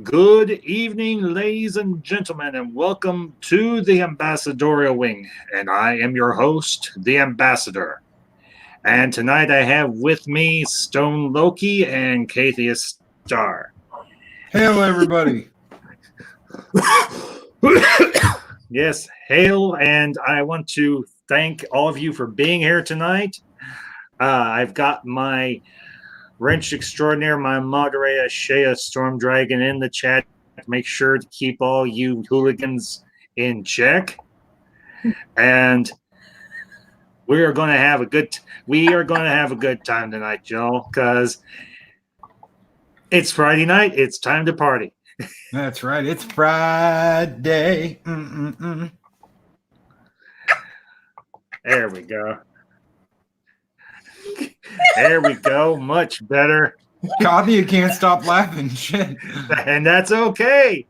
Good evening, ladies and gentlemen, and welcome to the Ambassadorial Wing. And I am your host, the Ambassador. And tonight I have with me Stone Loki and Kathius Star. Hello, everybody. Yes, hail, and I want to thank all of you for being here tonight. I've got my wrench extraordinaire, my moderator, Shea Storm Dragon, in the chat. Make sure to keep all you hooligans in check. And we are going to have a good time tonight, y'all, because it's Friday night. It's time to party. That's right. It's Friday. There we go. There we go. Much better. Coffee, you can't stop laughing. Shit. And that's okay.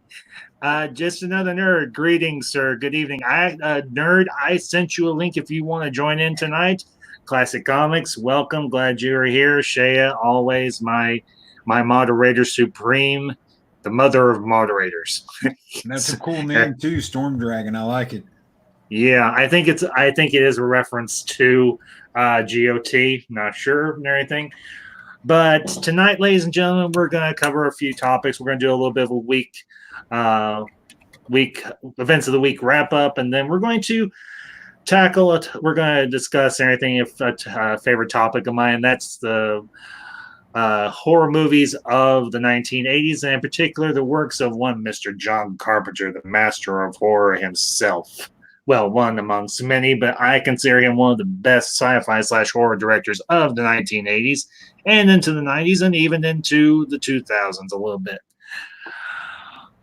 Just another nerd. Greetings, sir. Good evening. Nerd, I sent you a link if you want to join in tonight. Classic Comics, welcome. Glad you are here. Shea, always my moderator supreme, the mother of moderators. That's a cool name too, Storm Dragon. I like it. Yeah, I think it is a reference to GOT. Not sure and everything. But tonight, ladies and gentlemen, we're going to cover a few topics. We're going to do a little bit of a week events of the week wrap up, and then we're going to tackle it. We're going to discuss anything. If a favorite topic of mine, that's the horror movies of the 1980s, and in particular, the works of one Mr. John Carpenter, the master of horror himself. Well, one amongst many, but I consider him one of the best sci-fi / horror directors of the 1980s and into the 90s and even into the 2000s a little bit.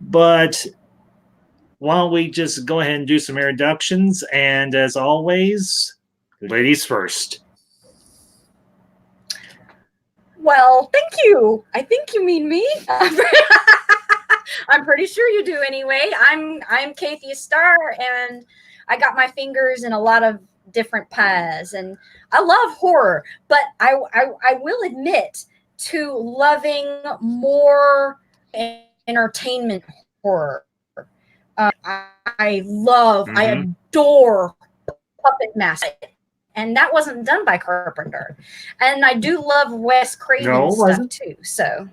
But why don't we just go ahead and do some introductions? And as always, ladies first. Well, thank you. I think you mean me. I'm pretty sure you do anyway. I'm Kathius Star, and I got my fingers in a lot of different pies, and I love horror, but I will admit to loving more entertainment horror. I adore Puppet Master, and that wasn't done by Carpenter. And I do love Wes Craven stuff too. So,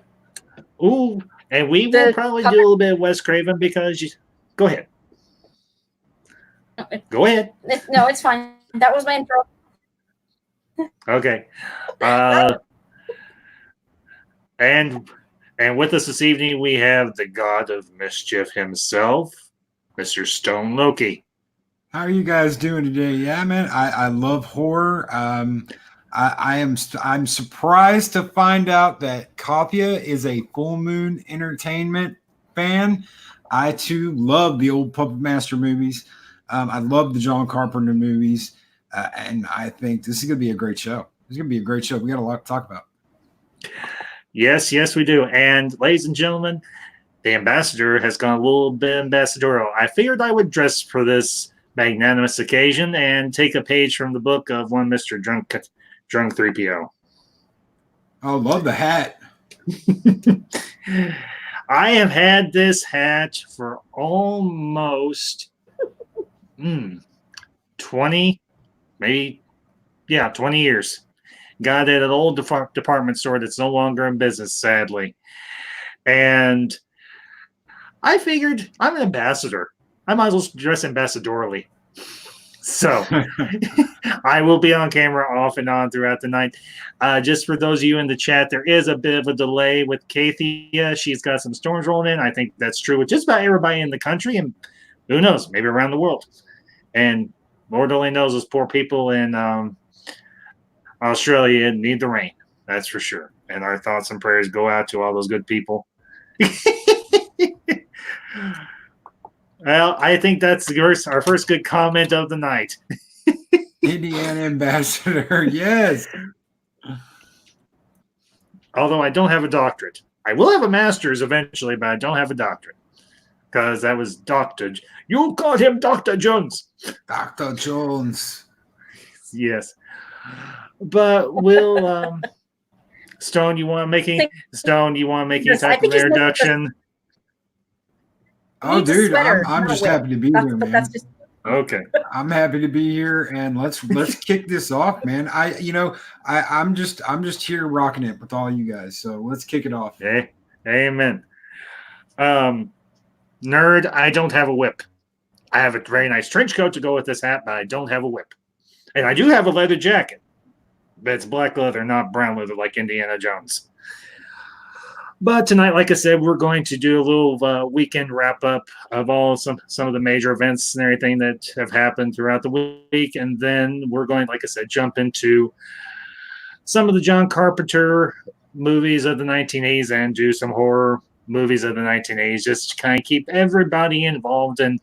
ooh, and we will probably do a little bit of Wes Craven because go ahead. Go ahead. No, it's fine. That was my intro. Okay. And with us this evening, we have the god of mischief himself, Mr. Stone Loki. How are you guys doing today? Yeah, man, I love horror. I'm surprised to find out that Kapia is a Full Moon Entertainment fan. I too love the old Puppet Master movies. I love the John Carpenter movies, and I think this is going to be a great show. It's going to be a great show. We got a lot to talk about. Yes, we do. And ladies and gentlemen, the ambassador has gone a little bit ambassadorial. I figured I would dress for this magnanimous occasion and take a page from the book of one Mr. Drunk 3PO. Oh, love the hat. I have had this hat for almost 20 years. Got it at an old department store that's no longer in business, sadly. And I figured I'm an ambassador. I might as well dress ambassadorally. So I will be on camera off and on throughout the night. Just for those of you in the chat, there is a bit of a delay with Kathia. She's got some storms rolling in. I think that's true with just about everybody in the country, and who knows, maybe around the world. And Lord only knows those poor people in Australia need the rain. That's for sure. And our thoughts and prayers go out to all those good people. Well, I think that's our first good comment of the night. Indiana ambassador, yes. Although I don't have a doctorate. I will have a master's eventually, but I don't have a doctorate. Because that was Dr. You called him Dr. Jones. Dr. Jones. Yes. But we'll Stone, you want to make any type of introduction? You Oh, need a dude, sweater, I'm not a just whip. happy to be here, But that's man. just Okay. I'm happy to be here, and let's kick this off, man. I'm just here rocking it with all you guys. So let's kick it off. Hey, amen. Nerd, I don't have a whip. I have a very nice trench coat to go with this hat, but I don't have a whip. And I do have a leather jacket, but it's black leather, not brown leather like Indiana Jones. But tonight, like I said, we're going to do a little weekend wrap up of some of the major events and everything that have happened throughout the week, and then we're going, like I said, jump into some of the John Carpenter movies of the 1980s and do some horror movies of the 1980s, just to kind of keep everybody involved and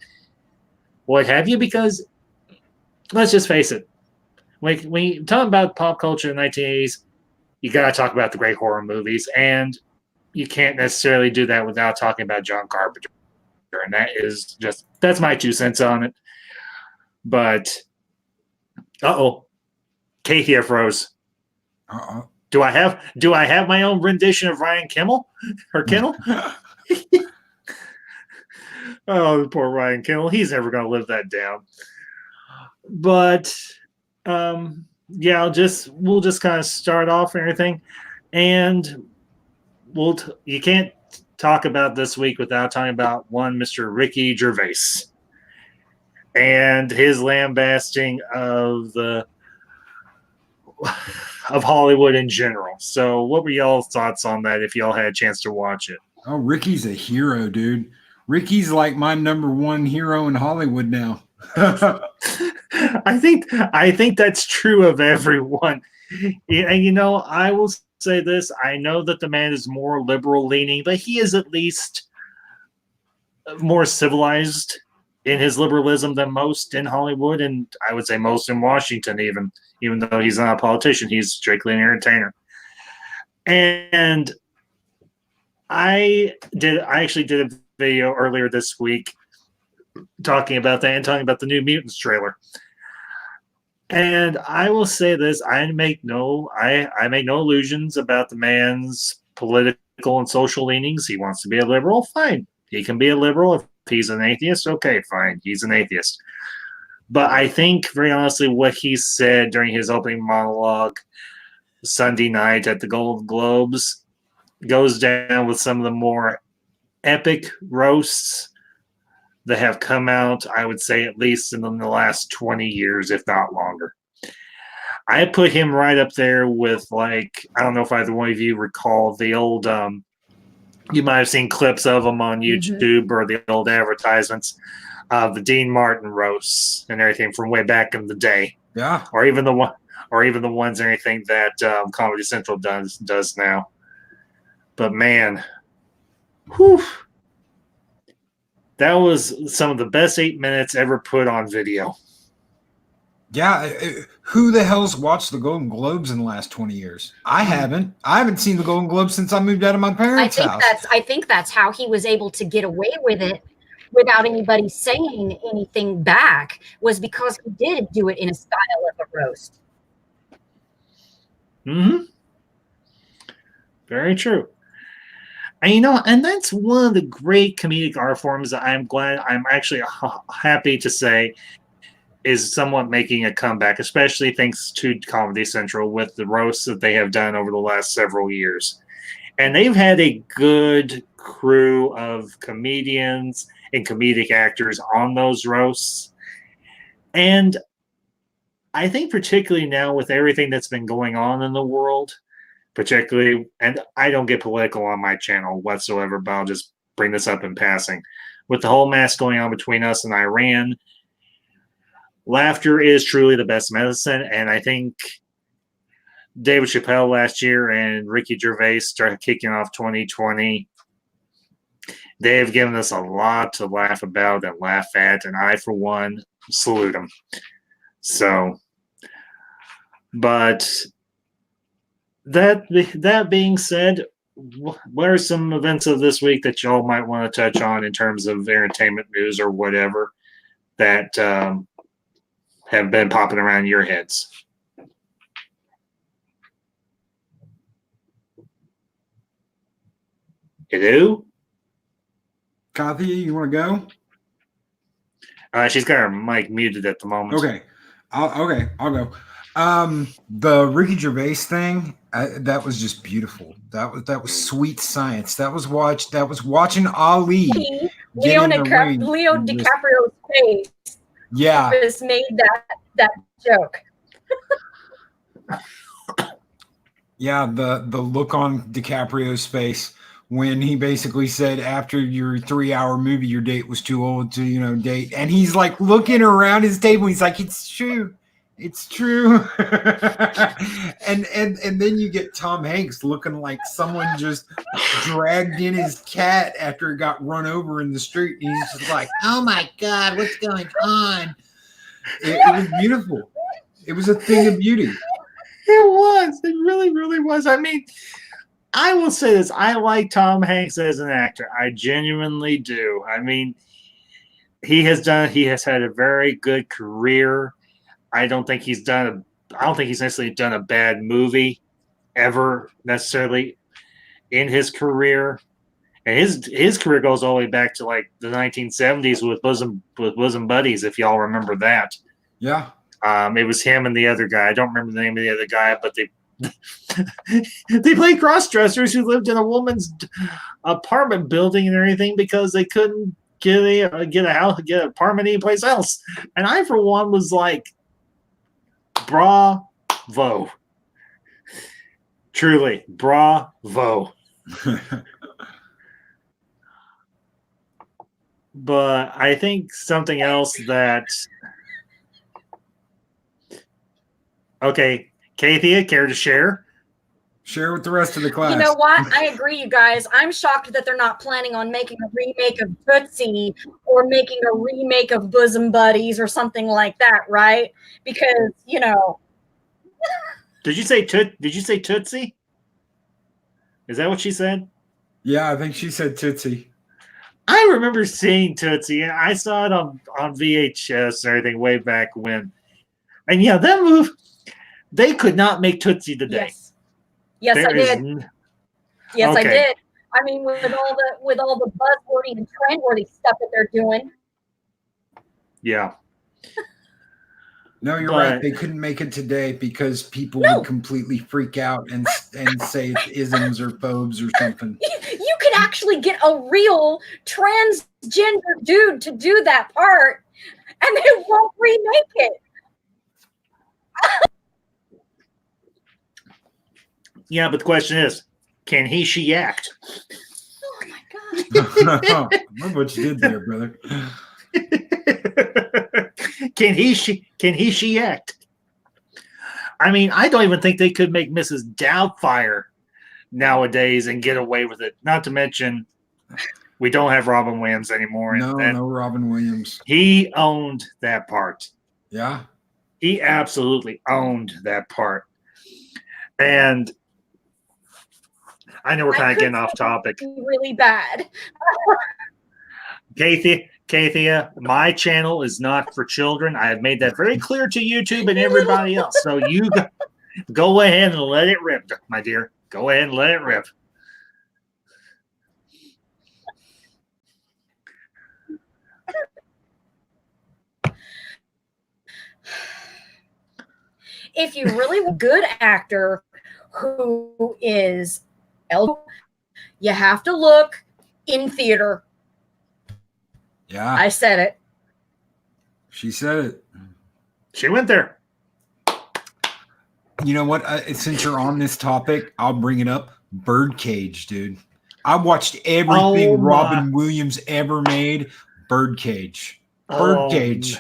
what have you. Because let's just face it, like when you talk about pop culture in the 1980s, you got to talk about the great horror movies, and you can't necessarily do that without talking about John Carpenter. And that's my 2 cents on it. But Kate here froze. Uh-oh. Do I have my own rendition of Ryan Kimmel or Kimmel? Oh, poor Ryan Kimmel. He's never going to live that down. But yeah, we'll just kind of start off and everything, and you can't talk about this week without talking about one Mr. Ricky Gervais and his lambasting of Hollywood in general. So, what were y'all's thoughts on that? If y'all had a chance to watch it? Oh, Ricky's a hero, dude. Ricky's like my number one hero in Hollywood now. I think that's true of everyone. And I will say this: I know that the man is more liberal leaning, but he is at least more civilized in his liberalism than most in Hollywood, and I would say most in Washington, even though he's not a politician, he's strictly an entertainer. And I actually did a video earlier this week talking about that and talking about the New Mutants trailer. And I will say this: I make no illusions about the man's political and social leanings. He wants to be a liberal, fine. He can be a liberal. If he's an atheist, okay, fine. He's an atheist. But I think, very honestly, what he said during his opening monologue Sunday night at the Golden Globes goes down with some of the more epic roasts that have come out, I would say, at least in the last 20 years, if not longer. I put him right up there with, like, I don't know if either one of you recall the old, you might have seen clips of them on YouTube or the old advertisements of the Dean Martin roasts and everything from way back in the day. Yeah. Or even the ones and everything that Comedy Central does now. But man, whew. That was some of the best 8 minutes ever put on video. Yeah, who the hell's watched the Golden Globes in the last 20 years? I haven't. I haven't seen the Golden Globes since I moved out of my parents' house. I think that's how he was able to get away with it without anybody saying anything back, was because he did do it in a style of a roast. Mm-hmm. Very true. And and that's one of the great comedic art forms that I'm actually happy to say is somewhat making a comeback, especially thanks to Comedy Central with the roasts that they have done over the last several years. And they've had a good crew of comedians and comedic actors on those roasts. And I think particularly now with everything that's been going on in the world, particularly, and I don't get political on my channel whatsoever, but I'll just bring this up in passing. With the whole mess going on between us and Iran, laughter is truly the best medicine. And I think David Chappelle last year and Ricky Gervais started kicking off 2020. They have given us a lot to laugh about and laugh at, and I, for one, salute them. So, but that being said, what are some events of this week that y'all might want to touch on in terms of entertainment news or whatever that have been popping around your heads? Hello? Kathia, you want to go? She's got her mic muted at the moment. Okay. I'll go. The Ricky Gervais thing, that was just beautiful. That was sweet science. That was watching Ali get in the ring. Leo DiCaprio's face. Yeah. Just made that joke. Yeah, the look on DiCaprio's face when he basically said after your 3-hour movie, your date was too old to, date. And he's like looking around his table. He's like, it's true. It's true. and then you get Tom Hanks looking like someone just dragged in his cat after it got run over in the street. And he's just like, oh my God, what's going on? It was beautiful. It was a thing of beauty. It was. It really, really was. I mean, I will say this. I like Tom Hanks as an actor. I genuinely do. I mean, he has had a very good career. I don't think he's necessarily done a bad movie ever necessarily in his career. And his career goes all the way back to like the 1970s with Bosom Buddies, if y'all remember that. Yeah. It was him and the other guy. I don't remember the name of the other guy, but they played cross-dressers who lived in a woman's apartment building and everything because they couldn't get an apartment anyplace else. And I, for one, was like, bravo. Truly, bravo. But I think something else that... Okay, Kathia, care to share? Share with the rest of the class. You know what? I agree, you guys. I'm shocked that they're not planning on making a remake of Tootsie or making a remake of Bosom Buddies or something like that, right? Because, Did you say Tootsie? Is that what she said? Yeah, I think she said Tootsie. I remember seeing Tootsie, and I saw it on VHS and everything way back when. And yeah, that move, they could not make Tootsie today. Yes, I did. Yes, okay. I did. I mean, with all the buzzwordy and trendworthy stuff that they're doing. Yeah. No, you're right. They couldn't make it today because people would completely freak out and say it's isms or phobes or something. You could actually get a real transgender dude to do that part, and they won't remake it. Yeah, but the question is, can she act? Oh my God! Look what you did there, brother. Can she act? I mean, I don't even think they could make Mrs. Doubtfire nowadays and get away with it. Not to mention, we don't have Robin Williams anymore. No Robin Williams. He owned that part. Yeah. He absolutely owned that part. And I know we're kind of getting off topic. Really bad. Kathia, my channel is not for children. I have made that very clear to YouTube and everybody else. So you go ahead and let it rip, my dear. Go ahead and let it rip. If you really want a good actor who is eligible, you have to look in theater. Yeah. I said it. She said it. She went there. You know what? Since you're on this topic, I'll bring it up. Birdcage, dude. I watched everything Robin Williams ever made. Birdcage. Birdcage.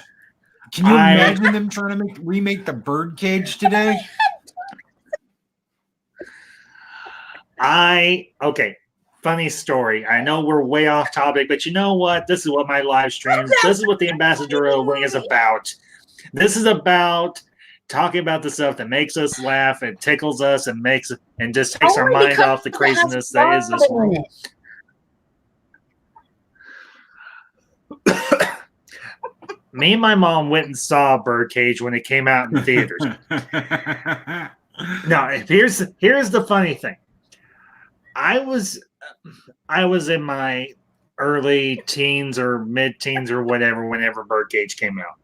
Can you imagine them trying to remake the Birdcage today? Okay. Funny story. I know we're way off topic, but you know what? This is what my live streams, this is what the Ambassadorial Wing is about. This is about talking about the stuff that makes us laugh and tickles us and just takes our mind off the craziness that is this world. Me and my mom went and saw Birdcage when it came out in theaters. Now, here's the funny thing. I was in my early teens or mid-teens or whatever whenever Birdcage came out.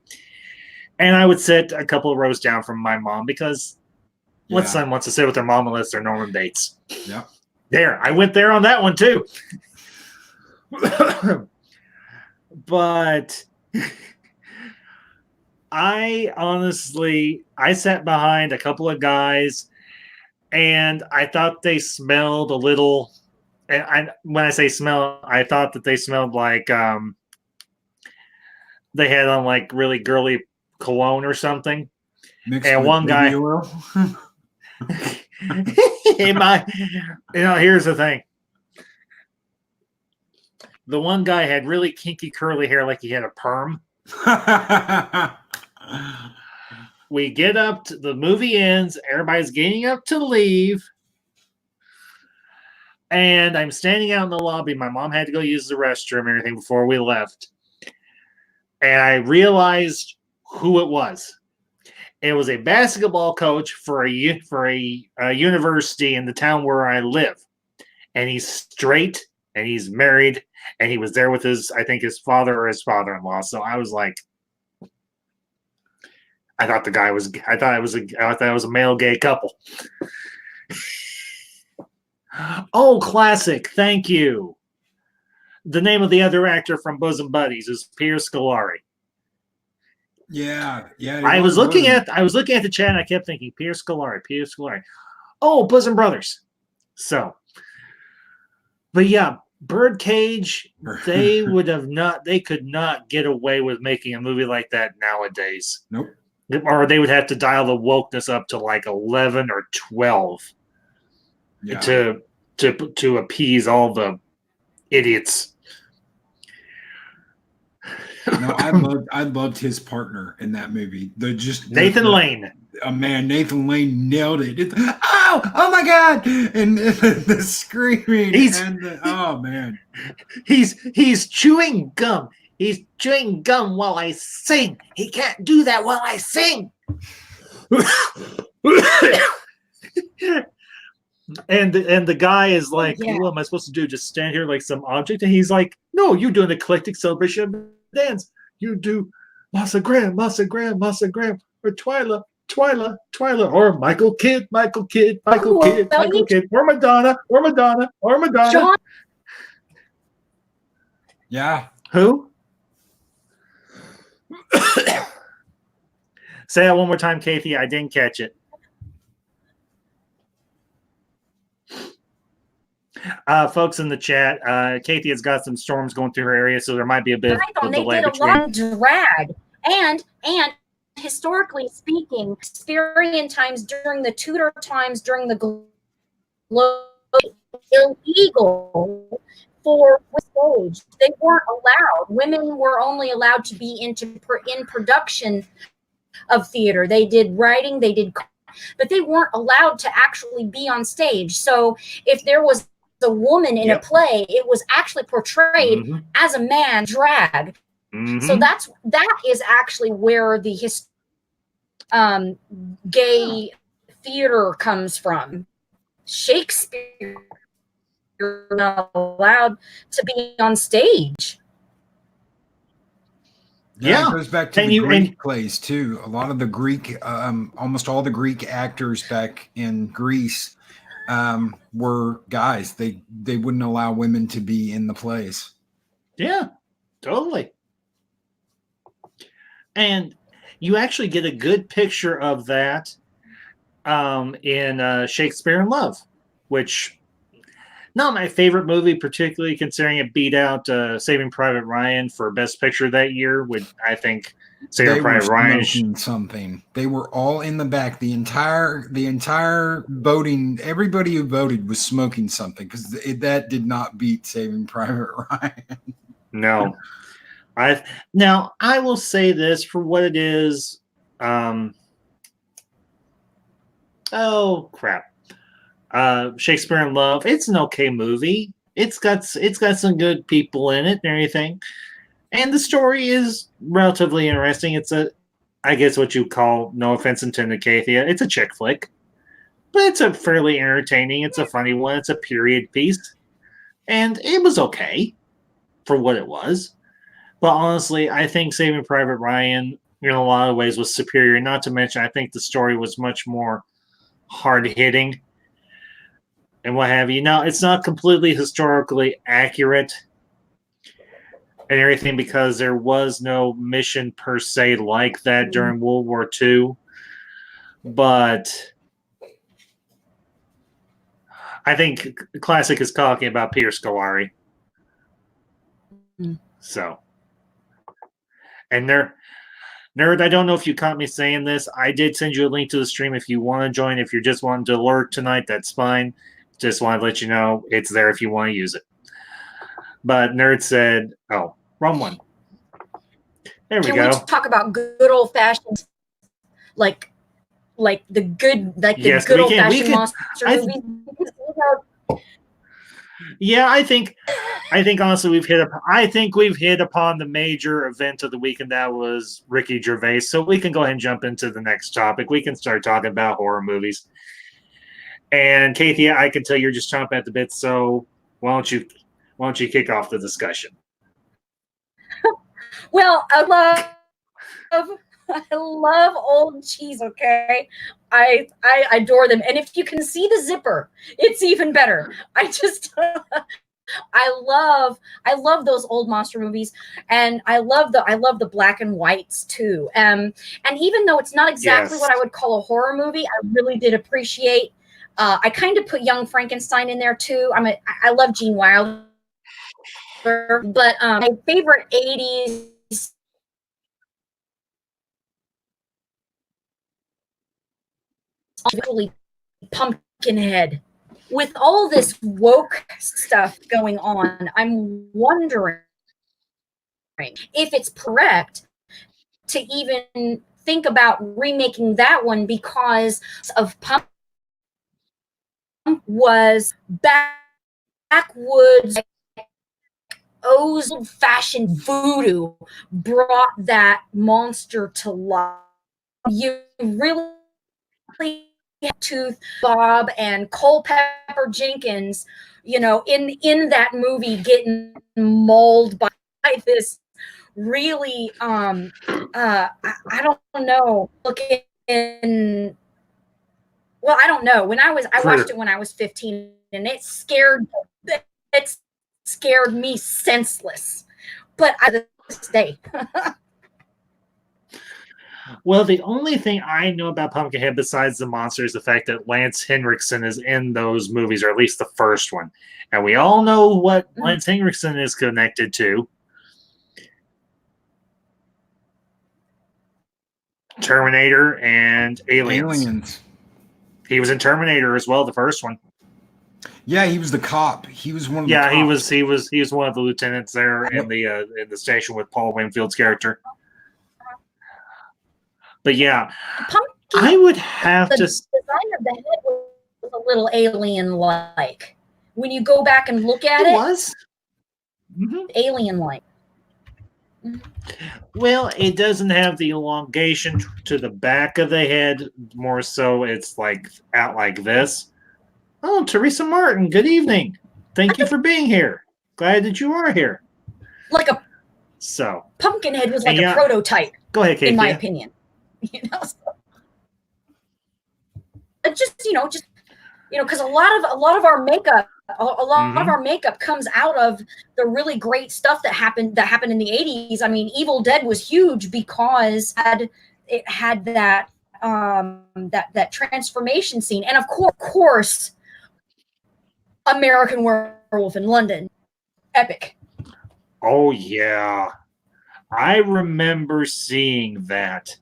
And I would sit a couple of rows down from my mom because what son wants to sit with their mom unless they're Norman Bates? Yeah. There, I went there on that one too. But I sat behind a couple of guys and I thought they smelled a little, and when I say smell, I thought that they smelled like they had on like really girly cologne or something. Mixed and with one guy baby oil. Here's the thing. The one guy had really kinky curly hair like he had a perm. We get up to the movie ends, everybody's getting up to leave. And I'm standing out in the lobby. My mom had to go use the restroom and everything before we left. And I realized who it was. It was a basketball coach for a university in the town where I live. And he's straight and he's married and he was there with his father or his father-in-law. So I was like, I thought it was a male gay couple. Oh, classic. Thank you. The name of the other actor from Bosom Buddies is Peter Scolari. Yeah. I was looking at the chat and I kept thinking Peter Scolari. Oh, Bosom Brothers. So, but yeah, Birdcage, they could not get away with making a movie like that nowadays. Nope. Or they would have to dial the wokeness up to like 11 or 12 to appease all the idiots. No, I loved his partner in that movie. Nathan Lane. Man, Nathan Lane nailed it. Oh my God! And the screaming oh man, he's chewing gum. He's chewing gum while I sing. He can't do that while I sing. And the guy is like, what am I supposed to do? Just stand here like some object? And he's like, no, you do an eclectic celebration of dance. You do Massa Graham, or Twyla, or Michael Kidd, or Madonna. John. Yeah. Who? Say that one more time, Kathy. I didn't catch it. Folks in the chat, Kathy has got some storms going through her area, so there might be a bit of delay between. They did a lot of drag, and historically speaking, Shakespearean times during the Tudor times during the globe, illegal for stage. They weren't allowed. Women were only allowed to be in production of theater. They did writing, but they weren't allowed to actually be on stage. So if there was a woman in a play, it was actually portrayed as a man drag. So that is actually where the gay theater comes from. Shakespeare not allowed to be on stage. Yeah, it goes back to the Greek plays too. A lot of the Greek, almost all the Greek actors back in Greece were guys. They wouldn't allow women to be in the plays. Yeah, totally. And you actually get a good picture of that in Shakespeare in Love, which not my favorite movie, particularly considering it beat out Saving Private Ryan for Best Picture that year. I think Saving Private Ryan something. They were all in the back. The entire voting. Everybody who voted was smoking something because that did not beat Saving Private Ryan. No. Now I will say this for what it is. Oh crap. Shakespeare in Love. It's an okay movie. It's got some good people in it and everything, and the story is relatively interesting. It's I guess what you call, no offense intended, Kathia, it's a chick flick, but it's a fairly entertaining. It's a funny one. It's a period piece, and it was okay. for what it was. But honestly, I think Saving Private Ryan, in a lot of ways, was superior. Not to mention, I think the story was much more hard hitting and what have you. Now, it's not completely historically accurate and everything because there was no mission per se like that during World War II. But I think classic is talking about Peter Scolari. So, and Nerd, I don't know if you caught me saying this. I did send you a link to the stream if you want to join. If you're just wanting to lurk tonight, that's fine. Just want to let you know it's there if you want to use it. But Nerd said, oh, wrong one. There we go. Can we talk about good old fashioned, like the good, Yes, good old fashioned monster movies? Yeah, I think honestly we've hit upon the major event of the week, and that was Ricky Gervais. So we can go ahead and jump into the next topic. We can start talking about horror movies. And Kathy, I can tell you're just chomping at the bit. So why don't you kick off the discussion? Well, I love old cheese. Okay, I adore them, and if you can see the zipper, it's even better. I love those old monster movies, and I love the black and whites too. And even though it's not exactly what I would call a horror movie, I really did appreciate. I kind of put Young Frankenstein in there too. I love Gene Wilder, but my favorite 80's. Really Pumpkinhead. With all this woke stuff going on, I'm wondering if it's correct to even think about remaking that one because of Pump was backwoods, old-fashioned voodoo brought that monster to life. You really Tooth Bob and Culpepper Jenkins, in that movie getting mauled by this really I don't know looking. Well, I don't know. I watched it when I was 15, and it scared me senseless. But to this day. Well, the only thing I know about Pumpkinhead besides the monster is the fact that Lance Henriksen is in those movies, or at least the first one. And we all know what Lance Henriksen is connected to. Terminator and Aliens. He was in Terminator as well, the first one. Yeah, he was the cop. He was one of the cops. he was one of the lieutenants there in the station with Paul Winfield's character. But yeah, I would have to. The design of the head was a little alien-like. When you go back and look at it, it was alien-like. Well, it doesn't have the elongation to the back of the head. More so, it's like out like this. Oh, Teresa Martin, good evening. Thank you for being here. Glad that you are here. Pumpkinhead was like a prototype. Go ahead, Kate. In my opinion. Because a lot of our makeup, of our makeup comes out of the really great stuff that happened in the 80's. I mean, Evil Dead was huge because it had that that transformation scene, and of course, American Werewolf in London, epic. Oh yeah, I remember seeing that.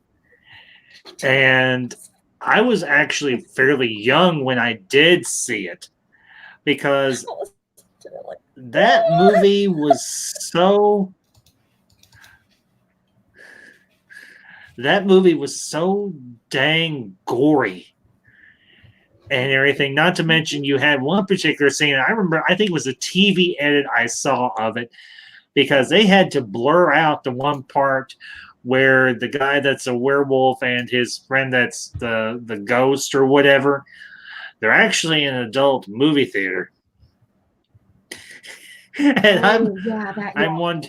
And I was actually fairly young when I did see it because that movie was so dang gory and everything. Not to mention you had one particular scene, I remember, I think it was a TV edit I saw of it because they had to blur out the one part where the guy that's a werewolf and his friend that's the ghost or whatever, they're actually in an adult movie theater. And yeah, I'm one,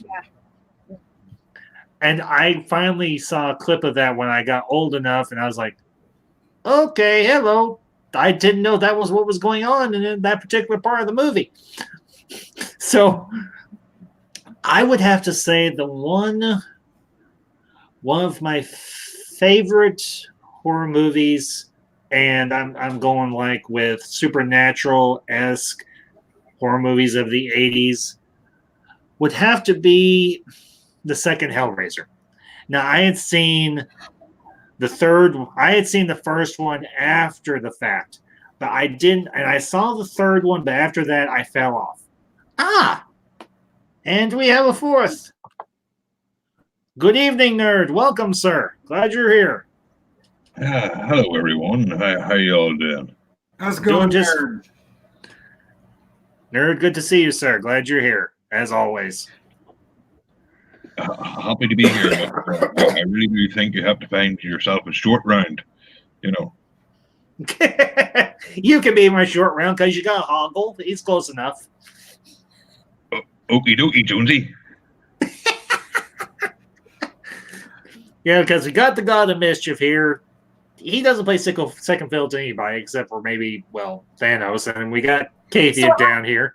and I finally saw a clip of that when I got old enough, and I was like, okay, hello. I didn't know that was what was going on in that particular part of the movie. So I would have to say the one of my favorite horror movies, and I'm going like with supernatural-esque horror movies of the 80s, would have to be the second Hellraiser. Now I had seen the first one after the fact, but I didn't, and I saw the third one, but after that I fell off. Ah, and we have a fourth. Good evening, nerd. Welcome, sir. Glad you're here. Hello, everyone. How you all doing? How's it going, Doing just- nerd? Nerd, good to see you, sir. Glad you're here, as always. Happy to be here. But, I really do think you have to find yourself a short round. You know, You can be my short round because you got Hoggle. He's close enough. okie dokie, Jonesy. Yeah, because we got the God of Mischief here. He doesn't play second fiddle to anybody except for maybe, well, Thanos. And we got Kathia down here.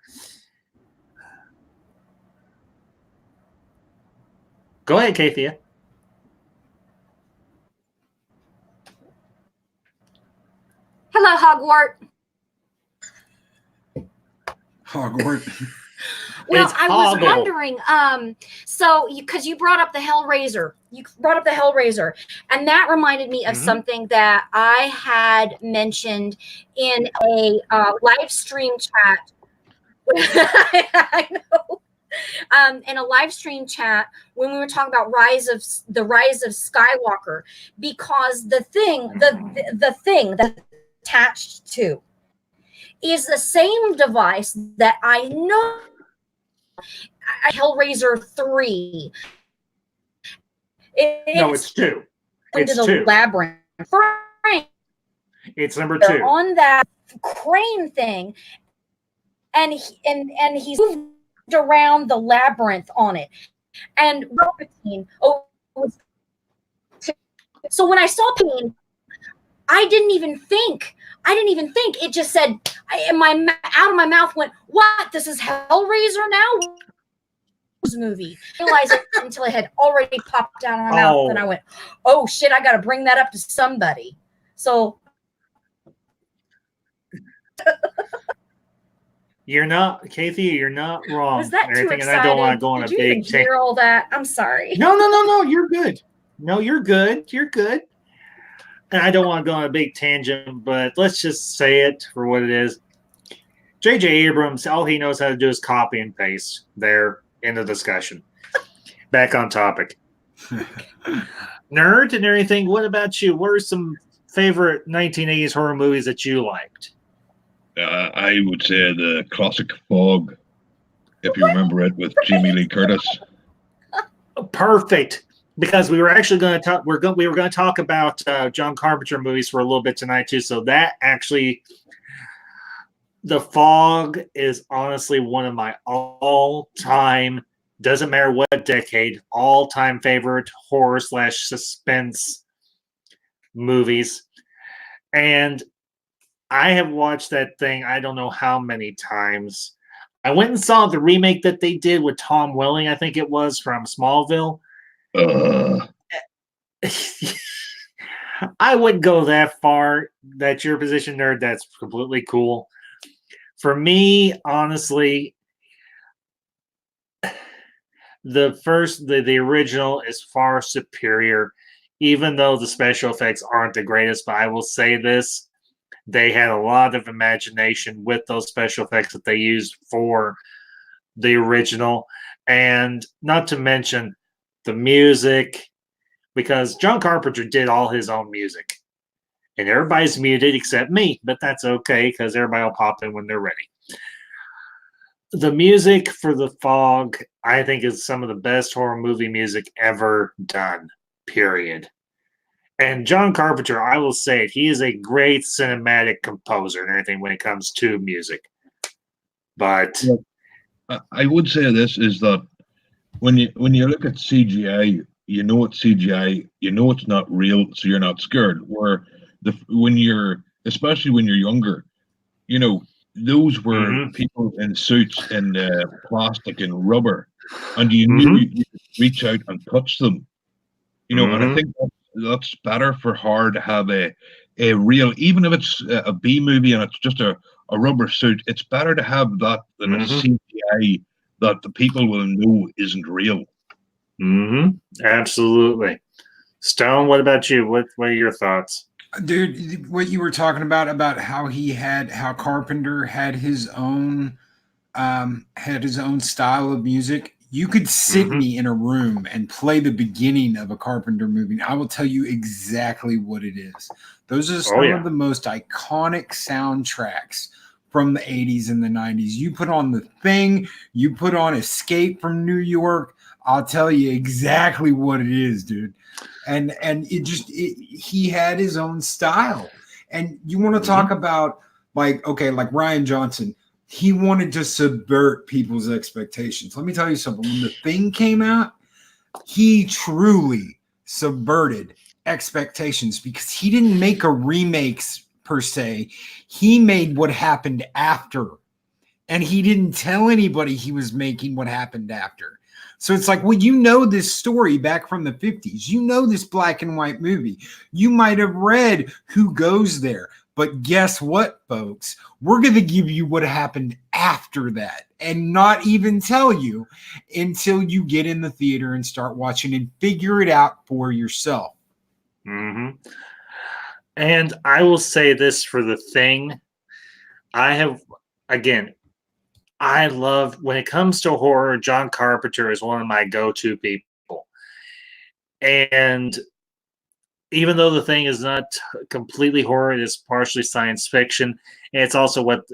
Go ahead, Kathia. Hello, Hogwart. Hogwarts. Well, It's I was Hoggle. wondering, so because you brought up the Hellraiser, and that reminded me of Mhm. something that I had mentioned in a live stream chat. I know. In a live stream chat when we were talking about the rise of Skywalker, because the thing that's attached to is the same device that I know Hellraiser 3. No, it's two. into It's the two. labyrinth. It's number They're 2. on that crane thing, and he's moved around the labyrinth on it. And Palpatine, so when I saw Palpatine, I didn't even think. It just said, out of my mouth went, "What? This is Hellraiser now?" Movie. I realized it until it had already popped out of my mouth, and I went, "Oh shit! I got to bring that up to somebody." So You're not, Kathy, you're not wrong. was that too Everything, excited? and I don't want to go on Did a you even big hear all that? I'm sorry. No, you're good. No, you're good. You're good. And I don't want to go on a big tangent, but let's just say it for what it is. J.J. Abrams, all he knows how to do is copy and paste there in the discussion. Back on topic. Nerd and everything, what about you? What are some favorite 1980s horror movies that you liked? I would say the classic Fog, if you remember it, with Jamie Lee Curtis. Perfect. Because we were actually going to talk. We were going to talk about John Carpenter movies for a little bit tonight too. So that actually, The Fog is honestly one of my all-time. Doesn't matter what decade, all-time favorite horror / suspense movies, and I have watched that thing. I don't know how many times. I went and saw the remake that they did with Tom Welling. I think it was from Smallville. I wouldn't go that far. That's your position, nerd. That's completely cool. For me, honestly, the original is far superior, even though the special effects aren't the greatest. But I will say this: they had a lot of imagination with those special effects that they used for the original, and not to mention the music. Because John Carpenter did all his own music. And everybody's muted except me, but that's okay because everybody will pop in when they're ready. The music for The Fog, I think, is some of the best horror movie music ever done, period. And John Carpenter, I will say it, he is a great cinematic composer and everything when it comes to music. But I would say this is that when you look at CGI, you know it's CGI, you know it's not real, so you're not scared. Where when you're, especially when you're younger, you know, those were Hmm. people in suits and plastic and rubber, and you knew Hmm. you could reach out and touch them. And I Hmm. think that's better for horror to have a real, even if it's a B movie and it's just a rubber suit, it's better to have that than a Hmm. CGI that the people will know isn't real. Hmm. Absolutely. Stone, what about you? What are your thoughts? Dude, what you were talking about how Carpenter had his own style of music. You could sit Hmm. me in a room and play the beginning of a Carpenter movie, and I will tell you exactly what it is. Those are Oh some of yeah. the most iconic soundtracks from the 80's and the 90's. You put on The Thing, you put on Escape from New York, I'll tell you exactly what it is, dude. And he had his own style. And you want to talk Hmm. about like Ryan Johnson, he wanted to subvert people's expectations. Let me tell you something. When The Thing came out, he truly subverted expectations because he didn't make a remakes per se. He made what happened after, and he didn't tell anybody he was making what happened after. So it's like, well, you know this story back from the 50's. You know this black and white movie. You might have read Who Goes There. But guess what, folks? We're going to give you what happened after that and not even tell you until you get in the theater and start watching and figure it out for yourself. Hmm. And I will say this for The Thing. I have, again, I love when it comes to horror, John Carpenter is one of my go-to people. And even though The Thing is not completely horror, it is partially science fiction. And it's also another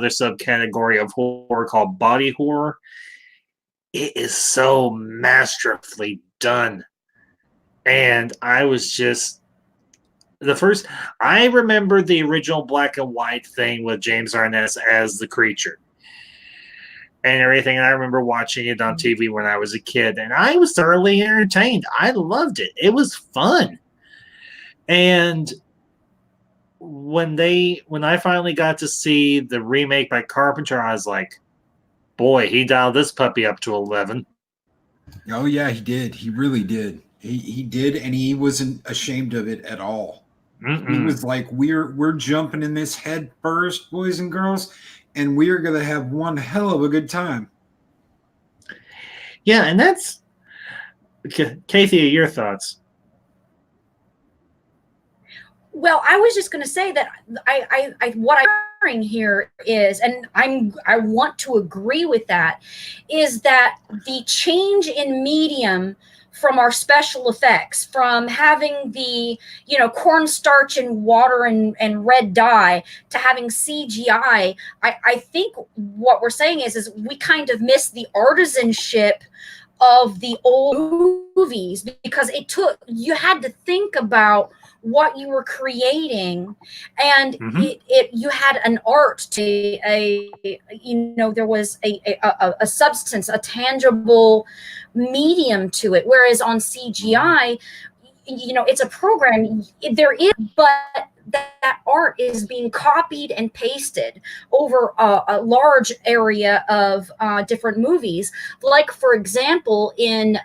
subcategory of horror called body horror. It is so masterfully done. And I was just the first I remember the original black and white thing with James Arness as the creature and everything. And I remember watching it on TV when I was a kid, and I was thoroughly entertained. I loved it. It was fun. And when I finally got to see the remake by Carpenter, I was like, boy, he dialed this puppy up to 11. Oh, yeah, he did. He really did. He did, and he wasn't ashamed of it at all. He Mm-mm. was like, we're jumping in this head first, boys and girls, and we're gonna have one hell of a good time. Yeah, and that's Kathy, your thoughts. Well, I was just going to say that what I'm hearing here is, and I want to agree with that, is that the change in medium from our special effects, from having the cornstarch and water and red dye to having CGI, I think what we're saying is we kind of miss the artisanship of the old movies, because you had to think about what you were creating, and Mm-hmm. you had an art to there was a substance, a tangible medium to it, whereas on CGI, it's a program, there is, but that art is being copied and pasted over a large area of different movies. Like, for example, in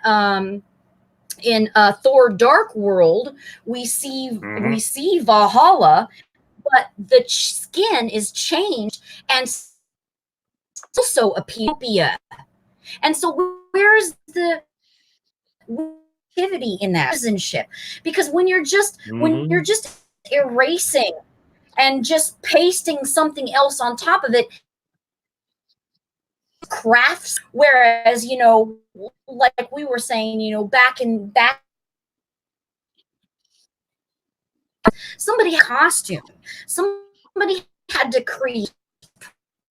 Thor: Dark World, we Mm-hmm. see Valhalla, but the skin is changed and also a Ethiopia. And so, where's the activity in that citizenship? Because when Mm-hmm. you're just erasing and just pasting something else on top of it, crafts. Whereas, like we were saying, back somebody had costume, somebody had to create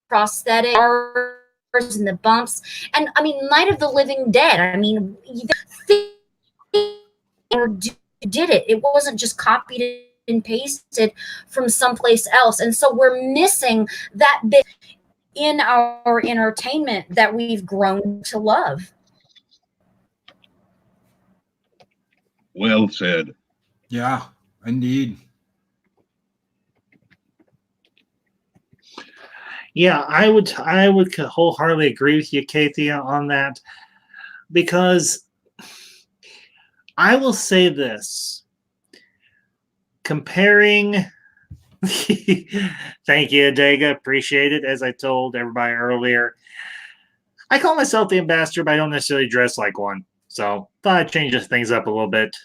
prosthetic and the bumps, and I mean, Night of the Living Dead, I mean, did it wasn't just copied and pasted from someplace else, and so we're missing that bit. in our entertainment that we've grown to love. Well said. Yeah, indeed. Yeah, I would wholeheartedly agree with you, Kathy, on that, because I will say this. Comparing thank you, Adega. Appreciate it. As I told everybody earlier, I call myself the ambassador, but I don't necessarily dress like one. So thought I'd change things up a little bit.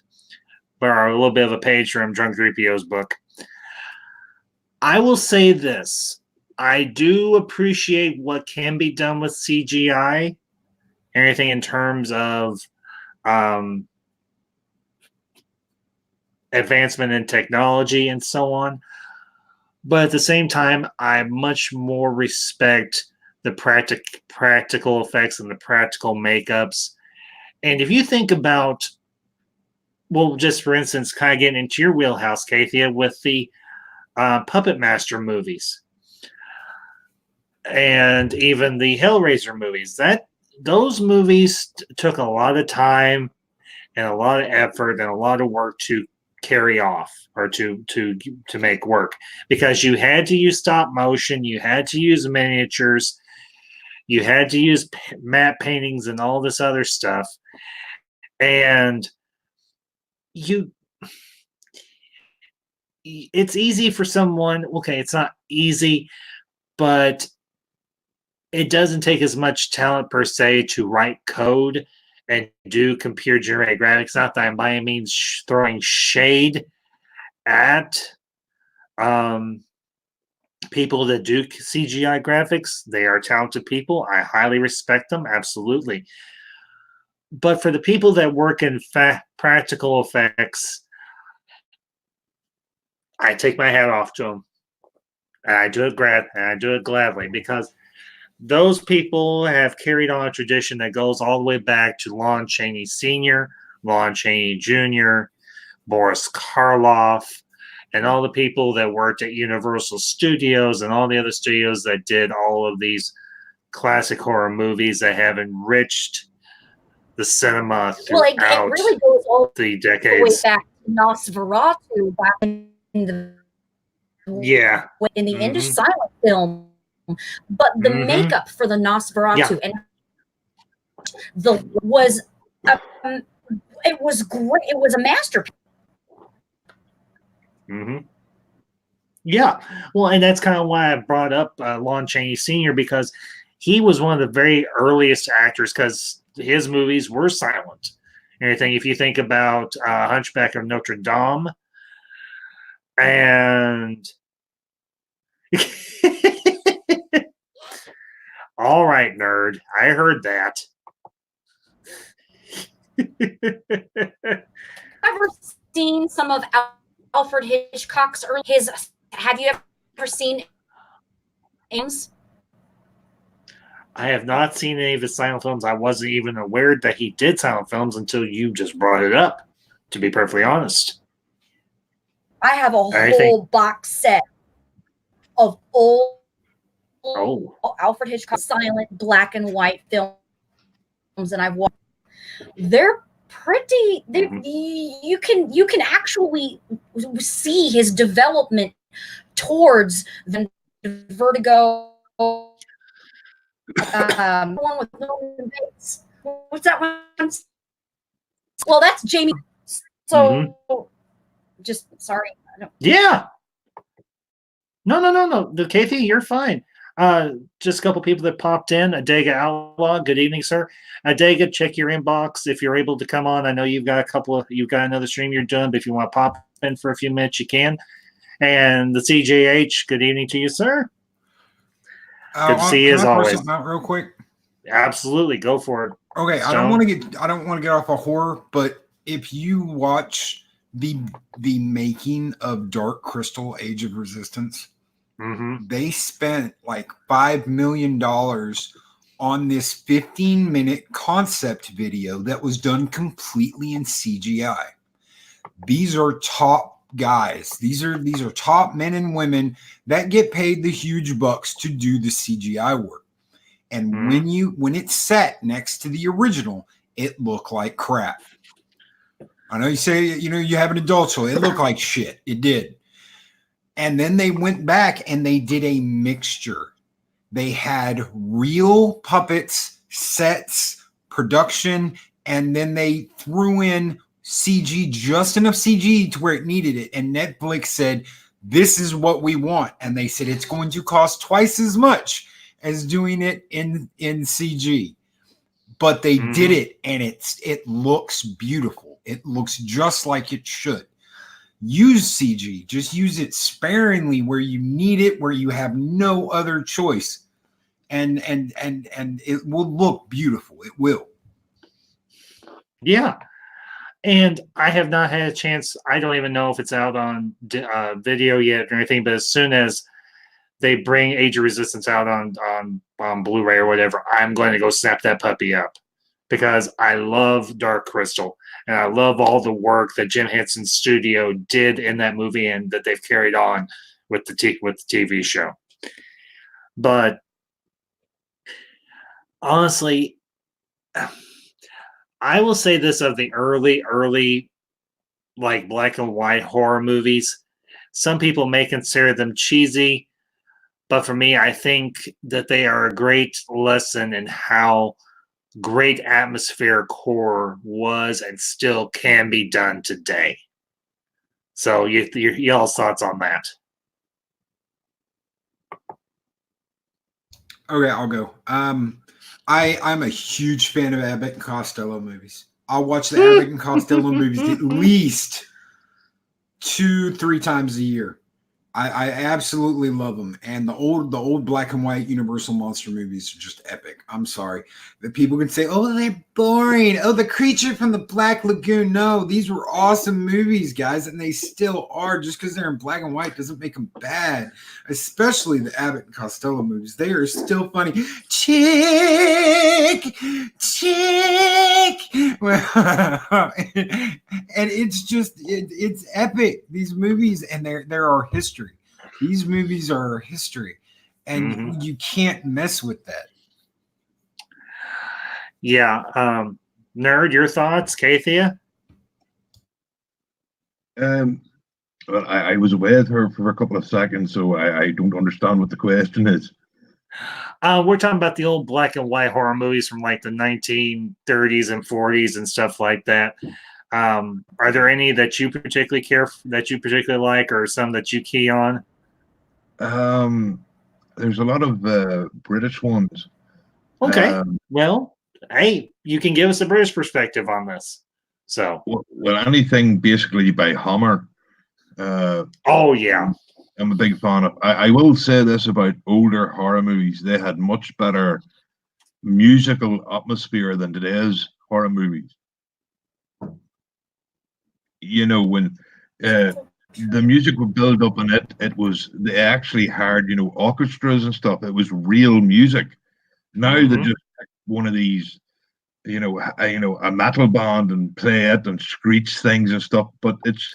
Borrow a little bit of a page from Drunk 3PO's book. I will say this. I do appreciate what can be done with CGI, anything in terms of advancement in technology and so on. But at the same time, I much more respect the practical effects and the practical makeups. And if you think about, well, just for instance, kind of getting into your wheelhouse, Kathia, with the Puppet Master movies and even the Hellraiser movies, those movies took a lot of time and a lot of effort and a lot of work to carry off or to make work, because you had to use stop motion, you had to use miniatures, you had to use matte paintings and all this other stuff, and it's easy for someone, okay, it's not easy, but it doesn't take as much talent per se to write code and do computer generated graphics. Not that I'm by any means throwing shade at people that do CGI graphics. They are talented people. I highly respect them, absolutely. But for the people that work in practical effects, I take my hat off to them. And I do it gladly, because those people have carried on a tradition that goes all the way back to Lon Chaney Sr., Lon Chaney Jr., Boris Karloff, and all the people that worked at Universal Studios and all the other studios that did all of these classic horror movies that have enriched the cinema throughout it really goes all the the way decades. back to Nosferatu, back in the indie silent film. But the makeup for the Nosferatu and was it was great. It was a masterpiece. Yeah, well, and that's kind of why I brought up Lon Chaney Sr., because he was one of the very earliest actors, because his movies were silent. Anything, if you think about Hunchback of Notre Dame, and all right, nerd, I heard that. Ever seen some of Alfred Hitchcock's early have you ever seen Ames? I have not seen any of his silent films. I wasn't even aware that he did silent films until you just brought it up, to be perfectly honest. I have a whole box set of old Alfred Hitchcock silent black and white films, and I've watched. They're pretty. You can actually see his development towards the Vertigo. One with Norman Bates. What's that one? Well, that's Jamie. So, just sorry. Yeah. No. Kathy, you're fine. Just a couple people that popped in. Adega Outlaw, good evening, sir. Adega, check your inbox if you're able to come on. I know you've got another stream you're doing, but if you want to pop in for a few minutes, you can. And the CJH, good evening to you, sir. Good to see you as always. Something out real quick. Absolutely, go for it. Okay, Stone. I don't want to get off of horror, but if you watch the making of Dark Crystal: Age of Resistance, they spent like $5 million on this 15-minute concept video that was done completely in CGI. These are top guys. These are top men and women that get paid the huge bucks to do the CGI work. And when it's set next to the original, it looked like crap. I know you say, you have an adult show. It looked like shit. It did. And then they went back and they did a mixture. They had real puppets, sets, production, and then they threw in CG, just enough CG to where it needed it. And Netflix said, this is what we want. And they said it's going to cost twice as much as doing it in CG. But they did it, and it looks beautiful. It looks just like it should. Use CG. Just use it sparingly where you need it, where you have no other choice. And it will look beautiful. It will. Yeah. And I have not had a chance. I don't even know if it's out on video yet or anything, but as soon as they bring Age of Resistance out on Blu-ray or whatever, I'm going to go snap that puppy up because I love Dark Crystal and I love all the work that Jim Henson's studio did in that movie and that they've carried on with the TV show. But honestly, I will say this of the early like black and white horror movies. Some people may consider them cheesy, but for me, I think that they are a great lesson in how great atmospheric horror was and still can be done today. So, y'all's thoughts on that? Okay, I'll go. I'm a huge fan of Abbott and Costello movies. I'll watch the Abbott and Costello movies at least 2-3 times a year. I absolutely love them. And the old black and white Universal monster movies are just epic. I'm sorry that people can say, oh, they're boring. Oh, The Creature from the Black Lagoon. No, these were awesome movies, guys, and they still are. Just because they're in black and white doesn't make them bad. Especially the Abbott and Costello movies. They are still funny. Chick. And it's epic. These movies, and they're our history. These movies are our history, and you can't mess with that. Yeah. Nerd, your thoughts, Kathia? Well, I was with her for a couple of seconds, so I don't understand what the question is. We're talking about the old black and white horror movies from like the 1930s and 40s and stuff like that. Are there any that you particularly like, or some that you key on? There's a lot of British ones. Okay. Well, hey, you can give us a British perspective on this. So, well, anything basically by Hammer. Oh yeah, I'm a big fan of. I will say this about older horror movies: they had much better musical atmosphere than today's horror movies. When the music would build up, and they actually had orchestras and stuff. It was real music. Now they just pick one of these, a metal band and play it and screech things and stuff. But it's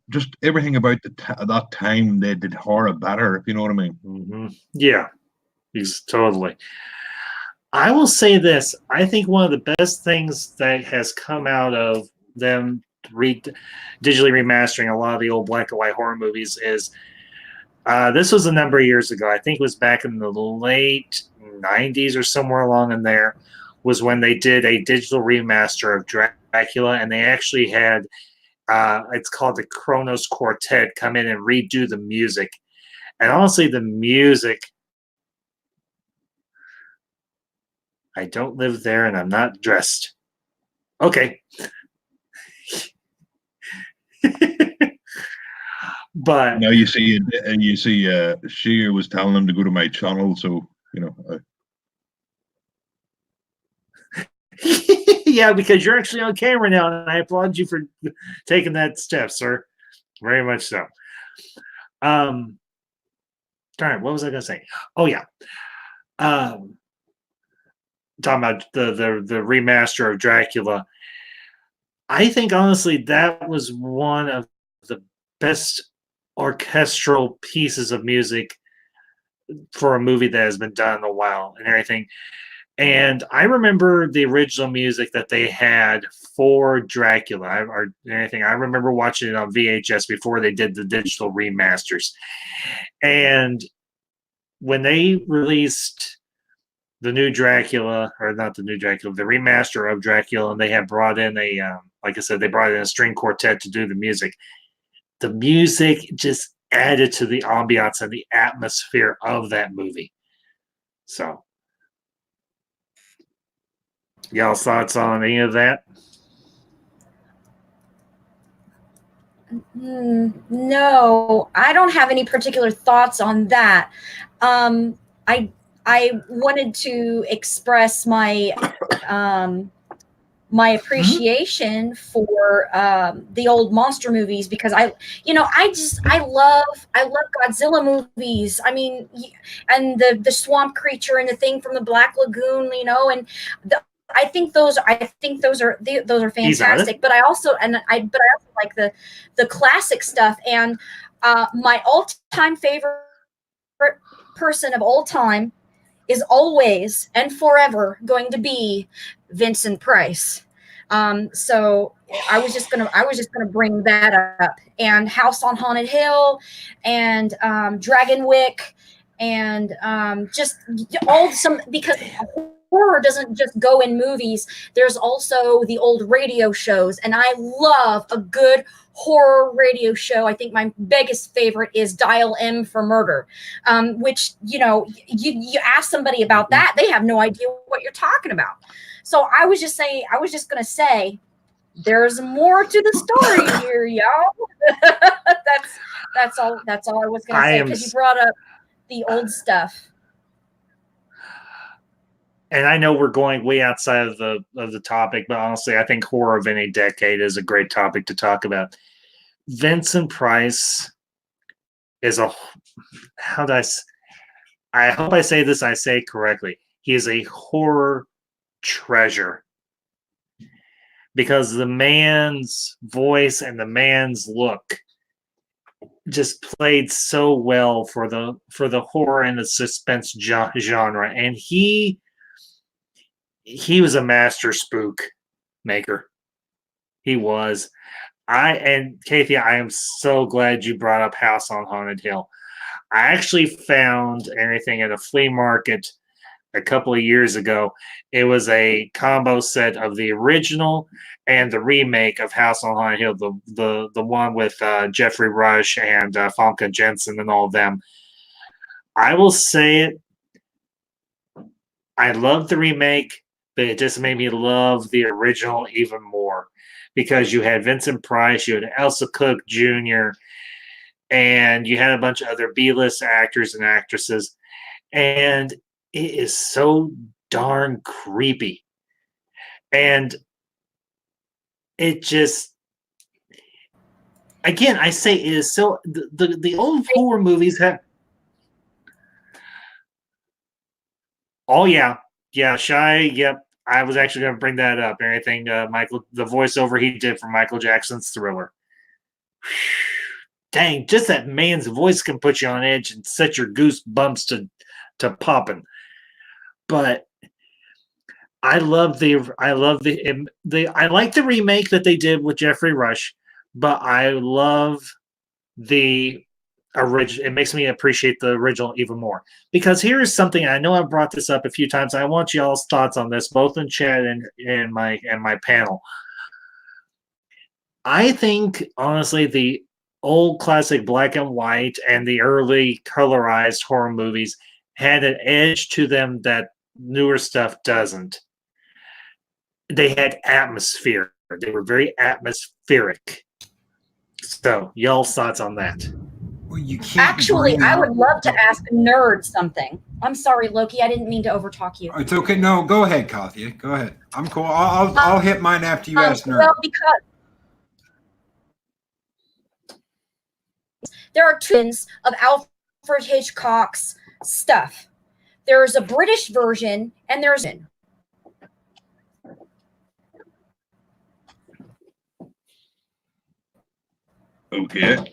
just everything about that time they did horror better. If you know what I mean? Yeah, totally. I will say this: I think one of the best things that has come out of them digitally remastering a lot of the old black and white horror movies is this was a number of years ago. I think it was back in the late 90s or somewhere along in there was when they did a digital remaster of Dracula, and they actually had it's called the Kronos Quartet come in and redo the music. And honestly, the music, I don't live there and I'm not dressed. Okay. But now you see Sheer was telling him to go to my channel, so yeah, because you're actually on camera now, and I applaud you for taking that step, sir. Very much so. Darn, what was I gonna say? Oh yeah. Talking about the remaster of Dracula. I think honestly that was one of the best orchestral pieces of music for a movie that has been done in a while and everything. And I remember the original music that they had for Dracula or anything. I remember watching it on VHS before they did the digital remasters. And when they released the new Dracula, or not the new Dracula, the remaster of Dracula, and they had brought in like I said, they brought in a string quartet to do the music. The music just added to the ambiance and the atmosphere of that movie. So, y'all's thoughts on any of that? No, I don't have any particular thoughts on that. I wanted to express my my appreciation for the old monster movies, because I love Godzilla movies. I mean, and the swamp creature and the thing from the Black Lagoon, and I think those are fantastic. But I also like the classic stuff. And my all-time favorite person of all time is always and forever going to be Vincent Price. So I was just gonna bring that up, and House on Haunted Hill, and Dragonwyck, and just because horror doesn't just go in movies. There's also the old radio shows, and I love a good horror radio show. I think my biggest favorite is Dial M for Murder, which, you ask somebody about that, they have no idea what you're talking about. So I was just going to say, there's more to the story here, y'all. That's all I was going to say, because you brought up the old stuff. And I know we're going way outside of the topic, but honestly, I think horror of any decade is a great topic to talk about. Vincent Price is I hope I say this, I say it correctly. He is a horror treasure, because the man's voice and the man's look just played so well for the horror and the suspense genre. And he was a master spook maker. He was. And Kathy, I am so glad you brought up House on Haunted Hill. I actually found anything at a flea market a couple of years ago. It was a combo set of the original and the remake of House on Haunted Hill, the one with Jeffrey Rush and Famke Janssen and all of them. I will say it. I love the remake, but it just made me love the original even more, because you had Vincent Price, you had Elsa Cook Jr., and you had a bunch of other B-list actors and actresses, and it is so darn creepy. And it just, again, I say it is so, the old horror movies have, oh yeah, Shy, yep. I was actually going to bring that up. Anything, Michael, the voiceover he did for Michael Jackson's Thriller. Dang, just that man's voice can put you on edge and set your goosebumps to popping. But I like the remake that they did with Jeffrey Rush, but I love the original. It makes me appreciate the original even more, because here is something, I know I've brought this up a few times. I want y'all's thoughts on this, both in chat and my panel. I think, honestly, the old classic black and white and the early colorized horror movies had an edge to them that newer stuff doesn't. They had atmosphere. They were very atmospheric. So, y'all's thoughts on that? Well, you can't. Actually, I would love to ask a nerd something. I'm sorry, Loki. I didn't mean to overtalk you. It's okay. No, go ahead, Kathia. Go ahead. I'm cool. I'll hit mine after you ask nerd. Well, because there are twins of Alfred Hitchcock's stuff. There's a British version, and there's Okay.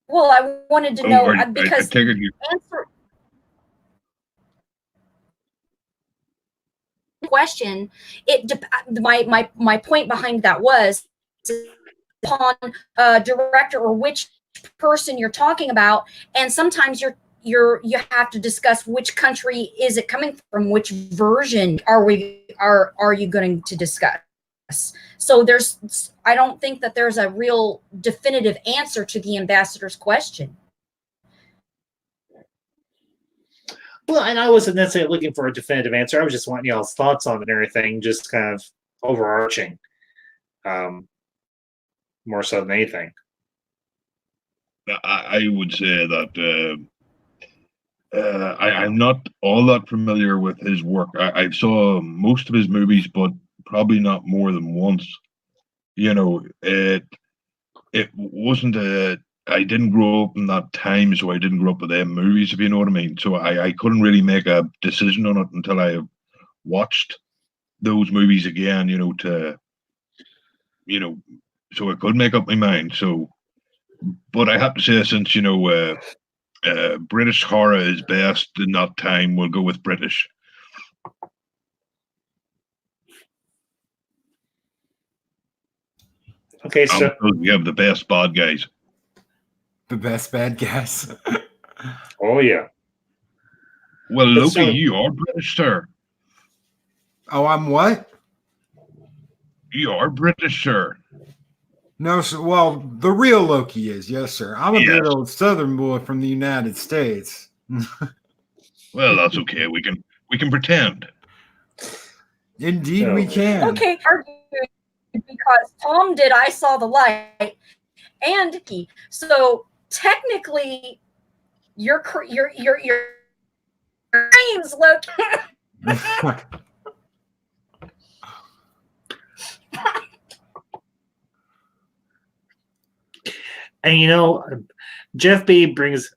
Well, I wanted to Oh, know I because figured you. answer question. My point behind that was upon director or which person you're talking about, and sometimes you have to discuss which country is it coming from, which version are you going to discuss. So I don't think that there's a real definitive answer to the ambassador's question. Well, and I wasn't necessarily looking for a definitive answer. I was just wanting y'all's thoughts on it and everything, just kind of overarching, more so than anything. I would say that I'm not all that familiar with his work. I saw most of his movies, but probably not more than once. You know, it wasn't a. I didn't grow up in that time, so I didn't grow up with them movies, if you know what I mean. So I couldn't really make a decision on it until I watched those movies again, so I could make up my mind. So, but I have to say, since British horror is best in that time, we'll go with British. Okay, so we have the best bad guys. The best bad guys. Oh yeah. Well, Loki, you are British, sir. Oh, I'm what? You are British, sir. No, sir. Well, the real Loki is, yes, sir. I'm a good old Southern boy from the United States. Well, that's okay. We can pretend. Indeed, we can. Okay, because Tom did I Saw the Light, and so technically, your name's Loki. And Jeff B brings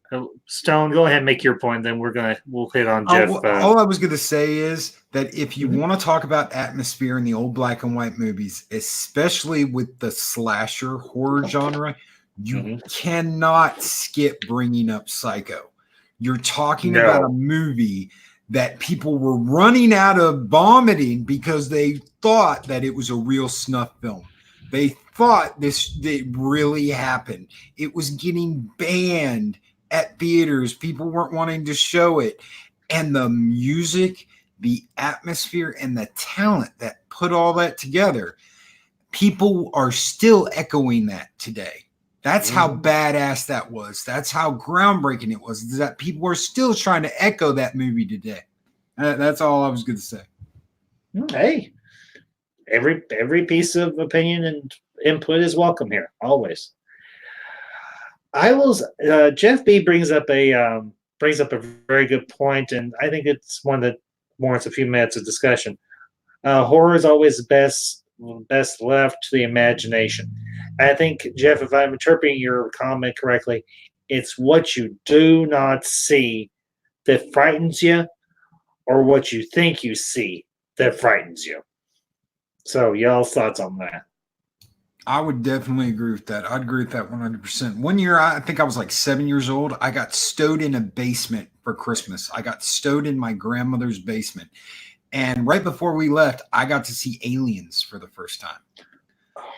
Stone. Go ahead and make your point. Then we'll hit on Jeff. All I was going to say is that if you want to talk about atmosphere in the old black and white movies, especially with the slasher horror genre, you cannot skip bringing up Psycho. You're talking about a movie that people were running out of vomiting because they thought that it was a real snuff film. They thought this really happened. It was getting banned at theaters. People weren't wanting to show it. And the music, the atmosphere, and the talent that put all that together, people are still echoing that today. That's how badass that was. That's how groundbreaking it was. That people are still trying to echo that movie today. That's all I was going to say. Hey, every piece of opinion and input is welcome here, always. Jeff B brings up a very good point, and I think it's one that warrants a few minutes of discussion. Horror is always best left to the imagination. I think, Jeff, if I'm interpreting your comment correctly, it's what you do not see that frightens you, or what you think you see that frightens you. So, y'all's thoughts on that? I would definitely agree with that. I'd agree with that 100%. One year, I think I was like 7 years old. I got stowed in a basement for Christmas. I got stowed in my grandmother's basement. And right before we left, I got to see Aliens for the first time.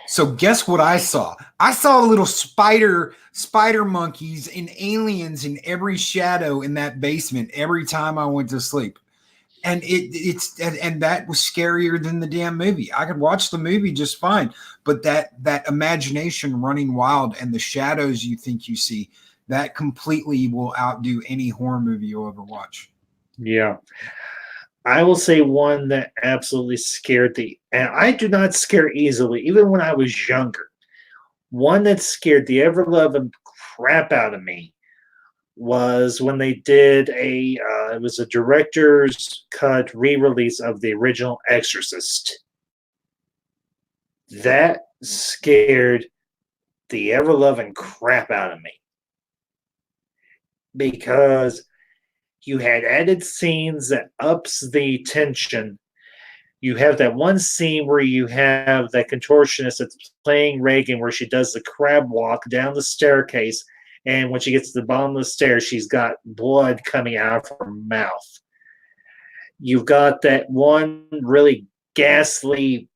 So guess what I saw? I saw little spider monkeys and aliens in every shadow in that basement every time I went to sleep. And and that was scarier than the damn movie. I could watch the movie just fine, but that imagination running wild and the shadows you think you see, that completely will outdo any horror movie you'll ever watch. Yeah. I will say one that absolutely scared and I do not scare easily, even when I was younger. One that scared the ever-loving crap out of me was when they did it was a director's cut re-release of the original Exorcist. That scared the ever-loving crap out of me. Because you had added scenes that ups the tension. You have that one scene where you have that contortionist that's playing Reagan where she does the crab walk down the staircase and when she gets to the bottom of the stairs, she's got blood coming out of her mouth. You've got that one really ghastly,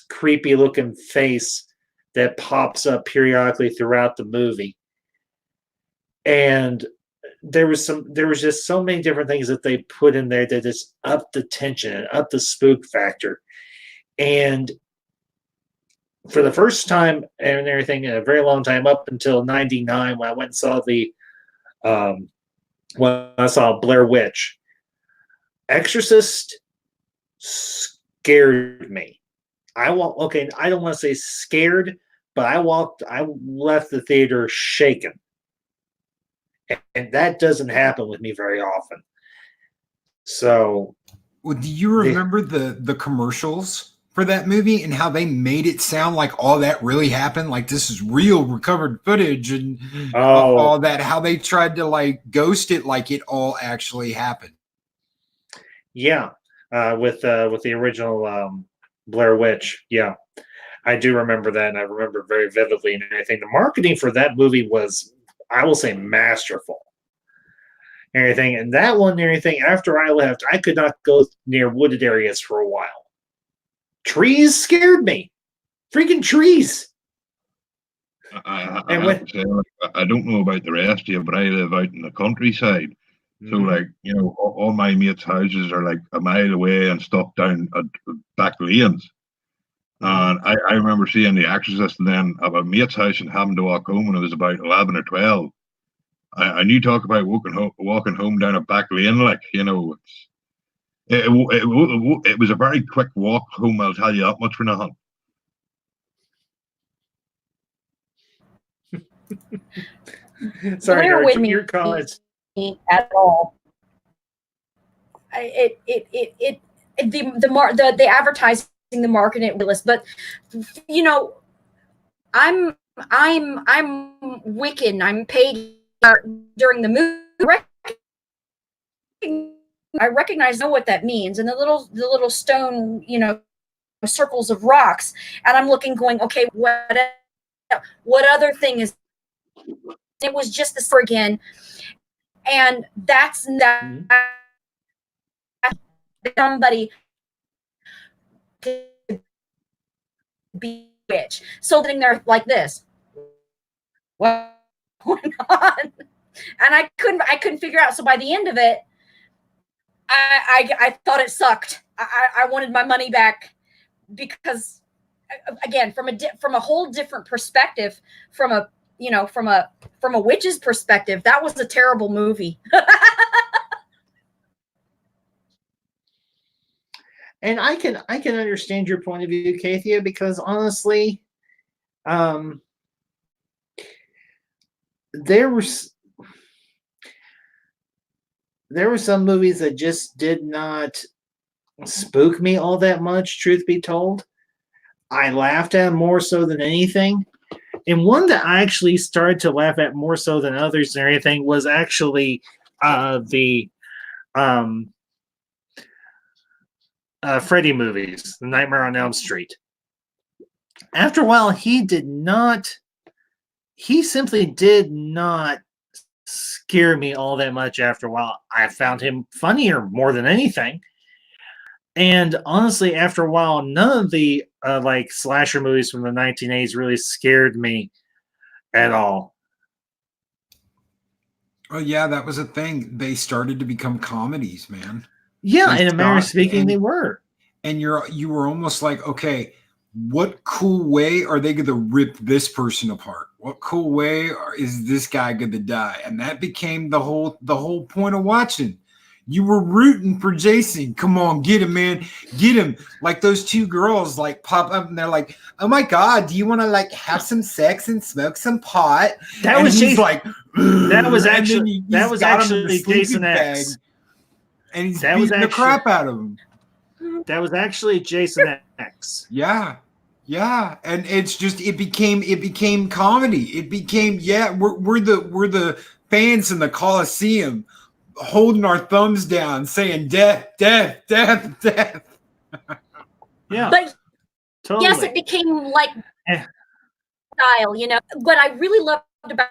creepy looking face that pops up periodically throughout the movie. And there was just so many different things that they put in there that just upped the tension and upped the spook factor. And for the first time and everything in a very long time, up until '99, when I went and saw when I saw Blair Witch, Exorcist scared me. I don't want to say scared, but I left the theater shaken. And that doesn't happen with me very often. So, well, do you remember the commercials for that movie and how they made it sound like all that really happened? Like this is real recovered footage and all that, how they tried to like ghost it like it all actually happened. Yeah. With the original Blair Witch. Yeah. I do remember that, and I remember it very vividly and everything. The marketing for that movie was, I will say, masterful. And everything. And that one and everything, after I left, I could not go near wooded areas for a while. Trees scared me. Freaking trees. I don't know about the rest of you, but I live out in the countryside. So, like, you know, all my mates' houses are like a mile away and stuff down back lanes. And I remember seeing The Exorcist and then at a mate's house and having to walk home when I was about 11 or 12. And you talk about walking home down a back lane, like, you know, it was a very quick walk home, I'll tell you that much for nothing. Sorry, your comments. At all. The advertising, the marketing list, but you know, I'm Wiccan. I'm paid during the movie. I know what that means, and the little stone, you know, circles of rocks, and I'm looking, going, okay, what other thing is? It was just this for again. And that's somebody to be rich. So sitting there like this, what's going on? And I couldn't figure out. So by the end of it, I thought it sucked. I wanted my money back because, again, from a whole different perspective, from a witch's perspective, that was a terrible movie. And I can understand your point of view, Kathia, because honestly, there were some movies that just did not spook me all that much, truth be told. I laughed at more so than anything. And one that I actually started to laugh at more so than others and everything was actually the Freddy movies, the Nightmare on Elm Street. After a while, he simply did not scare me all that much after a while. I found him funnier more than anything. And honestly, after a while, none of the like slasher movies from the 1980s really scared me at all. Oh yeah, that was a thing. They started to become comedies, man. Yeah, in a manner of speaking, they were. And you were almost like, okay, what cool way are they going to rip this person apart? What cool way is this guy going to die? And that became the whole point of watching. You were rooting for Jason. Come on, get him, man. Get him. Like those two girls like pop up and they're like, oh my God, do you want to like have some sex and smoke some pot? That was Jason. Like, that was actually Jason X. And he's beating the crap out of him. That was actually Jason X. Yeah. Yeah. And it's just it became comedy. It became, we're the fans in the Coliseum holding our thumbs down, saying death, death, death, death. Yeah. But totally. Yes, it became like style, you know. What I really loved about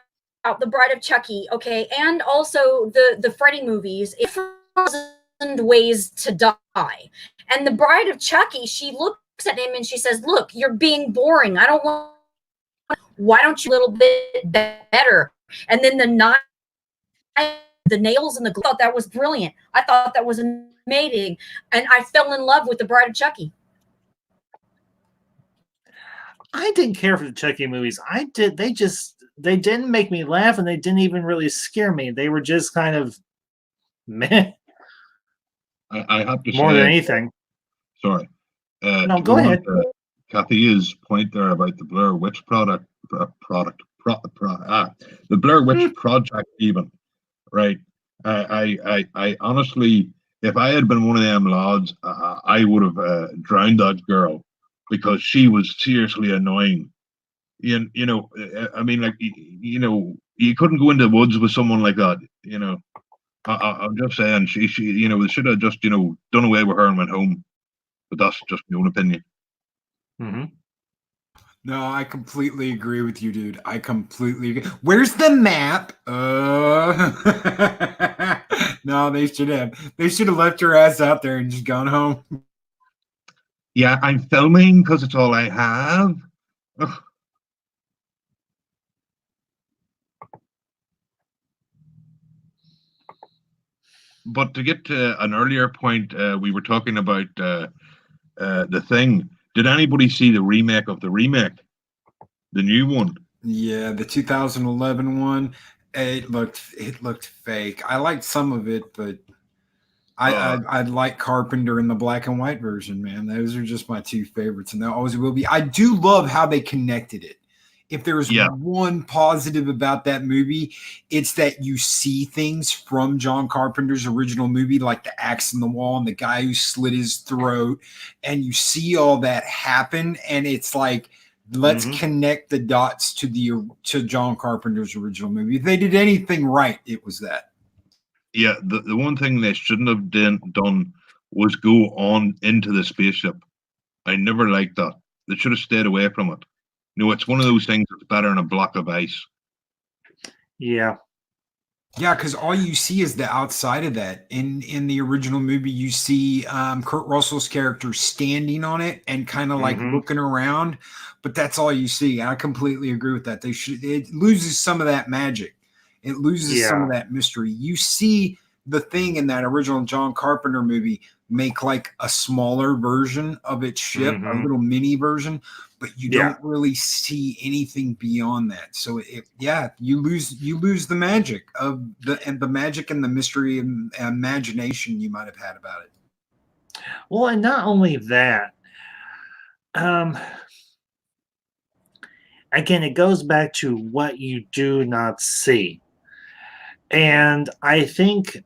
the Bride of Chucky, okay, and also the Freddy movies, it's 1,000 ways to die. And the Bride of Chucky, she looks at him and she says, "Look, you're being boring. I don't want. Why don't you a little bit better?" And then the nails and the glue. I thought that was brilliant. I thought that was amazing, and I fell in love with the Bride of Chucky. I didn't care for the Chucky movies. I did. They didn't make me laugh, and they didn't even really scare me. They were just kind of meh I have to more than say, anything. sorry. No, To go go on ahead. to Kathy's point there about the Blair Witch the Blair Witch Project, even, right? I honestly, if I had been one of them lads, I would have drowned that girl because she was seriously annoying. I mean, like, you couldn't go into the woods with someone like that. I'm just saying, she, they should have just, done away with her and went home. But that's just my own opinion. Mm-hmm. No, I completely agree with you, dude. I completely agree. Where's the map? No, they should have left her ass out there and just gone home. Yeah, I'm filming because it's all I have. Ugh. But to get to an earlier point, we were talking about The Thing. Did anybody see the remake of the remake? The new one? Yeah, the 2011 one. It looked fake. I liked some of it, but I like Carpenter in the black and white version, man. Those are just my two favorites, and they always will be. I do love how they connected it. If there's one positive about that movie, it's that you see things from John Carpenter's original movie, like the axe in the wall and the guy who slit his throat, and you see all that happen, and it's like, let's connect the dots to John Carpenter's original movie. If they did anything right, it was that. Yeah, the one thing they shouldn't have done was go on into the spaceship. I never liked that. They should have stayed away from it. It's one of those things that's better than a block of ice. Yeah. Yeah, because all you see is the outside of that. In the original movie, you see Kurt Russell's character standing on it and kind of like looking around, but that's all you see. I completely agree with that. It loses some of that magic. It loses some of that mystery. You see the Thing in that original John Carpenter movie make like a smaller version of its ship, a little mini version, but you don't really see anything beyond that. So you lose the magic of the magic and the mystery and imagination you might have had about it. Well, and not only that, again, it goes back to what you do not see. And I think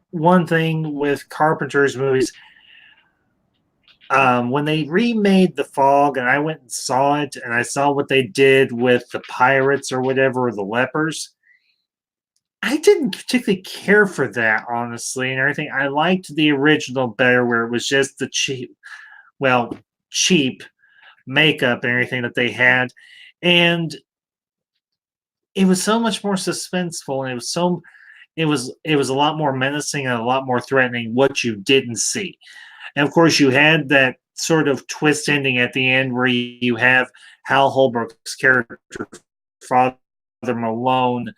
one thing with Carpenter's movies, when they remade The Fog, and I went and saw it, and I saw what they did with the pirates or whatever, or the lepers, I didn't particularly care for that, honestly, and everything. I liked the original better, where it was just the cheap makeup and everything that they had, and it was so much more suspenseful, and it was a lot more menacing and a lot more threatening what you didn't see. And of course, you had that sort of twist ending at the end where you have Hal Holbrook's character, Father Malone,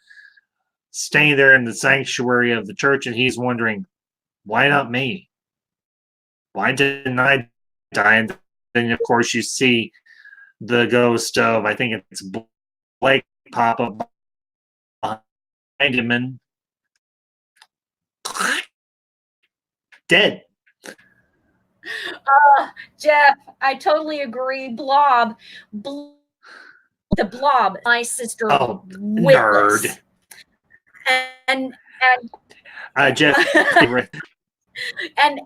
staying there in the sanctuary of the church, and he's wondering, why not me? Why didn't I die? And then, of course, you see the ghost of, I think it's Blake, pop up behind him and dead. Jeff, I totally agree. The Blob, my sister, nerd. And Jeff, and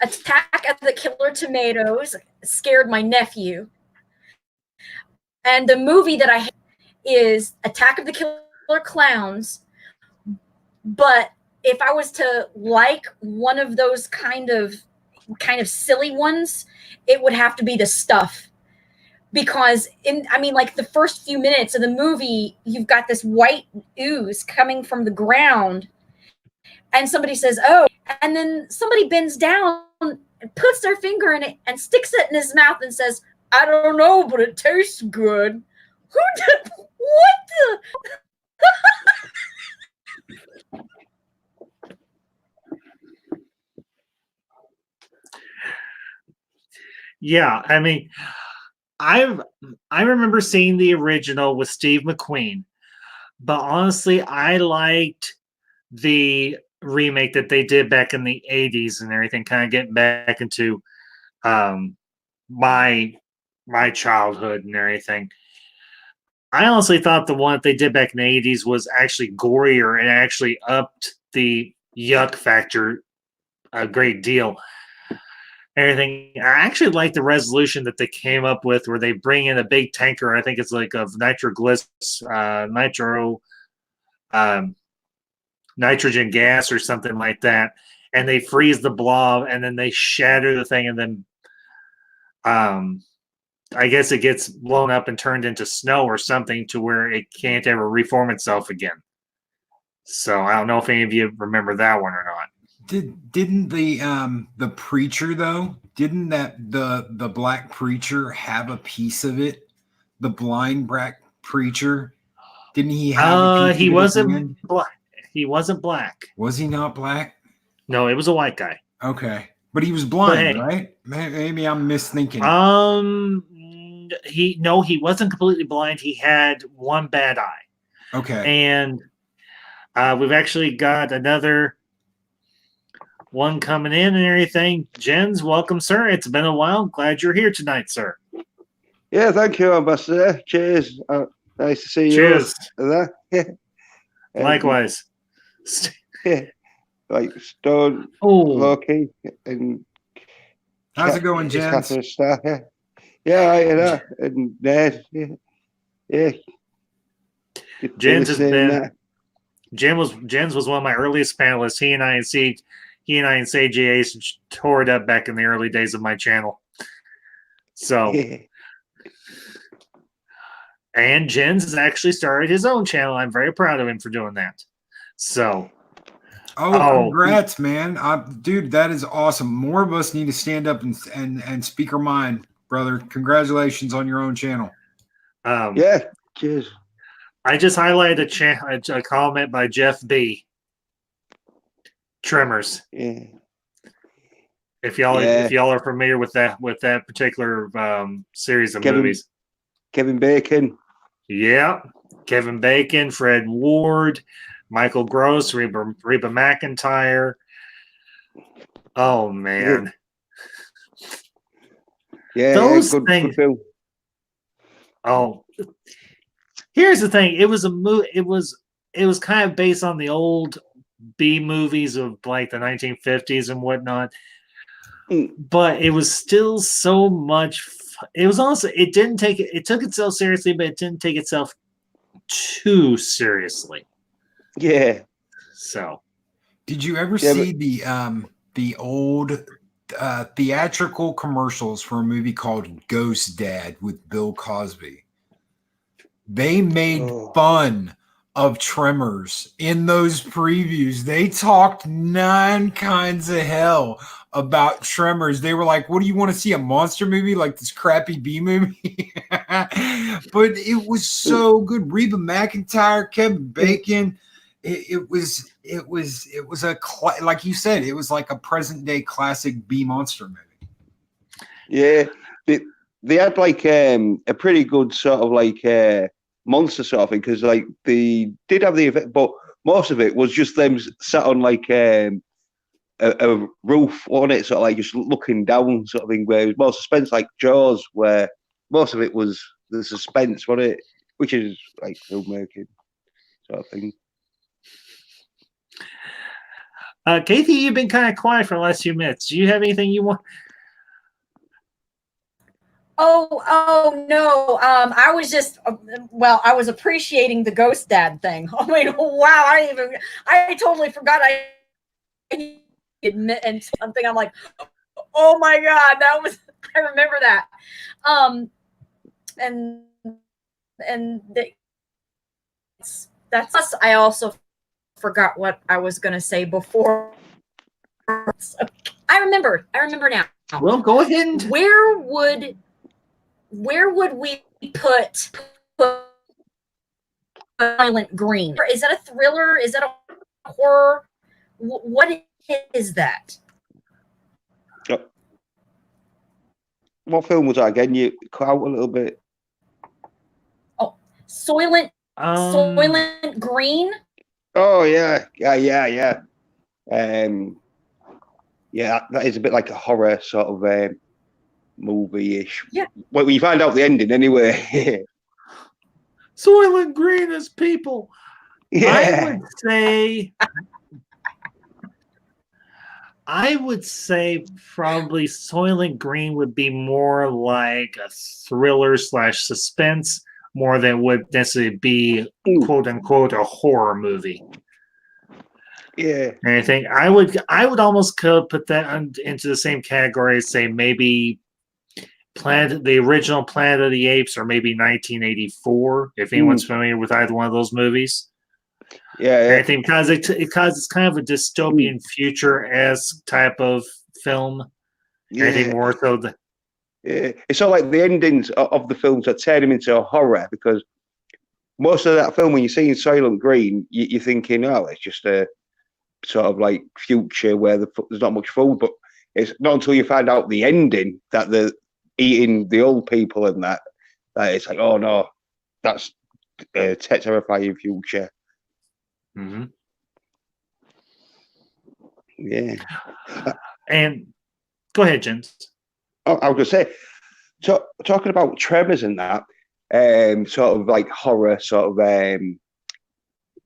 Attack of the Killer Tomatoes scared my nephew. And the movie that I hate is Attack of the Killer Clowns. But if I was to like one of those kind of silly ones, it would have to be The Stuff. because like the first few minutes of the movie, you've got this white ooze coming from the ground, and somebody says, "Oh," and then somebody bends down, puts their finger in it, and sticks it in his mouth and says, "I don't know, but it tastes good." Who did what the? Yeah, I mean, I remember seeing the original with Steve McQueen, but honestly, I liked the remake that they did back in the 80s and everything, kind of getting back into um, my childhood and everything. I honestly thought the one that they did back in the 80s was actually gorier and actually upped the yuck factor a great deal. Everything. I actually like the resolution that they came up with, where they bring in a big tanker. I think it's like of nitrogen gas or something like that, and they freeze the blob, and then they shatter the thing, and then I guess it gets blown up and turned into snow or something to where it can't ever reform itself again. So I don't know if any of you remember that one or not. Didn't the preacher though? Didn't the black preacher have a piece of it? The blind black preacher, didn't he have a piece He of it at the wasn't end? black. He wasn't black. Was he not black? No, it was a white guy. Okay, but he was blind, hey, right? Maybe I'm misthinking. He wasn't completely blind. He had one bad eye. Okay, and we've actually got another one coming in and everything. Jens, welcome, sir. It's been a while. Glad you're here tonight, sir. Yeah, thank you, Ambassador. Cheers. Nice to see you. Cheers. There. Yeah. Likewise. Yeah. Like Stone, Loki, and how's it going, Jens? Yeah, yeah, right, you know, and Ned. Yeah. Jens has been. Jens was one of my earliest panelists. He and I and CGA tore it up back in the early days of my channel. So, and Jens has actually started his own channel. I'm very proud of him for doing that. So, congrats, man! Dude, that is awesome. More of us need to stand up and speak our mind, brother. Congratulations on your own channel. Yeah, cheers. I just highlighted a comment by Jeff B. Tremors. Yeah. If y'all are familiar with that particular series of movies. Kevin Bacon. Yeah. Kevin Bacon, Fred Ward, Michael Gross, Reba McEntire. Oh man. Yeah, those good, things. Good film. Oh, here's the thing. It was a movie. It was kind of based on the old B movies of like the 1950s and whatnot. But it was still so much. It was also. It didn't take it. It took itself seriously, but it didn't take itself too seriously. Yeah. So, did you ever see the old theatrical commercials for a movie called Ghost Dad with Bill Cosby? They made fun of Tremors in those previews. They talked 9 kinds of hell about Tremors. They were like, what do you want to see, a monster movie like this crappy B movie? But it was so good. Reba McEntire, Kevin Bacon. It was like you said, it was like a present day classic B monster movie. Yeah, they had like a pretty good sort of like monster sort of thing, because like they did have the event, but most of it was just them sat on like a roof on it, sort of like just looking down sort of thing, where it was more suspense, like Jaws, where most of it was the suspense, wasn't it? Which is like filmmaking sort of thing. Kathy, you've been kind of quiet for the last few minutes. Do you have anything you want? Oh no. I was just I was appreciating the Ghost Dad thing. I mean, wow, I totally forgot I admit and something. I'm like, oh my God, I remember that. and that's. I also forgot what I was going to say before. So, I remember now. Well, go ahead and Where would we put Silent Green? Is that a thriller? Is that a horror? What is that? What film was that again? You cut out a little bit. Oh, Soylent Green. Oh yeah. Yeah, that is a bit like a horror sort of movie-ish. Yeah. Well, you find out the ending anyway. Soylent Green is people. Yeah. I would say probably Soylent Green would be more like a thriller / suspense more than would necessarily be quote unquote a horror movie. Yeah. And I think I would almost put that into the same category as say maybe the original Planet of the Apes or maybe 1984 if anyone's familiar with either one of those movies. Yeah. I think because it's kind of a dystopian future-esque type of film. Yeah. I think more so it's all like the endings of the films that turn them into a horror because most of that film when you're seeing Silent Green, you're thinking, oh, it's just a sort of like future where there's not much food, but it's not until you find out the ending that they're eating the old people and that it's like, oh no, that's a terrifying future. Mm-hmm. Yeah. And go ahead, Jens. Oh, I was going to say, talking about tremors and that, sort of like horror, sort of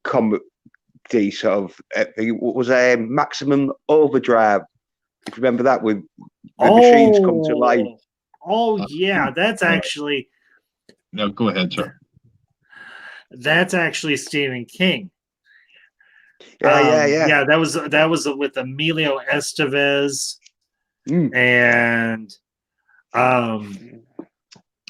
comedy, sort of, it was a Maximum Overdrive. If you remember that with the machines come to life. Oh, yeah, that's actually. No, go ahead, sir. That's actually Stephen King. Yeah. Yeah, that was with Emilio Estevez and oh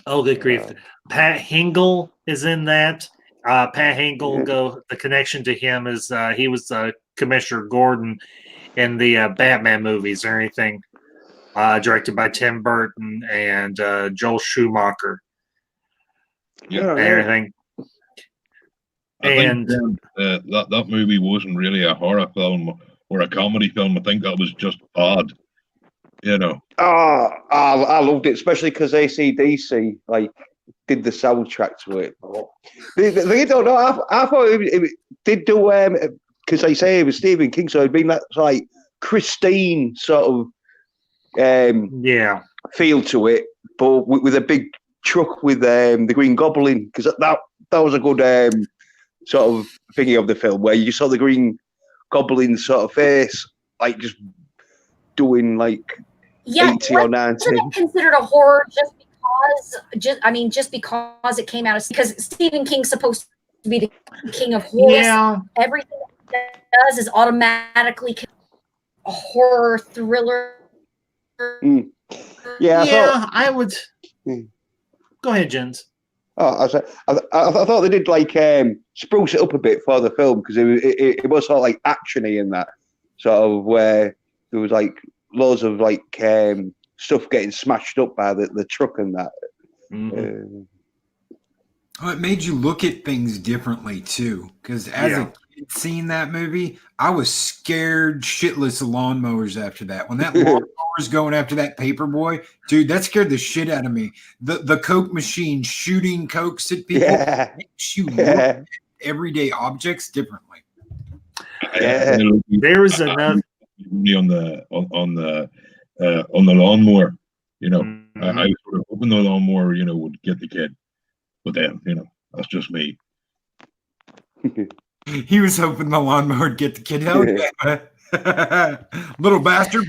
good grief, Pat Hingle is in that. Pat Hingle the connection to him is he was Commissioner Gordon in the Batman movies or anything, directed by Tim Burton and Joel Schumacher. Yeah, and everything. I think that movie wasn't really a horror film or a comedy film. I think that was just odd, you know. Oh, I loved it, especially because AC/DC did the soundtrack to it. They don't know. I thought it did do because they say it was Stephen King, so it'd been that like Christine sort of feel to it, but with a big truck with the Green Goblin, because that was a good sort of thingy of the film where you saw the Green Goblin sort of face, like just doing like 80 or 90. Wasn't it considered a horror just because it came out of, because Stephen King's supposed to be the king of horror. Yeah. Everything that does is automatically a horror thriller. Yeah, I would. Go ahead, Jens. Oh, I thought they did spruce it up a bit for the film because it was sort of like actiony in that sort of where there was like loads of like stuff getting smashed up by the truck and that. Mm-hmm. It made you look at things differently too, because as a kid seeing that movie, I was scared shitless of lawnmowers after that. When that lawnmower's going after that paper boy, dude, that scared the shit out of me. The Coke machine shooting Cokes at people makes you look at everyday objects differently. There was another on the lawnmower. You know, I was sort of hoping the lawnmower, would get the kid, but then, that's just me. He was hoping the lawnmower would get the kid out. Yeah. Little bastard.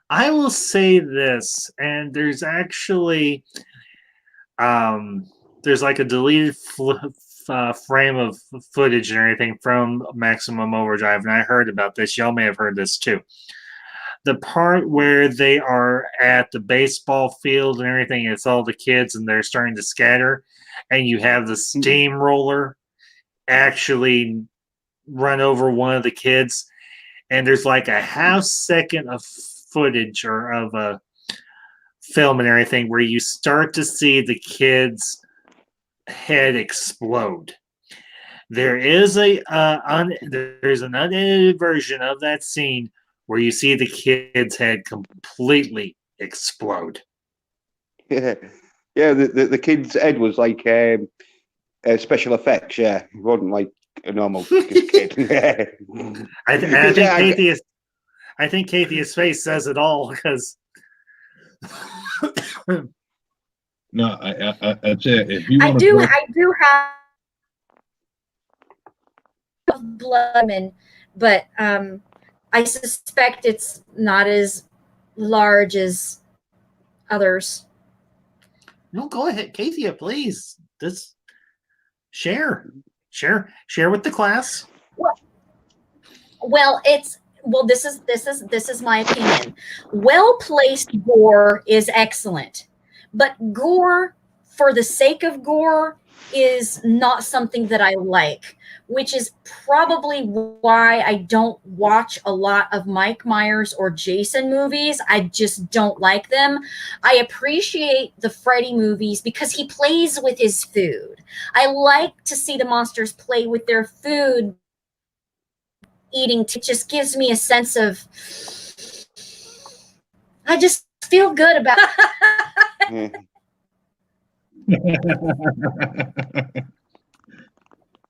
I will say this, and there's actually there's like a deleted frame of footage and everything from Maximum Overdrive, and I heard about this. Y'all may have heard this too. the part where they are at the baseball field and everything, it's all the kids and they're starting to scatter, and you have the steamroller actually run over one of the kids, and there's like a half second of footage or of a film and everything where you start to see the kid's head explode. There is there's an unedited version of that scene where you see the kid's head completely explode. Yeah, yeah. The kid's head was like special effects. Yeah, it wasn't like a normal kid. I think Kathy's face says it all because. No, I'd say if you I want do to. I do have blood, but I suspect it's not as large as others. No, go ahead, Kathia, please. This share with the class. Well, this is my opinion. Well-placed gore is excellent, but gore for the sake of gore is not something that I like, which is probably why I don't watch a lot of Mike Myers or Jason movies. I just don't like them. I appreciate the Freddy movies because he plays with his food. I like to see the monsters play with their food. Eating just gives me a sense of, I just feel good about it.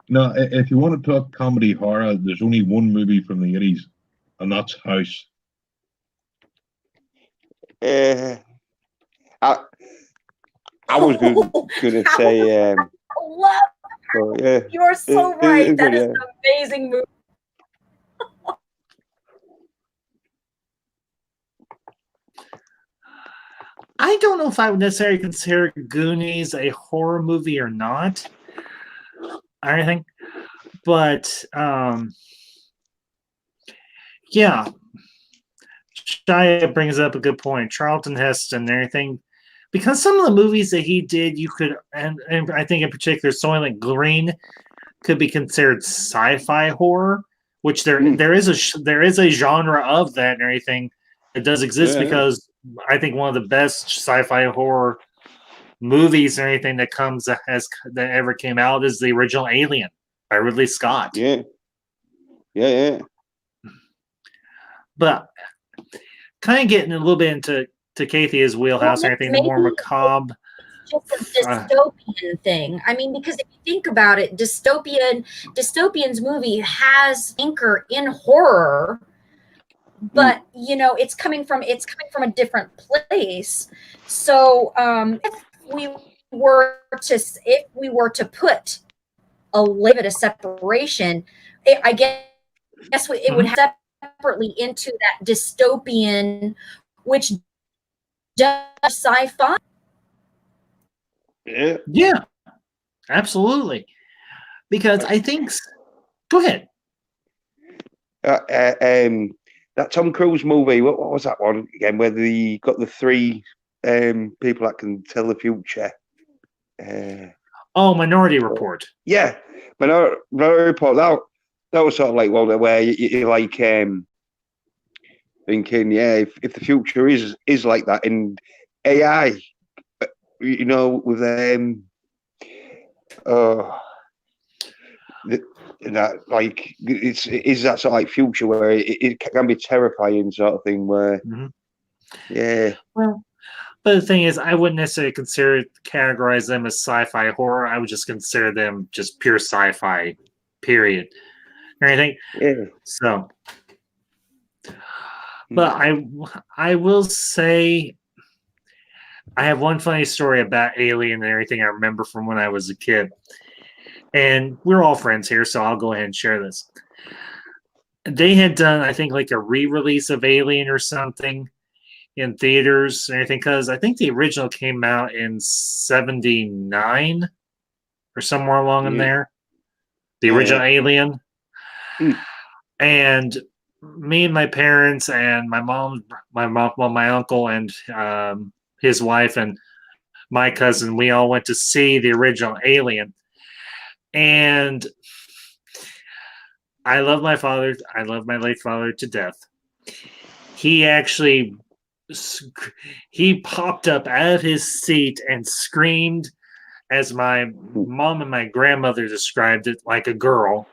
No, if you want to talk comedy horror, there's only one movie from the 80s, and that's House. I was going to say. You're so right. That is an amazing movie. I don't know if I would necessarily consider Goonies a horror movie or not, or anything, but yeah, Shia brings up a good point. Charlton Heston and everything, because some of the movies that he did, you could, and I think in particular, Soylent Green could be considered sci-fi horror, which there is a genre of that and everything. It does exist because I think one of the best sci-fi horror movies or anything that that ever came out is the original Alien by Ridley Scott. Yeah. But kind of getting a little bit into Kathy's wheelhouse or anything, the more macabre. Just a dystopian thing. I mean, because if you think about it, dystopian's movie has anchor in horror, but it's coming from a different place. So if we were to put a little bit of separation, I guess it would have separately into that dystopian, which does sci-fi. Yeah, absolutely. Because I think. Go ahead. That Tom Cruise movie. What was that one again? Where they got the three people that can tell the future. Minority Report. Yeah, Minority Report. That was sort of like one where you're like thinking, if the future is like that in AI, with that like is that sort of like future where it can be terrifying sort of thing where Well, but the thing is, I wouldn't necessarily categorize them as sci-fi horror. I would just consider them just pure sci-fi, period. Anything. So, but I will say, I have one funny story about Alien and everything I remember from when I was a kid. And we're all friends here, so I'll go ahead and share this. They had done, I think, like a re-release of Alien or something in theaters and everything, because I think the original came out in 79 or somewhere along in there. The original Alien. And me and my parents and my mom, well, my uncle and his wife and my cousin, we all went to see the original Alien. And I love my father. I love my late father to death. He actually, he popped up out of his seat and screamed, as my mom and my grandmother described it, like a girl,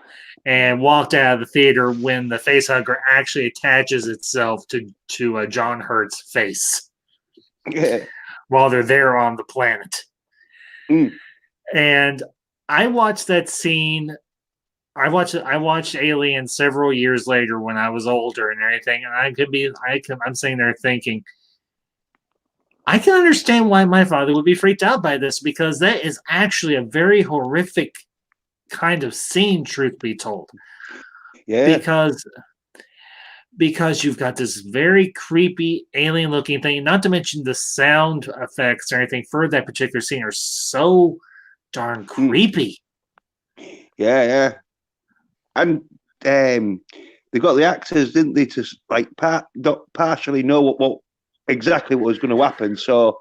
and walked out of the theater when the facehugger actually attaches itself to John Hurt's face while they're there on the planet. And I watched that scene. I watched Alien several years later when I was older and everything, and I'm sitting there thinking, I can understand why my father would be freaked out by this, because that is actually a very horrific kind of scene, truth be told. Yeah. Because you've got this very creepy alien looking thing, not to mention the sound effects or anything for that particular scene are so darn creepy. Yeah. And they got the actors, didn't they, to like partially know what exactly what was going to happen, so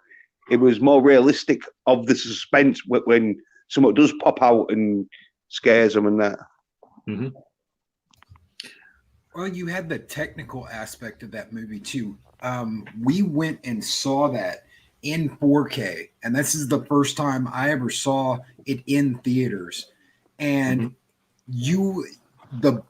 it was more realistic of the suspense when someone does pop out and scares them and that. Mm-hmm. Well, you had the technical aspect of that movie too. We went and saw that in 4K, and this is the first time I ever saw it in theaters. And the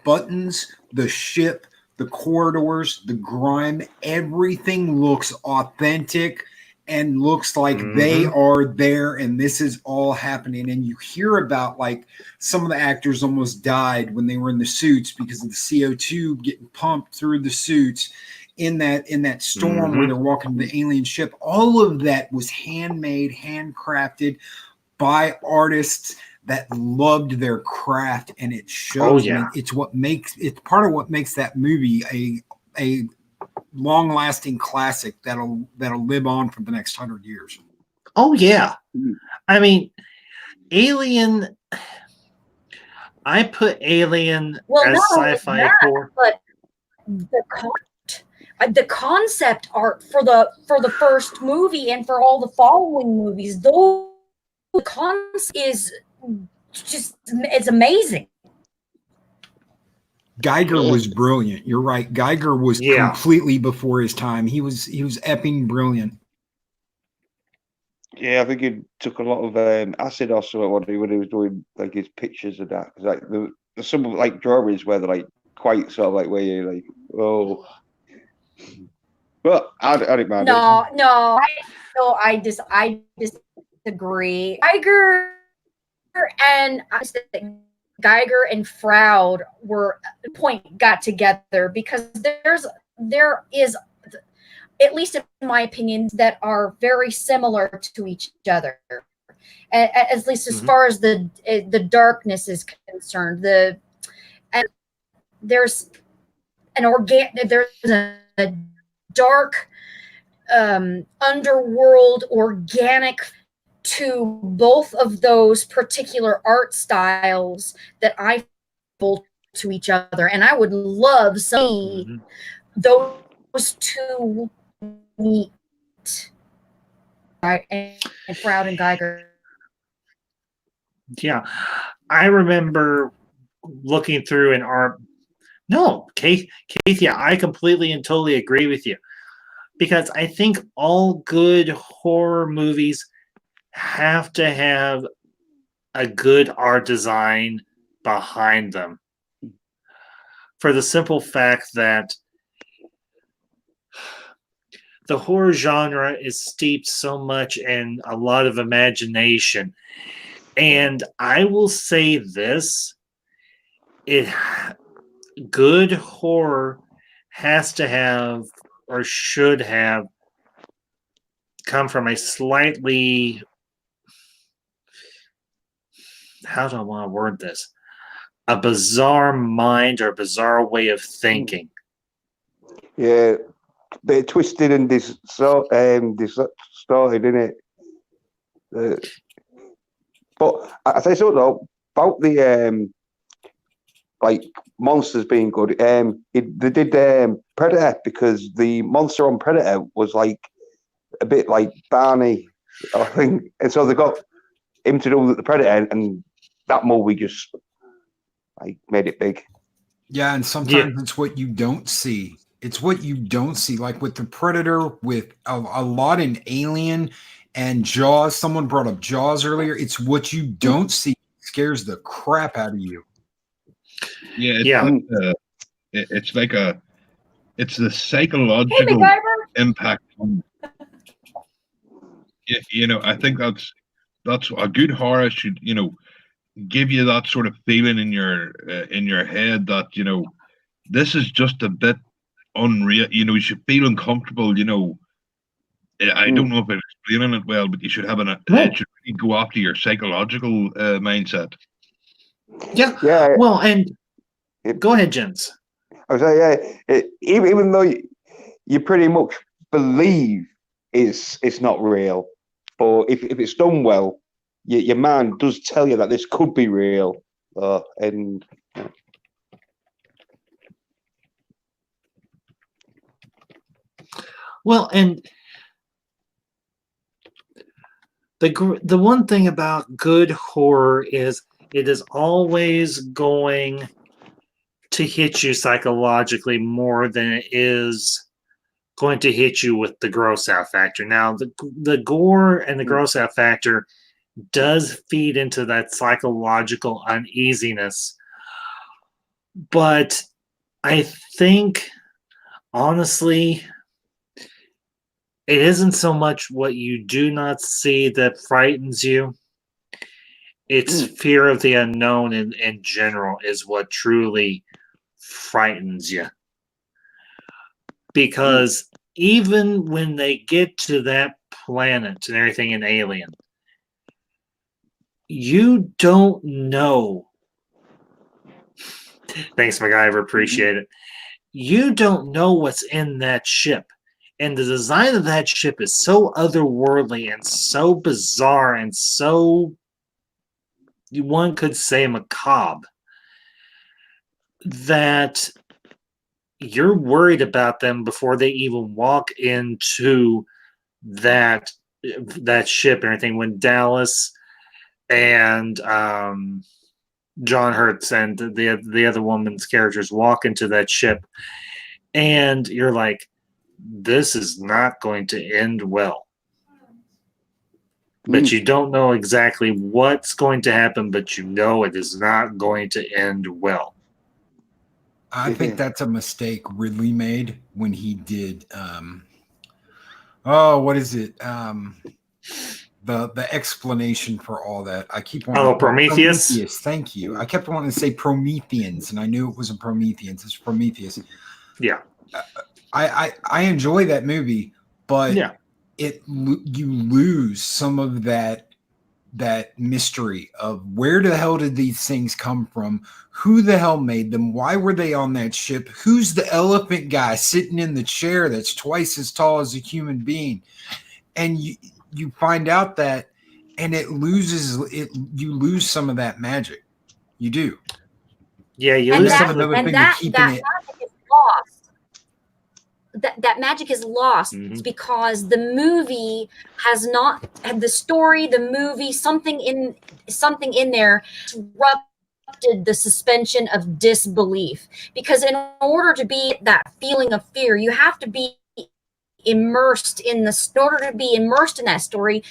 buttons, the ship, the corridors, the grime, everything looks authentic and looks like they are there and this is all happening. And you hear about like some of the actors almost died when they were in the suits because of the CO2 getting pumped through the suits in that storm where they're walking to the alien ship. All of that was handmade, handcrafted by artists that loved their craft, and it shows. It's part of what makes that movie a long-lasting classic that'll live on for the next 100 years. Oh yeah, I mean, Alien. I put Alien as sci-fi horror, but the concept art for the first movie and for all the following movies, those concept is just, it's amazing. Geiger was brilliant. You're right. Geiger was completely before his time. He was epping brilliant. Yeah, I think he took a lot of acid or something when he was doing like his pictures and that. Cause like there's some like drawings where they're like quite sort of like where you're like, oh. But I didn't mind. I disagree. Geiger and Froud got together because there is, at least in my opinion, that are very similar to each other, at least as far as the darkness is concerned. There's a dark underworld organic to both of those particular art styles that I feel to each other, and I would love to see those two meet, right? And Froud and Geiger. Yeah, I remember looking through an art. No, Keith, yeah, I completely and totally agree with you, because I think all good horror movies have to have a good art design behind them, for the simple fact that the horror genre is steeped so much in a lot of imagination. And I will say this, good horror has to have, or should have, come from a slightly, how do I want to word this? A bizarre mind or bizarre way of thinking. Yeah, they're twisted and distorted, isn't it? But I say so though about the like monsters being good. They did Predator because the monster on Predator was like a bit like Barney, I think, and so they got him to do the Predator, and that movie just like made it big. Yeah, and sometimes it's what you don't see. It's what you don't see, like with the Predator, with a lot in Alien and Jaws. Someone brought up Jaws earlier. It's what you don't see scares the crap out of you. Yeah, it's like it's the psychological impact. You know, I think that's a good horror should, you know, give you that sort of feeling in your head that, you know, this is just a bit unreal. You know, you should feel uncomfortable. You know, I don't know if I'm explaining it well, but you should have it should really go after your psychological mindset. Yeah. Well, and go ahead, Jens. I was like, even though you pretty much believe it's not real, but if it's done well, your mind does tell you that this could be real. And well, and the one thing about good horror is it is always going to hit you psychologically more than it is going to hit you with the gross out factor. Now, the gore and the gross out factor does feed into that psychological uneasiness. But I think, honestly, it isn't so much what you do not see that frightens you. It's fear of the unknown in general is what truly frightens you. Because even when they get to that planet and everything in Alien, you don't know. Thanks, MacGyver. Appreciate it. You don't know what's in that ship. And the design of that ship is so otherworldly and so bizarre and so, one could say, macabre, that you're worried about them before they even walk into that ship and everything. When Dallas and John Hurts and the other woman's characters walk into that ship, and you're like, this is not going to end well. But you don't know exactly what's going to happen, but you know it is not going to end well. I think that's a mistake Ridley made when he did what is it? The explanation for all that. I keep wanting Prometheus. Prometheus. Thank you. I kept wanting to say Prometheans, and I knew it wasn't Prometheans. It's Prometheus. Yeah. I enjoy that movie, but you lose some of that mystery of where the hell did these things come from? Who the hell made them? Why were they on that ship? Who's the elephant guy sitting in the chair that's twice as tall as a human being? And you find out that, and you lose some of that magic. You do. Yeah, you lose some of the and that magic is lost. That magic is lost because the movie has not had the story, the movie, something in there disrupted the suspension of disbelief. Because in order to be that feeling of fear, you have to be immersed in in order to be immersed in that story,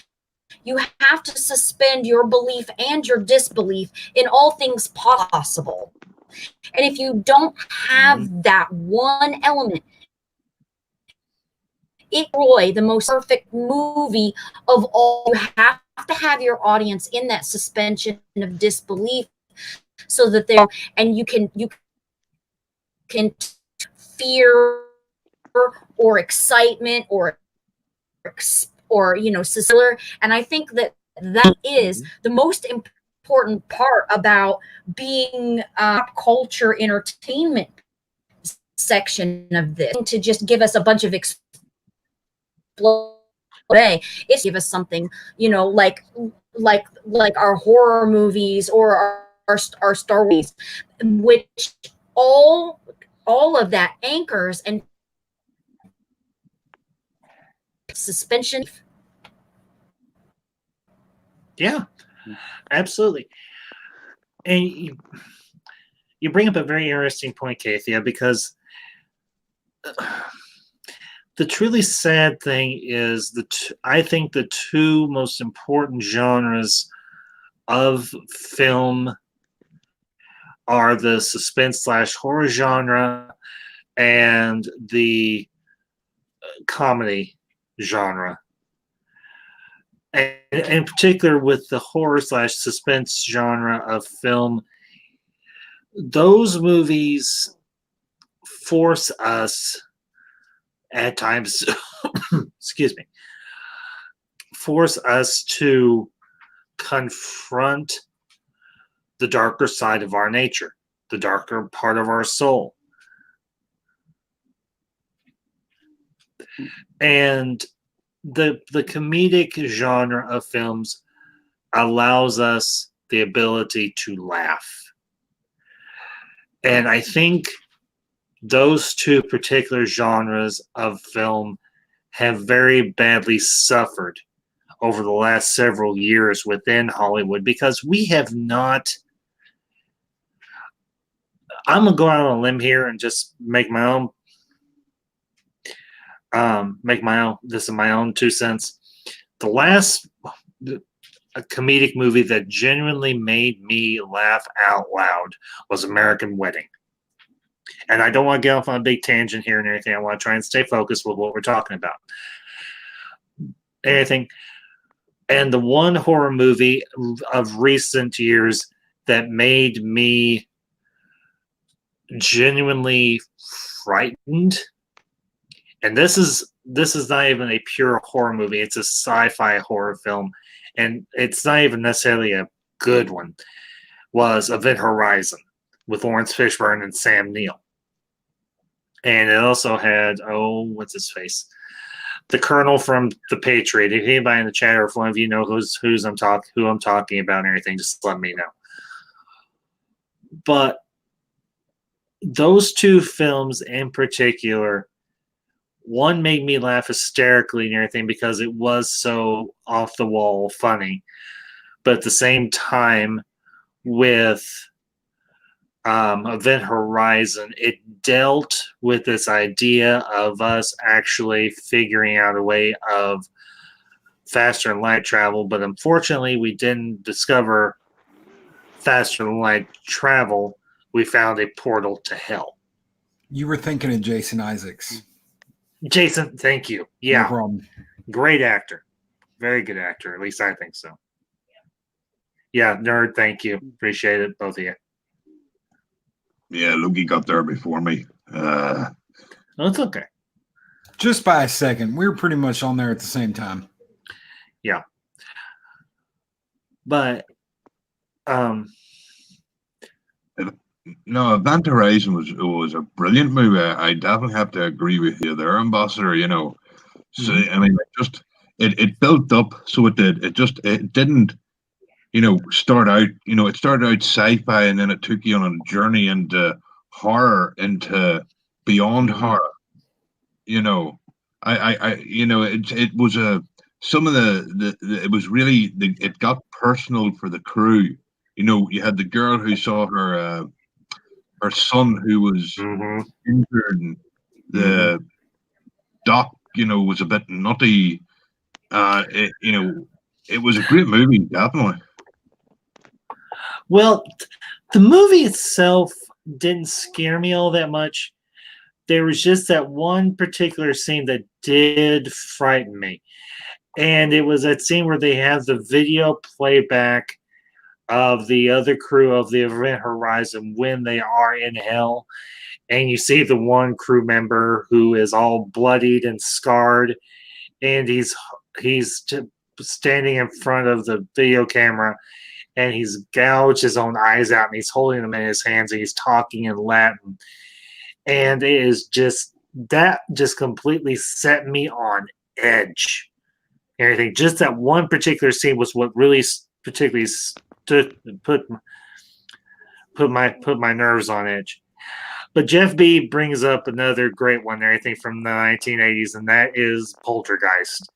you have to suspend your belief and your disbelief in all things possible. And if you don't have that one element, it's really the most perfect movie of all. You have to have your audience in that suspension of disbelief so that you can fear or excitement or similar. And I think that is the most important part about being pop culture entertainment section of this, to just give us a bunch of it's give us something, like our horror movies or our Star Wars, which all of that anchors and suspension. Yeah, absolutely. And you bring up a very interesting point, Kathia, because the truly sad thing is I think the two most important genres of film are the suspense/horror genre and the comedy genre. And in particular, with the horror/suspense genre of film, those movies force us at times, excuse me, force us to confront the darker side of our nature, the darker part of our soul. And the comedic genre of films allows us the ability to laugh. And I think those two particular genres of film have very badly suffered over the last several years within Hollywood because we have not. I'm gonna go out on a limb here and just make my own. This is my own 2 cents. The last a comedic movie that genuinely made me laugh out loud was American Wedding. And I don't want to get off on a big tangent here and everything. I want to try and stay focused with what we're talking about. Anything. And the one horror movie of recent years that made me genuinely frightened, and this is not even a pure horror movie, it's a sci-fi horror film, and it's not even necessarily a good one, was Event Horizon with Lawrence Fishburne and Sam Neill. And it also had, what's his face? The Colonel from The Patriot. If anybody in the chat or if one of you know who I'm talking about and everything, just let me know. But those two films in particular, one made me laugh hysterically and everything because it was so off the wall funny. But at the same time, with Event Horizon, it dealt with this idea of us actually figuring out a way of faster than light travel. But unfortunately, we didn't discover faster than light travel. We found a portal to hell. You were thinking of Jason Isaacs. Jason, thank you. Yeah. No problem. Great actor. Very good actor. At least I think so. Yeah, nerd, thank you. Appreciate it, both of you. Yeah, Logie got there before me. No, it's okay. Just by a second. We were pretty much on there at the same time. Yeah. But no, Event Horizon was a brilliant movie. I definitely have to agree with you there, Ambassador. You know, so I mean, it built up, so it did. It didn't, start out. It started out sci-fi, and then it took you on a journey into horror, into beyond horror. It was some of it was really it got personal for the crew. You had the girl who saw her son who was injured, and the doc, was a bit nutty. It was a great movie, definitely. Well, the movie itself didn't scare me all that much. There was just that one particular scene that did frighten me. And it was that scene where they have the video playback of the other crew of the Event Horizon when they are in hell. And you see the one crew member who is all bloodied and scarred. And he's standing in front of the video camera. And he's gouged his own eyes out. And he's holding them in his hands. And he's talking in Latin. And it is just completely set me on edge. Everything. Just that one particular scene was what really particularly put my nerves on edge. But Jeff B brings up another great one, everything from the 1980s, and that is Poltergeist.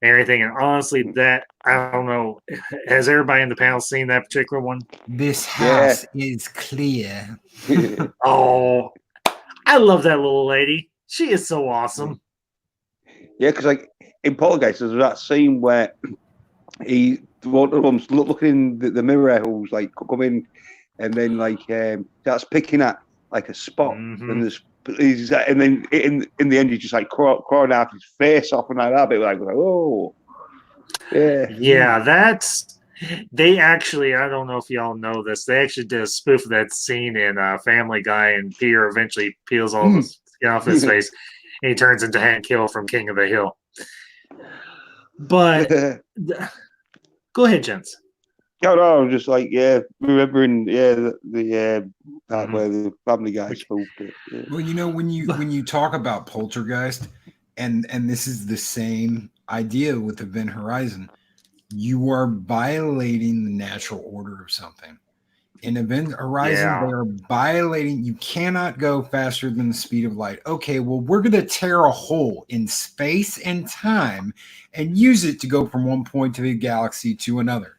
And everything, and honestly, that I don't know. Has everybody in the panel seen that particular one? This house is clear. Oh, I love that little lady. She is so awesome. Yeah, because like in Poltergeist, there's that scene where one of them's looking in the mirror, who's like coming, and then like that's picking at like a spot, and then in the end he's just like crawling out his face off and like that. But like, oh, yeah, that's. They actually, I don't know if y'all know this, they actually did a spoof of that scene in Family Guy, and Peter eventually peels all the skin off his face, and he turns into Hank Hill from King of the Hill. But go ahead, gents. No, I'm just like remembering the part where the Family Guy spoofed it. Yeah. Well, you know, when you talk about Poltergeist, and this is the same idea with Event Horizon. You are violating the natural order of something. In Event Horizon, they are violating. You cannot go faster than the speed of light. Okay, well, we're going to tear a hole in space and time and use it to go from one point to the galaxy to another.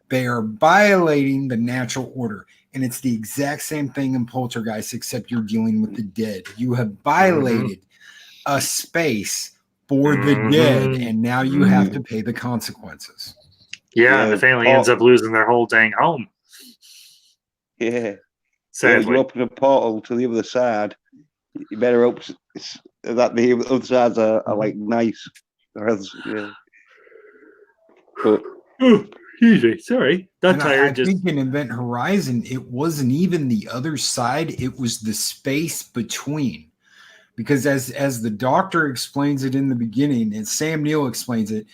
They are violating the natural order. And it's the exact same thing in Poltergeist, except you're dealing with the dead. You have violated a space for the dead, and now you have to pay the consequences. Yeah, and the family ends up losing their whole dang home. Yeah. Sadly. You open a portal to the other side, you better hope that the other sides are like nice. Or else, But easy. Sorry. Not tired. I think in Event Horizon, it wasn't even the other side, it was the space between. Because as the doctor explains it in the beginning, and Sam Neill explains it,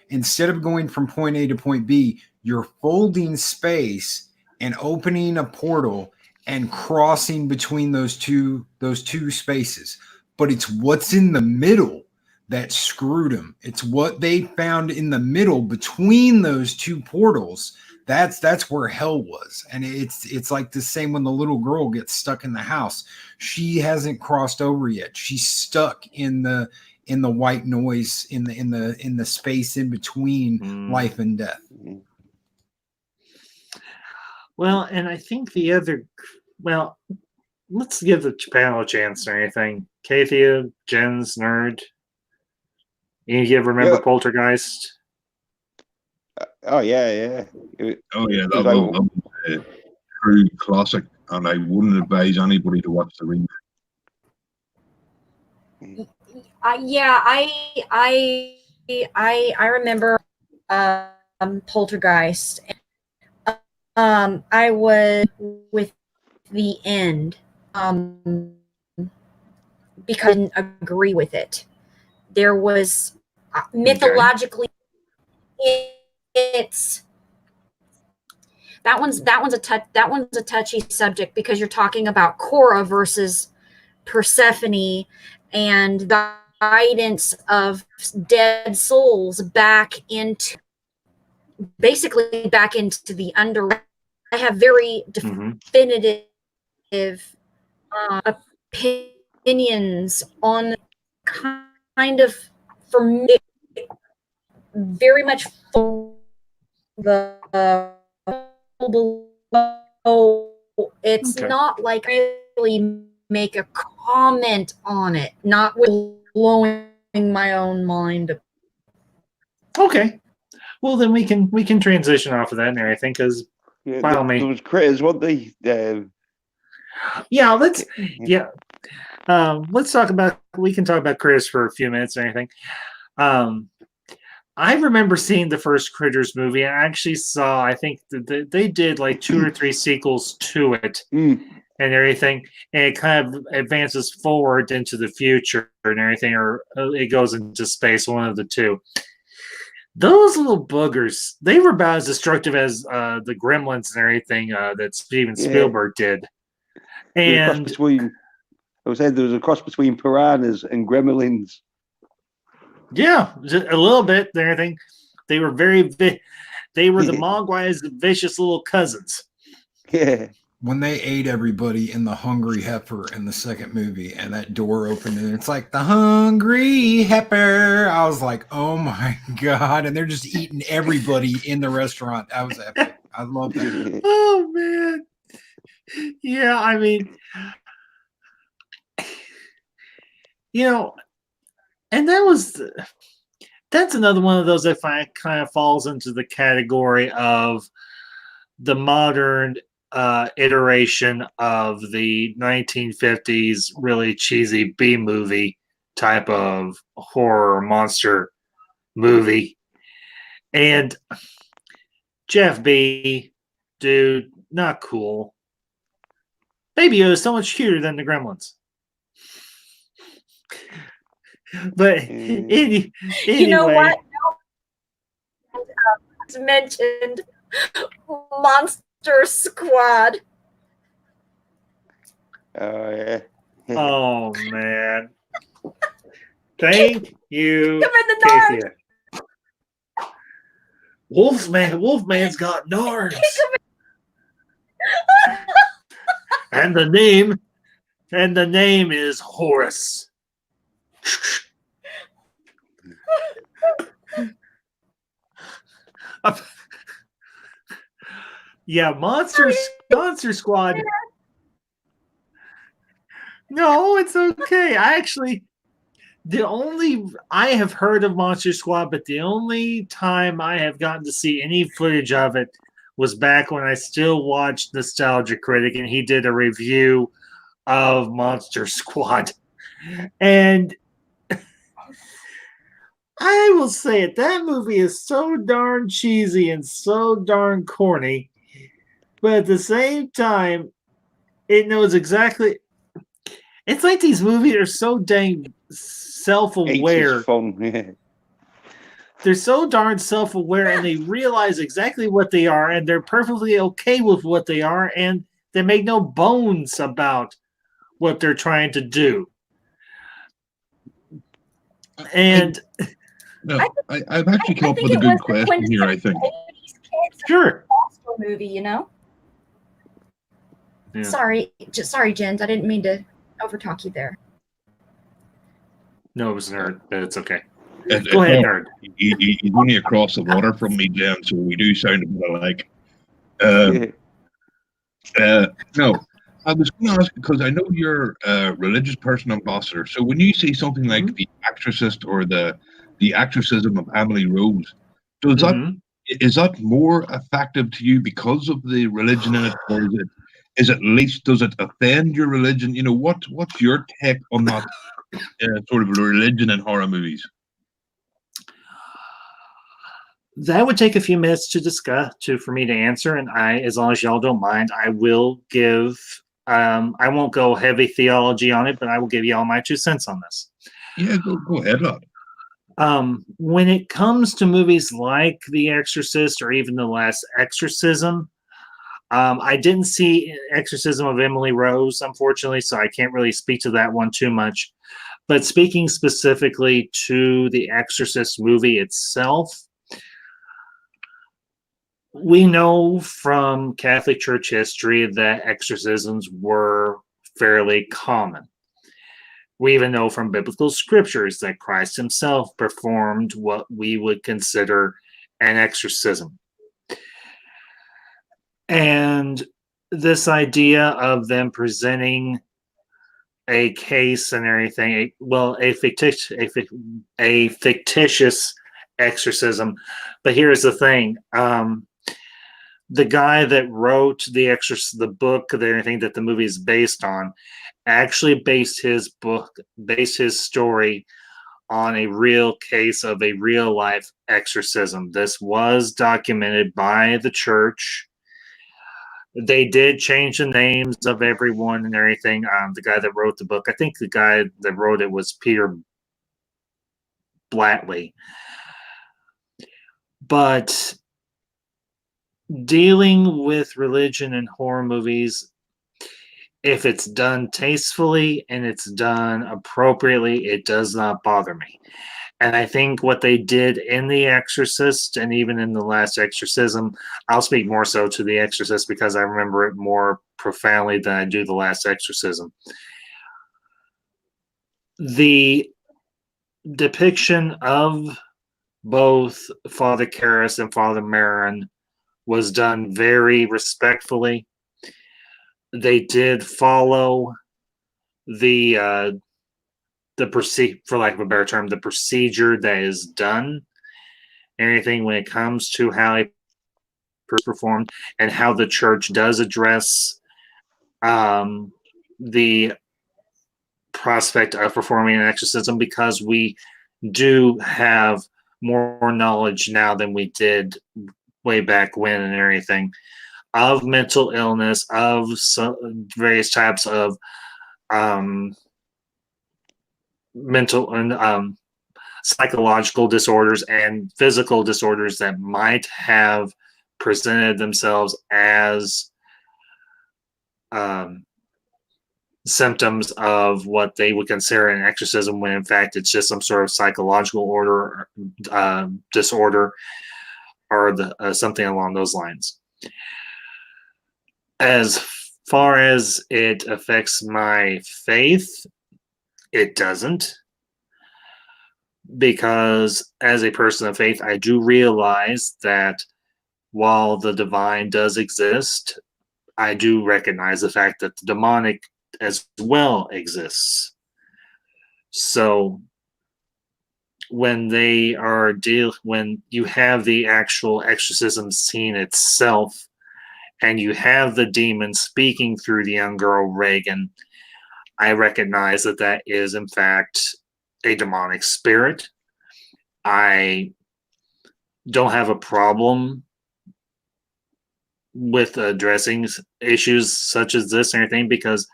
instead of going from point A to point B, you're folding space and opening a portal and crossing between those two spaces. But it's what's in the middle that screwed them. It's what they found in the middle between those two portals. That's where hell was. And it's like the same when the little girl gets stuck in the house. She hasn't crossed over yet. She's stuck in the white noise in the space in between life and death. Well, and I think let's give the panel a chance or anything. Kathia, Jen's nerd. You remember Poltergeist? Oh yeah. That was a true classic, and I wouldn't advise anybody to watch the remake. I remember Poltergeist. I was with the end because I didn't agree with it. There was mythologically, that one's a touchy subject because you're talking about Cora versus Persephone and the guidance of dead souls back into the underworld. I have very definitive opinions on kind of, for me, very much the below. It's not like I really make a comment on it, not with blowing my own mind. Okay. Well, then we can transition off of that and everything, because by all means, there was critters, weren't they? Let's talk about. We can talk about Critters for a few minutes or anything. I remember seeing the first Critters movie. I actually saw. I think they did like 2 or 3 sequels to it and everything, and it kind of advances forward into the future and everything, or it goes into space. One of the two. Those little boogers, they were about as destructive as the Gremlins and everything that Steven Spielberg did. And I was saying there was a cross between piranhas and gremlins. Yeah, a little bit. And everything. They were they were the Mogwai's vicious little cousins. Yeah. when they ate everybody in the Hungry Heifer in the second movie, and that door opened, and it's like the Hungry Heifer. I was like, oh my god! And they're just eating everybody in the restaurant. That was epic. I love that. Oh man. Yeah, I mean, and that's another one of those that kind of falls into the category of the modern iteration of the 1950s really cheesy B movie type of horror monster movie. And Jeff B, dude, not cool. Baby Yoda is so much cuter than the Gremlins. But anyway, You know what? It's mentioned Monster Squad. Oh yeah. Oh man. Thank you, Come in the Casey. Wolfman's got nards. and the name is Horace. Yeah, Monster Squad. No, it's okay. I have heard of Monster Squad, but the only time I have gotten to see any footage of it was back when I still watched Nostalgia Critic, and he did a review of Monster Squad. And I will say it, that movie is so darn cheesy and so darn corny, but at the same time, it knows exactly. It's like these movies are so dang self-aware. Fun, yeah. They're so darn self-aware, and they realize exactly what they are, and they're perfectly okay with what they are, and they make no bones about what they're trying to do. And I've actually come up with a good question here, I think. Sure. Movie, Yeah. Sorry, Jens. I didn't mean to overtalk you there. No, it was Nerd, but it's okay. Go ahead, Nerd. He's only across the water from me, Jen, so we do sound a bit alike. No, I was going to ask, because I know you're a religious person, Ambassador. So when you see something like The Exorcist or the Exorcism of Emily Rose, is that more effective to you because of the religion in it, or does it offend your religion? What's your take on that sort of religion in horror movies? That would take a few minutes to discuss for me to answer, and as long as y'all don't mind, I will give. I won't go heavy theology on it, but I will give y'all my 2 cents on this. Yeah, go ahead, lad. When it comes to movies like The Exorcist or even The Last Exorcism, I didn't see Exorcism of Emily Rose, unfortunately, so I can't really speak to that one too much. But speaking specifically to the Exorcist movie itself, we know from Catholic Church history that exorcisms were fairly common. We even know from biblical scriptures that Christ himself performed what we would consider an exorcism. And this idea of them presenting a case and everything, a fictitious exorcism. But here's the thing. The guy that wrote the book, everything that the movie is based on, actually based his story on a real case of a real life exorcism. This was documented by the church. They did change the names of everyone and everything. The guy that wrote the book, I think the guy that wrote it was Peter Blatley. But dealing with religion in horror movies, if it's done tastefully and it's done appropriately, it does not bother me. And I think what they did in The Exorcist and even in the last exorcism, I'll speak more so to The Exorcist because I remember it more profoundly than I do the last exorcism. The depiction of both Father Karras and Father Marin was done very respectfully. They did follow the for lack of a better term, the procedure that is done. Anything when it comes to how a person performed and how the church does address the prospect of performing an exorcism, because we do have more knowledge now than we did way back when and everything of mental illness, of various types of mental and psychological disorders and physical disorders that might have presented themselves as symptoms of what they would consider an exorcism, when in fact it's just some sort of psychological order disorder or something along those lines. As far as it affects my faith, it doesn't, because as a person of faith, I do realize that while the divine does exist, I do recognize the fact that the demonic as well exists. So when when you have the actual exorcism scene itself, and you have the demon speaking through the young girl Reagan, I recognize that that is in fact a demonic spirit. I don't have a problem with addressing issues such as this and everything, because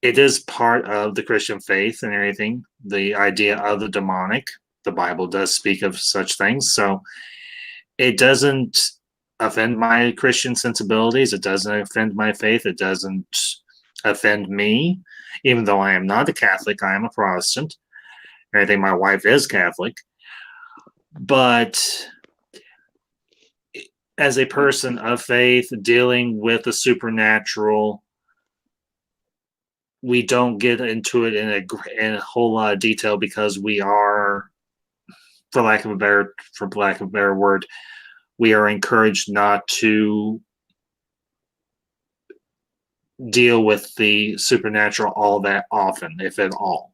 it is part of the Christian faith and everything. The idea of the demonic, the Bible does speak of such things. So it doesn't offend my Christian sensibilities. It doesn't offend my faith. It doesn't offend me, even though I am not a Catholic. I am a Protestant. And I think my wife is Catholic. But as a person of faith dealing with the supernatural, we don't get into it in a whole lot of detail, because we are, for lack of a better word, we are encouraged not to deal with the supernatural all that often, if at all.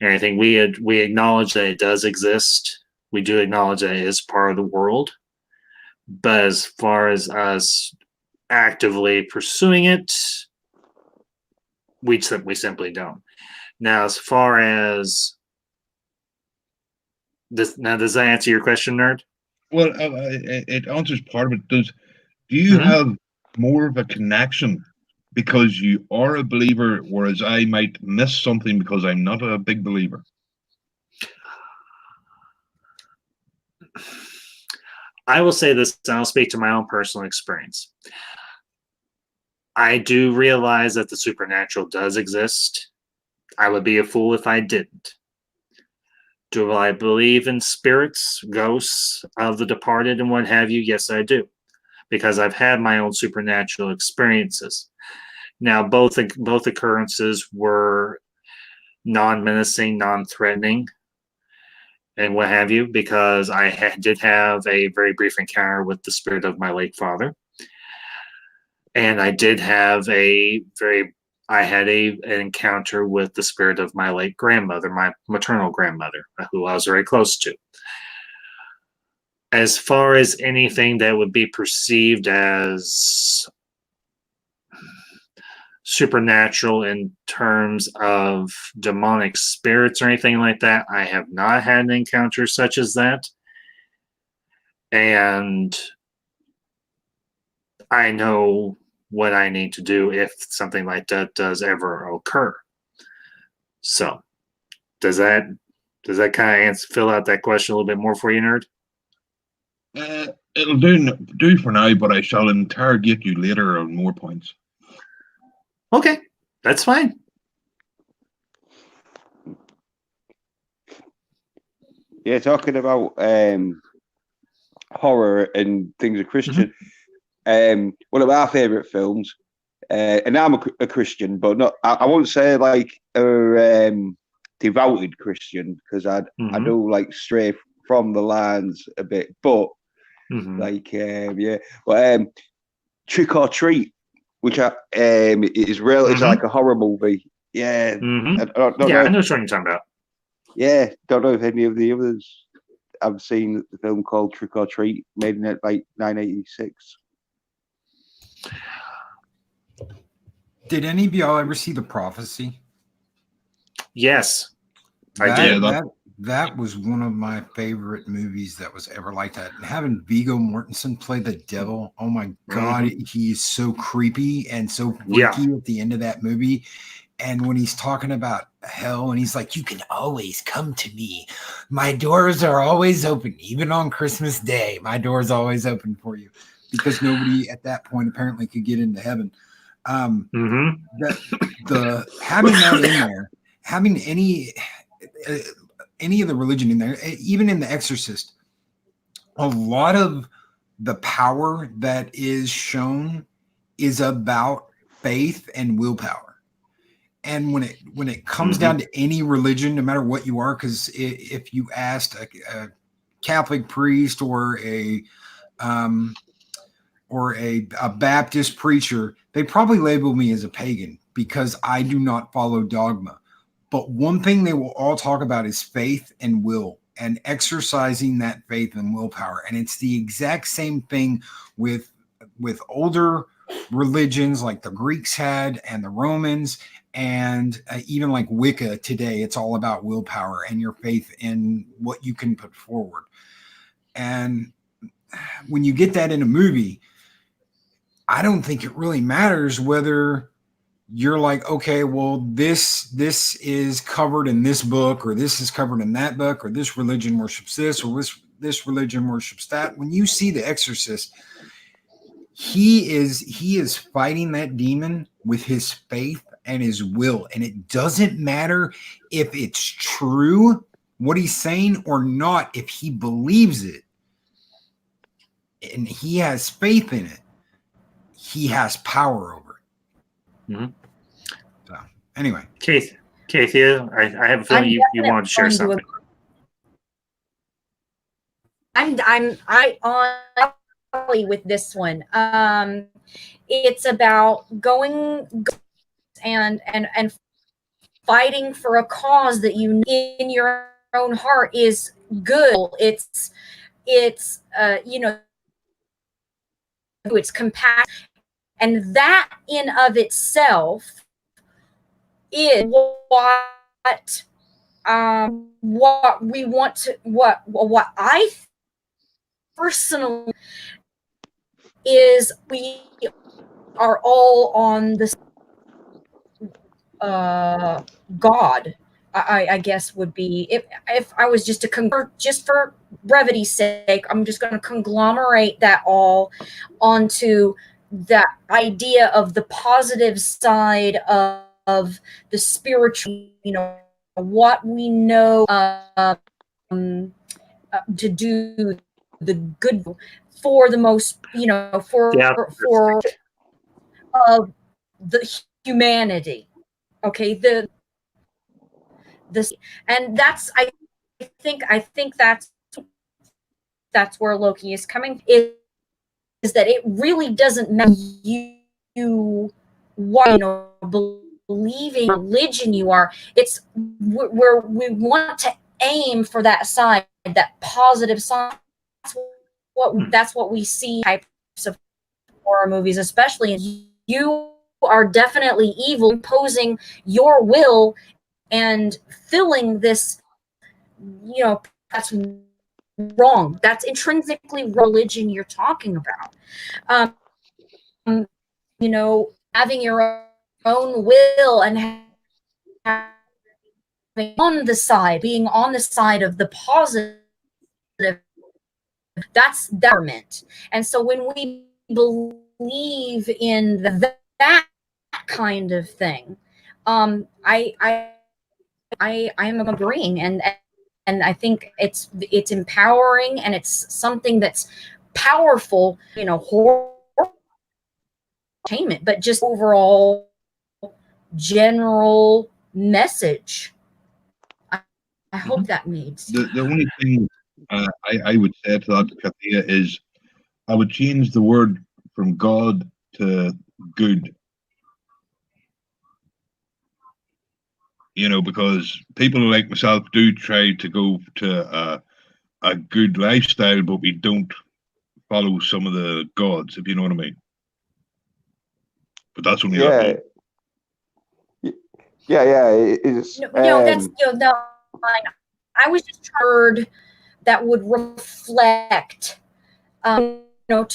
And I think we acknowledge that it does exist. We do acknowledge that it is part of the world. But as far as us actively pursuing it, we simply don't. Now, as far as this, now does that answer your question, nerd? Well, it answers part of it. Do you have more of a connection because you are a believer, whereas I might miss something because I'm not a big believer? I will say this, and I'll speak to my own personal experience. I do realize that the supernatural does exist. I would be a fool if I didn't. Do I believe in spirits, ghosts of the departed, and what have you? Yes, I do, because I've had my own supernatural experiences. Now, both occurrences were non-menacing, non-threatening, and what have you, because I did have a very brief encounter with the spirit of my late father, and I did have an encounter with the spirit of my late grandmother, my maternal grandmother, who I was very close to. As far as anything that would be perceived as supernatural in terms of demonic spirits or anything like that, I have not had an encounter such as that. And I know what I need to do if something like that does ever occur. So, does that kind of fill out that question a little bit more for you, nerd? It'll do for now, but I shall interrogate you later on more points. Okay, that's fine. Yeah, talking about horror and things are Christian. One of our favorite films, and I'm a Christian, but not. I won't say like a devoted Christian because I do like stray from the lines a bit, but like yeah, but Trick or Treat, which is real. It's like a horror movie. Yeah, I don't know. I know what you're talking about. Yeah, don't know if any of the others. I've seen the film called Trick or Treat, made in like 1986. Did any of y'all ever see The Prophecy? Yes, I did. That was one of my favorite movies that was ever like that. And having Viggo Mortensen play the devil, oh my God, he is so creepy and so freaky at the end of that movie. And when he's talking about hell and he's like, you can always come to me. My doors are always open, even on Christmas Day. My door's always open for you, because nobody at that point apparently could get into heaven. The having that in there, having any of the religion in there, even in The Exorcist, a lot of the power that is shown is about faith and willpower. And when it comes down to any religion, no matter what you are, because if you asked a Catholic priest or a Baptist preacher, they probably label me as a pagan because I do not follow dogma. But one thing they will all talk about is faith and will, and exercising that faith and willpower. And it's the exact same thing with older religions like the Greeks had and the Romans, and even like Wicca today. It's all about willpower and your faith in what you can put forward. And when you get that in a movie, I don't think it really matters whether you're like, okay, well, this is covered in this book, or this is covered in that book, or this religion worships this, or this religion worships that. When you see The Exorcist, he is fighting that demon with his faith and his will. And it doesn't matter if it's true what he's saying or not. If he believes it and he has faith in it, he has power over it. So anyway, Keith, I have a feeling you wanted to share something. I on with this one. It's about going and fighting for a cause that you in your own heart is good. It's it's compassion, and that in of itself is what we want to what I personally is we are all on this God, I guess would be if I was just to convert, just for brevity's sake, I'm just going to conglomerate that all onto that idea of the positive side of the spiritual, what we know to do the good for the most, for the humanity. Okay, this, and that's I think that's where Loki is coming, is that it really doesn't matter you what believing religion you are. It's where we want to aim for that side, that positive side. That's what we see types of horror movies, especially in you are definitely evil, imposing your will and filling this, that's wrong. That's intrinsically religion you're talking about. Having your own will and having being on the side of the positive, that's government. And so when we believe in that kind of thing, I am agreeing, and I think it's empowering, and it's something that's powerful, horror entertainment, but just overall general message. I hope that means. The only thing I would say to that, Kathia, is I would change the word from God to good. Because people like myself do try to go to a good lifestyle, but we don't follow some of the gods, if you know what I mean. But that's only yeah. Yeah, it's no, that's no. I was just heard that would reflect, to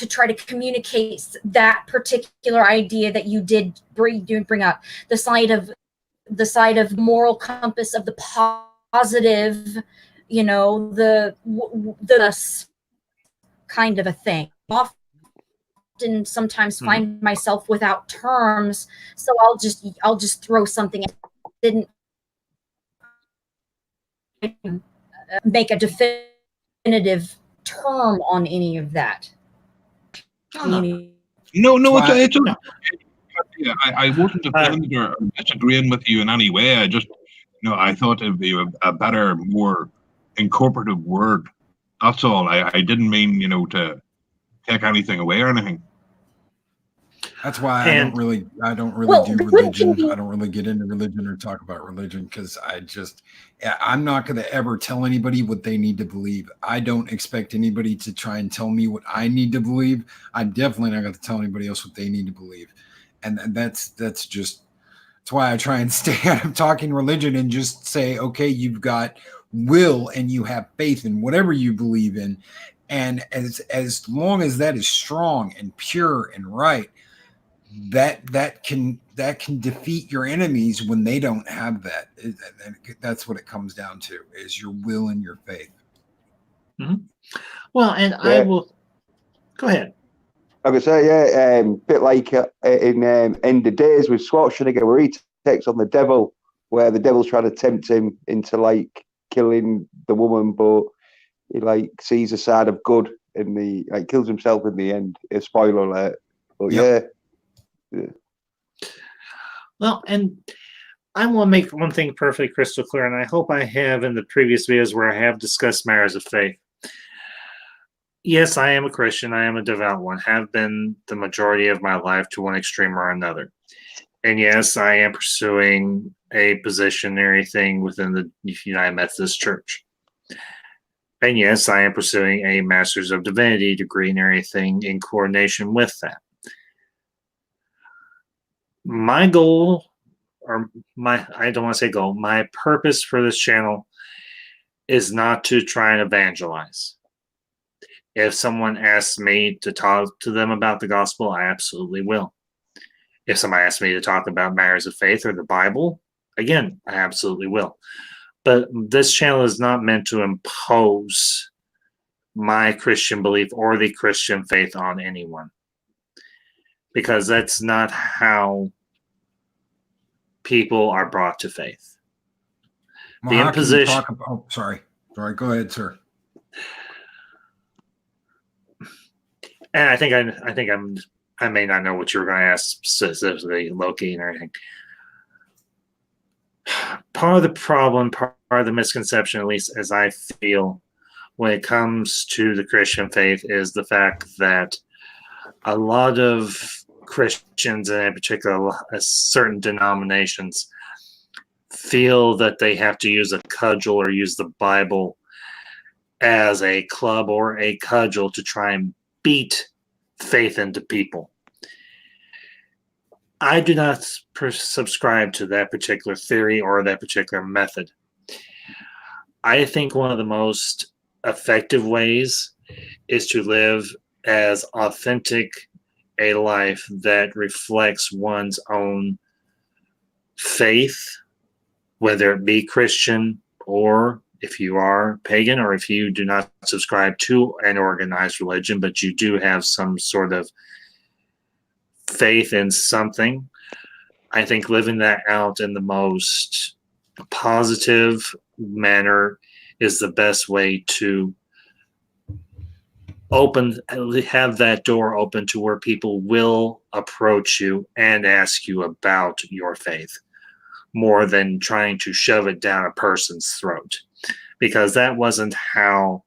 try to communicate that particular idea that you did bring up, the side of moral compass of the positive, the kind of a thing. Often sometimes find myself without terms, so I'll just throw something. Didn't make a definitive term on any of that. No, it's No. I wasn't offended or disagreeing with you in any way. I just, I thought it'd be a better, more incorporative word. That's all. I didn't mean, to take anything away or anything. That's why I don't really do religion. I don't really get into religion or talk about religion because I'm not going to ever tell anybody what they need to believe. I don't expect anybody to try and tell me what I need to believe. I'm definitely not going to tell anybody else what they need to believe. And that's why I try and stay out of talking religion and just say, okay, you've got will and you have faith in whatever you believe in. And as long as that is strong and pure and right, that can defeat your enemies when they don't have that. That's what it comes down to, is your will and your faith. Mm-hmm. Well, and I will go ahead. I would say, bit like in End of Days with Schwarzenegger, where he takes on the devil, where the devil's trying to tempt him into like killing the woman, but he like sees a side of good in the kills himself in the end. A spoiler alert, but yeah. Well, and I want to make one thing perfectly crystal clear, and I hope I have in the previous videos where I have discussed matters of faith. Yes, I am a Christian. I am a devout one. Have been the majority of my life to one extreme or another. And yes, I am pursuing a positionary thing within the United Methodist Church. And yes, I am pursuing a Master's of Divinity degree and everything in coordination with that. My goal, I don't want to say goal, my purpose for this channel is not to try and evangelize. If someone asks me to talk to them about the gospel, I absolutely will. If somebody asks me to talk about matters of faith or the Bible, again, I absolutely will. But this channel is not meant to impose my Christian belief or the Christian faith on anyone, because that's not how people are brought to faith. Well, the imposition. Sorry, go ahead, sir. And I may not know what you were going to ask specifically, Loki and everything. Part of the problem, part of the misconception, at least as I feel, when it comes to the Christian faith, is the fact that a lot of Christians, and in particular certain denominations, feel that they have to use a cudgel or use the Bible as a club or a cudgel to try and beat faith into people. I do not subscribe to that particular theory or that particular method. I think one of the most effective ways is to live as authentic a life that reflects one's own faith, whether it be Christian, or if you are pagan, or if you do not subscribe to an organized religion, but you do have some sort of faith in something. I think living that out in the most positive manner is the best way to have that door open to where people will approach you and ask you about your faith more than trying to shove it down a person's throat, because that wasn't how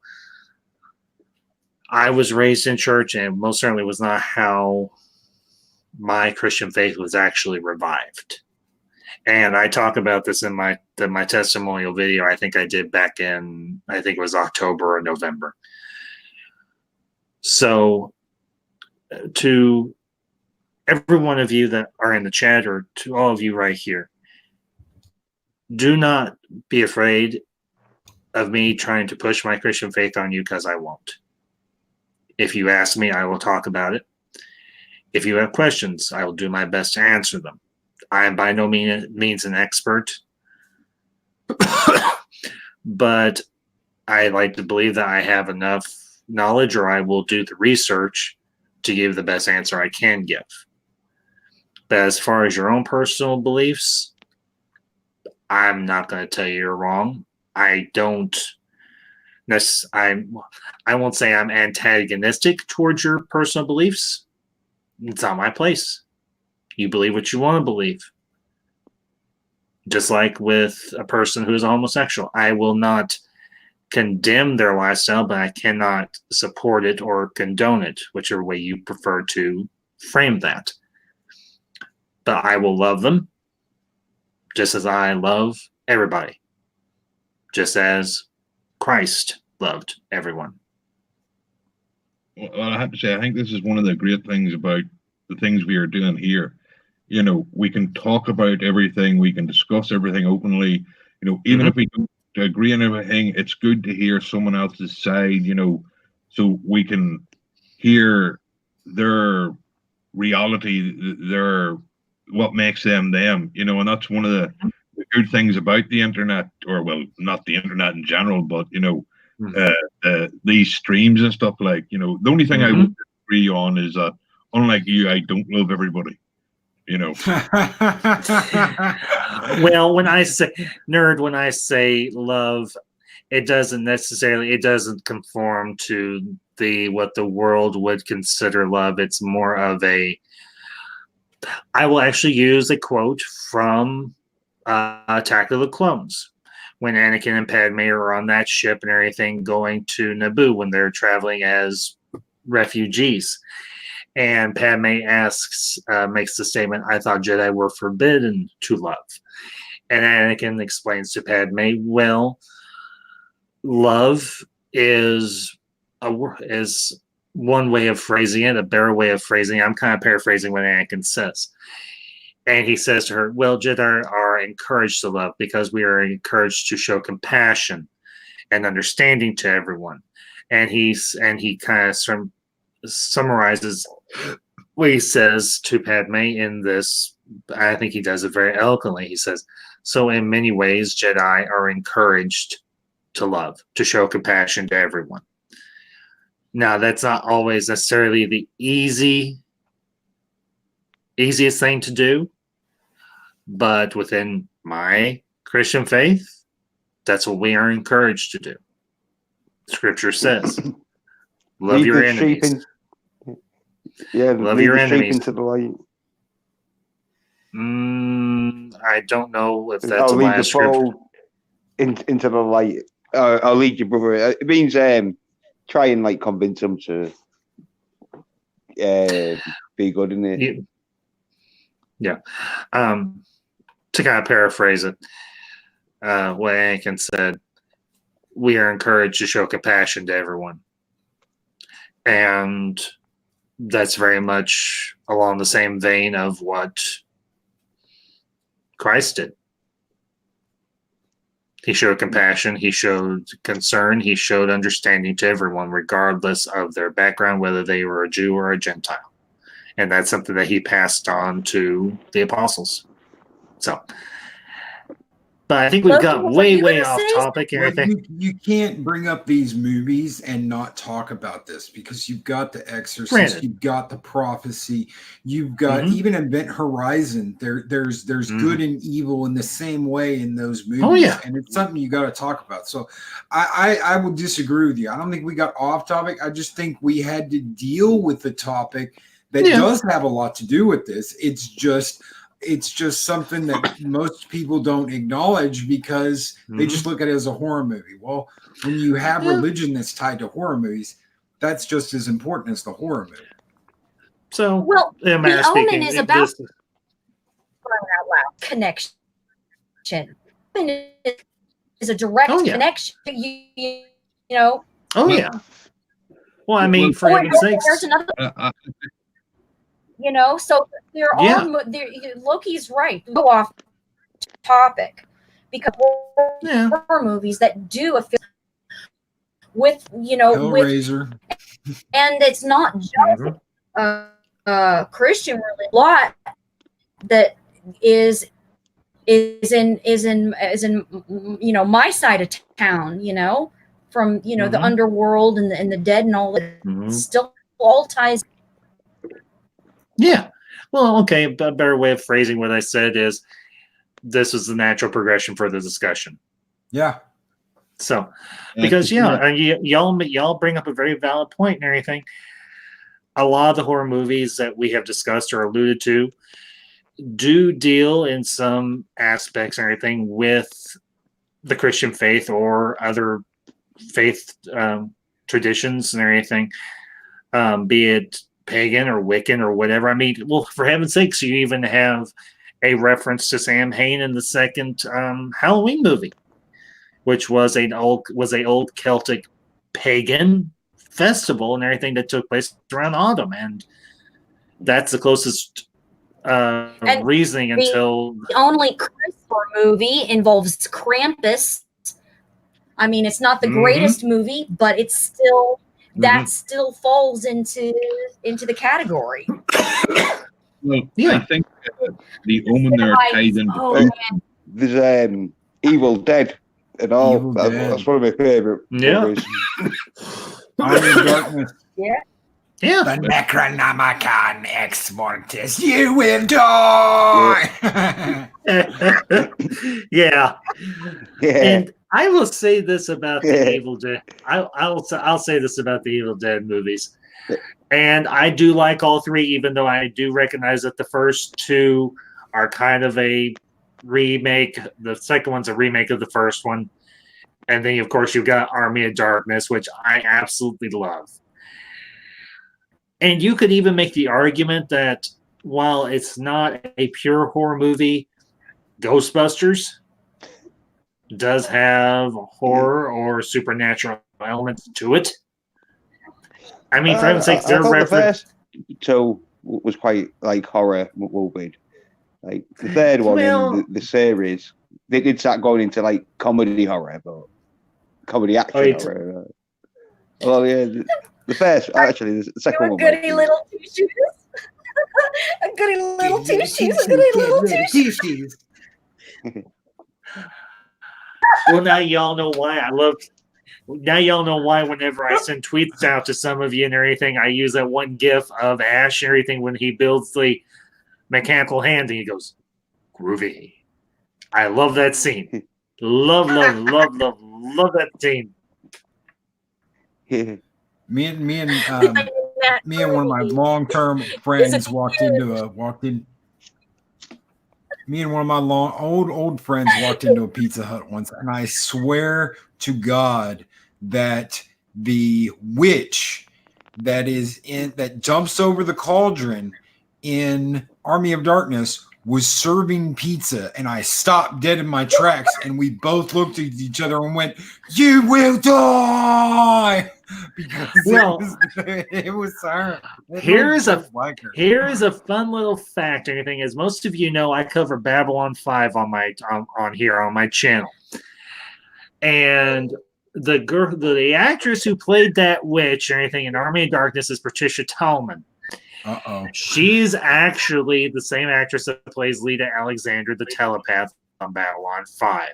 I was raised in church, and most certainly was not how my Christian faith was actually revived. And I talk about this in my testimonial video. I think I did back in, I think it was October or November. So to every one of you that are in the chat, or to all of you right here, do not be afraid of me trying to push my Christian faith on you, because I won't. If you ask me, I will talk about it. If you have questions, I will do my best to answer them. I am by no means an expert, but I like to believe that I have enough knowledge, or I will do the research to give the best answer I can give. But as far as your own personal beliefs, I'm not going to tell you you're wrong. I won't say I'm antagonistic towards your personal beliefs. It's not my place. You believe what you want to believe. Just like with a person who's homosexual, I will not condemn their lifestyle, but I cannot support it or condone it, whichever way you prefer to frame that. But I will love them just as I love everybody, just as Christ loved everyone. Well, I have to say, I think this is one of the great things about the things we are doing here. You know, we can talk about everything, we can discuss everything openly. You know, even if we don't agree on everything, it's good to hear someone else's side, you know, so we can hear their reality, their what makes them them, you know. And that's one of the good things about the internet, or well, not the internet in general, but you know, these streams and stuff, like, you know, the only thing I would agree on is that, unlike you, I don't love everybody, you know. Well, when I say love, it doesn't conform to what the world would consider love. It's more of I will actually use a quote from Attack of the Clones, when Anakin and Padme are on that ship and everything going to Naboo when they're traveling as refugees. And Padme makes the statement, "I thought Jedi were forbidden to love." And Anakin explains to Padme, well, love is one way of phrasing it, a better way of phrasing it. I'm kind of paraphrasing what Anakin says. And he says to her, well, Jedi are encouraged to love because we are encouraged to show compassion and understanding to everyone. And he kind of summarizes what he says to Padme in this. I think he does it very eloquently. He says, so in many ways, Jedi are encouraged to love, to show compassion to everyone. Now, that's not always necessarily the easiest thing to do, but within my Christian faith, that's what we are encouraged to do. Scripture says, love your enemies. Love your enemies. Into the light. I don't know if that's a last scripture. Into the light. I'll lead your brother. It means try and like convince them to be good in it. Yeah. To kind of paraphrase it, what Anakin said, we are encouraged to show compassion to everyone. And that's very much along the same vein of what Christ did. He showed compassion, he showed concern, he showed understanding to everyone, regardless of their background, whether they were a Jew or a Gentile. And that's something that he passed on to the apostles. So But I think we've Loki, got what were you way gonna off say? topic and Well, everything. you can't bring up these movies and not talk about this because you've got The Exorcist, Granted. you've got The Prophecy, you've got Mhm. even Event Horizon. There's good and evil in the same way in those movies, Oh, yeah. and it's something you got to talk about. So I will disagree with you. I don't think we got off topic. I just think we had to deal with the topic that Yeah. does have a lot to do with this. It's just something that most people don't acknowledge because they just look at it as a horror movie. Well, when you have Yeah. religion that's tied to horror movies, that's just as important as the horror movie. So, Well, The Omen is about out loud connection. Omen is a direct Oh, yeah. connection. You know. Oh, Well- yeah. Well, I mean, Well, for heaven's sakes. There's another. So there Yeah. are Loki's right. Go off topic because Yeah. horror movies that do a film with with, Hellraiser. and it's not just Mhm. Christian religion. A lot that is in my side of town. From the Mhm. underworld and the dead and all that. Mhm. Still all ties. Yeah. Well, okay. A better way of phrasing what I said is this is the natural progression for the discussion. Yeah. So, because y'all bring up a very valid point and everything. A lot of the horror movies that we have discussed or alluded to do deal in some aspects and everything with the Christian faith or other faith traditions and everything, be it pagan or Wiccan or whatever. I mean, well, for heaven's sakes, you even have a reference to Sam Hain in the second Halloween movie, which was an old Celtic pagan festival and everything that took place around autumn, and that's the closest reasoning until the only Christmas movie involves Krampus. I mean, it's not the greatest movie, but it's still that still falls into the category. Well, Yeah. I think the Omen there ties into There's Evil Dead and all. Evil Dead. That's one of my favorite movies. Army of Darkness. Yeah. yeah. The Necronomicon Ex Mortis. You will die. Yeah. Yeah. And I will say this about the Evil Dead. I'll say this about the Evil Dead movies. And I do like all three, even though I do recognize that the first two are kind of a remake. The second one's a remake of the first one. And then, of course, you've got Army of Darkness, which I absolutely love. And you could even make the argument that while it's not a pure horror movie, Ghostbusters does have horror or supernatural elements to it. I mean, for heaven's sakes, I thought the first two was quite like horror movie. Like the third one in the series, they did start going into like comedy horror, but comedy action horror. Well, yeah, the first actually the second one. Goody little two shoes. A goody little two shoes. A goody little two shoes. Well, now y'all know why now y'all know why whenever I send tweets out to some of you and everything, I use that one gif of Ash and everything when he builds the mechanical hand and he goes, groovy. I love that scene. Love that scene. Me and one of my long-term friends me and one of my old friends walked into a Pizza Hut once, and I swear to God that the witch that jumps over the cauldron in Army of Darkness was serving pizza, and I stopped dead in my tracks, and we both looked at each other and went, "You will die!" Because it was her. Here is a fun little fact. Anything, as most of you know, I cover Babylon 5 on my channel, and the actress who played that witch or anything in Army of Darkness is Patricia Tallman. Uh-oh. She's actually the same actress that plays Lita Alexander, the telepath Babylon 5.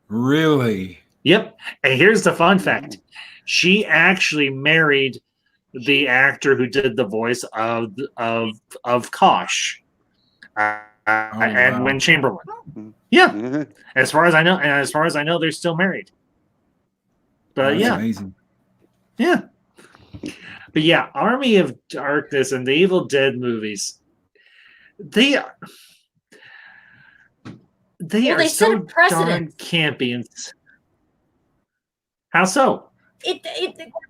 Really? Yep. And here's the fun fact. She actually married the actor who did the voice of Kosh and wow. Win Chamberlain. Yeah. As far as I know, they're still married. But That's amazing. Yeah. But yeah, Army of Darkness and the Evil Dead movies, they are They set so a precedent. darn campy. And how so?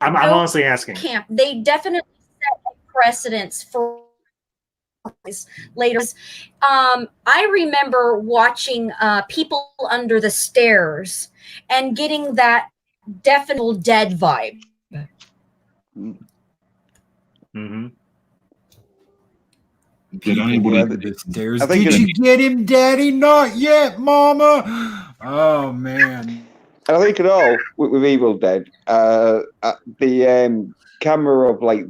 I'm honestly asking. Camp. They definitely set a precedence for later. I remember watching People Under the Stairs and getting that definite Dead vibe. Mm-hmm. Did anybody? Did you get him, Daddy? Not yet, Mama. Oh man. I think it all with Evil Dead. The camera of like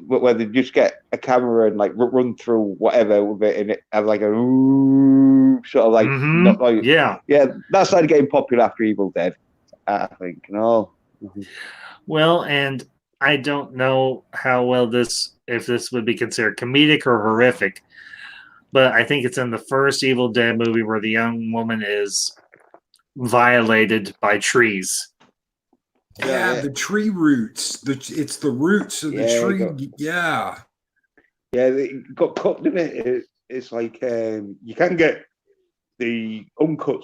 where they just get a camera and like run through whatever with it, and it have like a sort of like not like yeah. That started getting popular after Evil Dead. I think Well, and I don't know how well if this would be considered comedic or horrific, but I think it's in the first Evil Dead movie where the young woman is violated by trees. Yeah, the tree roots. It's the roots of the tree. Yeah, it got cut, didn't it? It's like you can get the uncut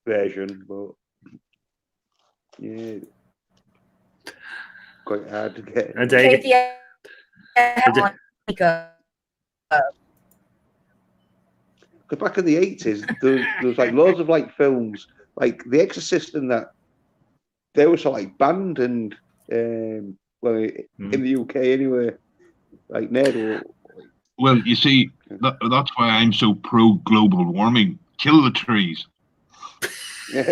version, but yeah, quite hard to get. Because back in the 80s, there was like loads of like films, like The Exorcist, and that they were sort of like banned and in the UK anyway, like Ned. Well, you see, that's why I'm so pro global warming. Kill the trees. And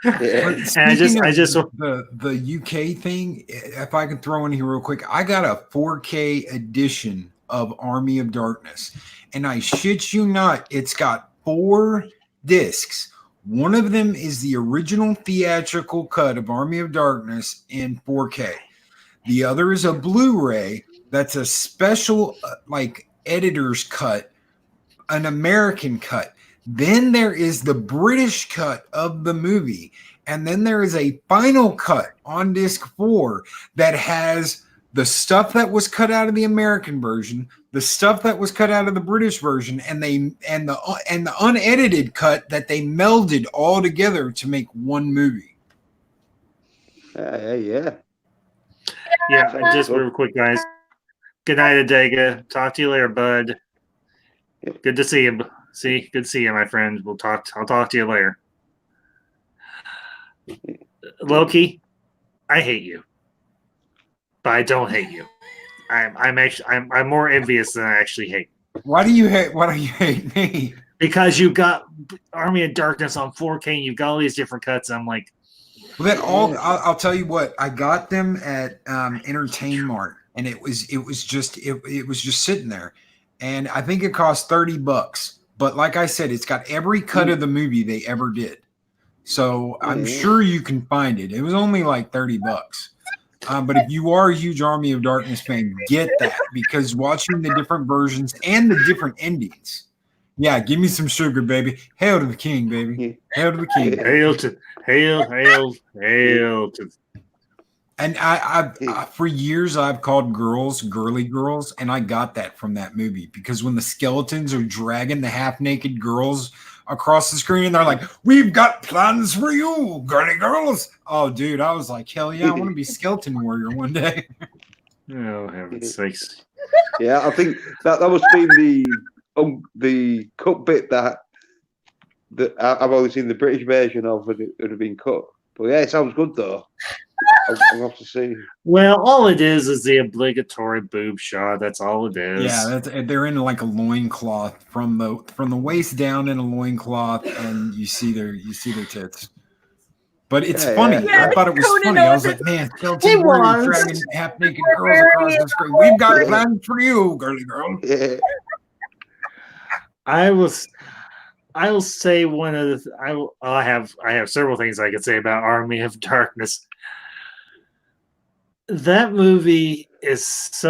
I just the UK thing. If I can throw in here real quick, I got a 4K edition of Army of Darkness, and I shit you not, it's got 4 discs. One of them is the original theatrical cut of Army of Darkness in 4K. The other is a Blu-ray that's a special like editor's cut, an American cut. Then there is the British cut of the movie. And then there is a final cut on disc 4 that has the stuff that was cut out of the American version, the stuff that was cut out of the British version, and the unedited cut that they melded all together to make one movie. Yeah. Just real quick, guys. Good night, Adega. Talk to you later, bud. Good to see you. Good to see you, my friend. I'll talk to you later. Loki, I hate you, but I don't hate you. I'm more envious than I actually hate. Why do you hate me? Because you got Army of Darkness on 4K and you've got all these different cuts. I'm like, well, I'll tell you what, I got them at Entertain Mart, and it was just sitting there, and I think it cost $30. But like I said, it's got every cut of the movie they ever did. So I'm sure you can find it. It was only like $30. But if you are a huge Army of Darkness fan, get that, because watching the different versions and the different endings. Yeah, give me some sugar, baby. Hail to the king, baby. Hail to the king. Hail to. And I for years I've called girls girly girls, and I got that from that movie, because when the skeletons are dragging the half-naked girls across the screen and they're like, "We've got plans for you, girly girls." Oh, dude, I was like, hell yeah, I want to be Skeleton Warrior one day. Oh, heaven's sakes. Yeah, I think that must be the cut bit that I've only seen the British version of, it would have been cut. But yeah, it sounds good though. I'll have to see. Well, all it is the obligatory boob shot. That's all it is. Yeah, they're in like a loincloth from the waist down, in a loincloth, and you see their tits. But it's funny. Yeah, I thought it was funny. I was like, man, Skeleton Warrior dragging half naked girls across the screen. We've got plans for you, girly girl. Yeah. I was I'll say one of the. I have several things I could say about Army of Darkness. That movie is such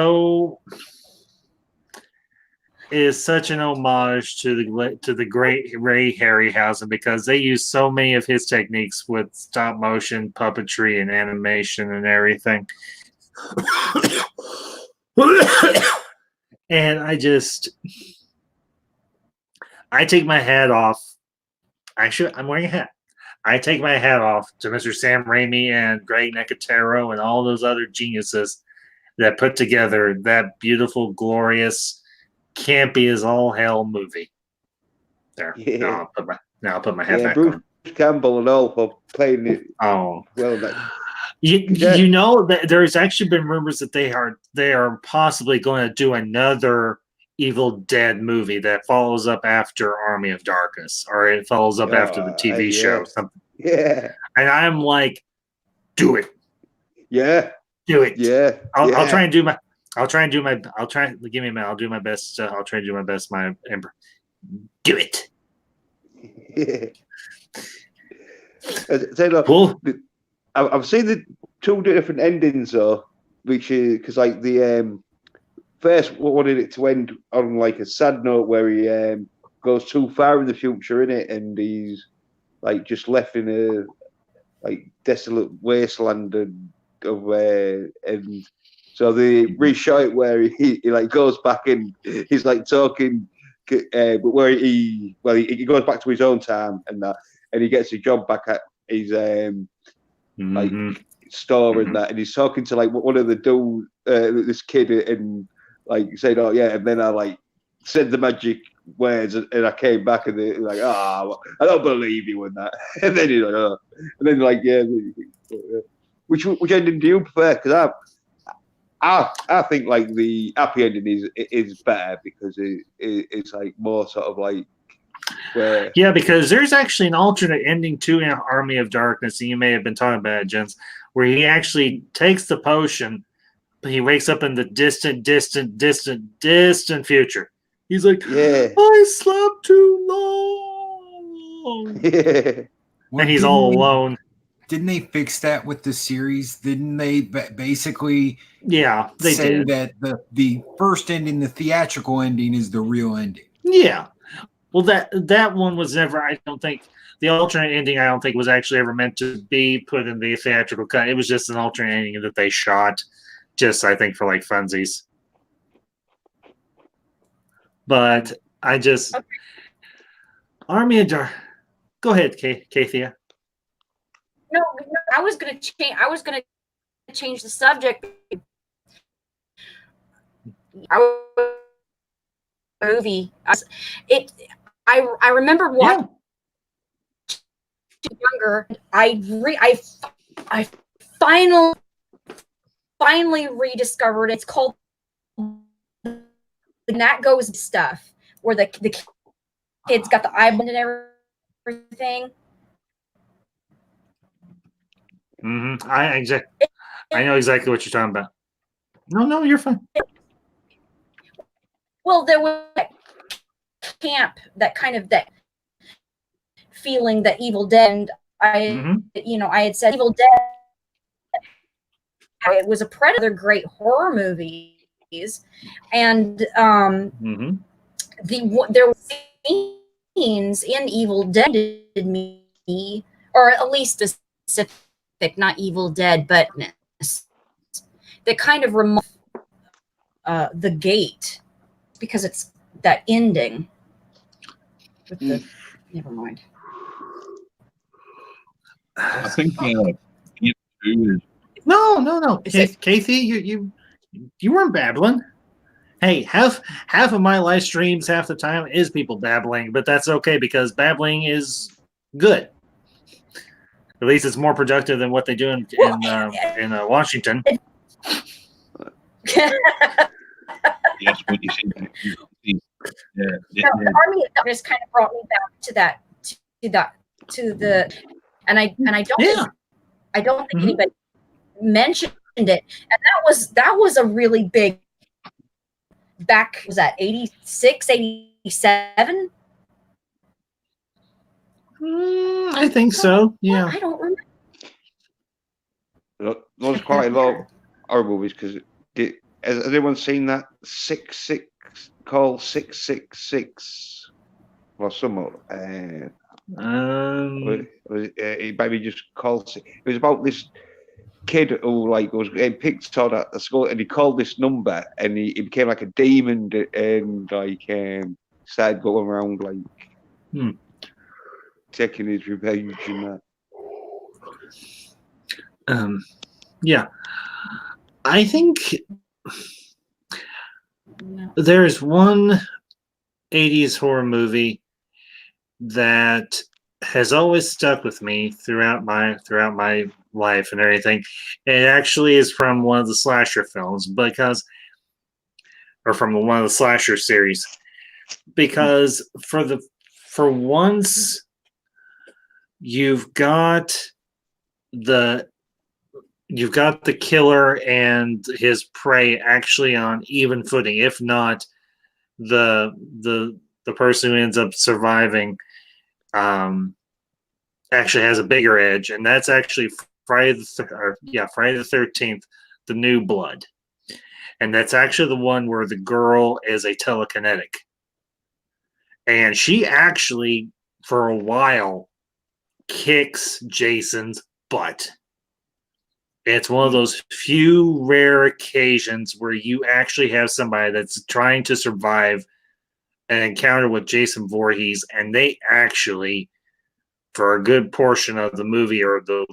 an homage to the great Ray Harryhausen because they use so many of his techniques with stop motion puppetry and animation and everything. And I take my hat off. I'm wearing a hat. I take my hat off to Mr. Sam Raimi and Greg Nicotero and all those other geniuses that put together that beautiful, glorious, campy as all hell movie. There. Yeah. Now I'll put my hat back Bruce on. Campbell and all for playing it. Oh. Well, you know that there's actually been rumors that they are possibly going to do another Evil Dead movie that follows up after Army of Darkness, or it follows up after the TV show. Something. Yeah. And I'm like, do it. Yeah. Do it. Yeah. I'll try and do my. I'll try. Give me a minute. I'll do my best. I'll try and do my best. My Ember. Do it. Yeah. Look, Cool. I've seen the two different endings though, which is because like the first wanted it to end on like a sad note where he goes too far in the future in it, and he's like just left in a like desolate wasteland and so they reshot it where he like goes back and he's like talking, but where he goes back to his own time and that, and he gets a job back at his like store and that, and he's talking to like one of the dude, this kid, and like saying, "Oh yeah," and then I like said the magic words, and I came back, and they're like, "Ah, I don't believe you in that," and then he's like, "Oh," and then like, yeah, which ending do you prefer? Because I think like the happy ending is better because it's like more sort of like. Yeah, because there's actually an alternate ending to Army of Darkness, and you may have been talking about it, Jens, where he actually takes the potion, but he wakes up in the distant future. He's like, I slept too long. Yeah. And he's all alone. Didn't they fix that with the series? Didn't they basically they say did. that the first ending, the theatrical ending, is the real ending? Yeah. Well, that one was never, I don't think, the alternate ending, I don't think was actually ever meant to be put in the theatrical cut. It was just an alternate ending that they shot just, I think, for like funsies. But I just, Army of Dark. Go ahead, Kathia. No, I was gonna change the subject. Movie. I remember watching younger. I finally rediscovered it. It's called the Nat Goes stuff, where the kids got the eyeball and everything. I know exactly what you're talking about. No, you're fine. Well, there was that camp, that kind of that feeling that Evil Dead. And I had said Evil Dead. It was a Predator, great horror movies, and there were scenes in Evil Dead did me, or at least a specific, not Evil Dead, but that kind of remote the gate. Because it's that ending. With the, never mind. I think no. Kathy, you weren't babbling. Hey, half of my live streams half the time is people babbling, but that's okay because babbling is good. At least it's more productive than what they do in Washington. Yes, what you see. The Army of Darkness kind of brought me back to the, and I don't think anybody mentioned it, and that was a really big back. Was that 86, 87? I think so. Yeah. I don't remember. There's quite a lot of horror movies because has anyone seen that 666 or something? It maybe just called. It was about this kid who was getting picked on at the school, and he called this number, and he became like a demon, and started going around taking his revenge and that. Yeah, I think there's one 80s horror movie that has always stuck with me throughout my life and everything. It actually is from one of the slasher films or from one of the slasher series, because for once you've got the killer and his prey actually on even footing, if not the person who ends up surviving actually has a bigger edge, and that's actually Friday the 13th, The New Blood. And that's actually the one where the girl is a telekinetic. And she actually, for a while, kicks Jason's butt. It's one of those few rare occasions where you actually have somebody that's trying to survive an encounter with Jason Voorhees, and they actually, for a good portion of the movie, or the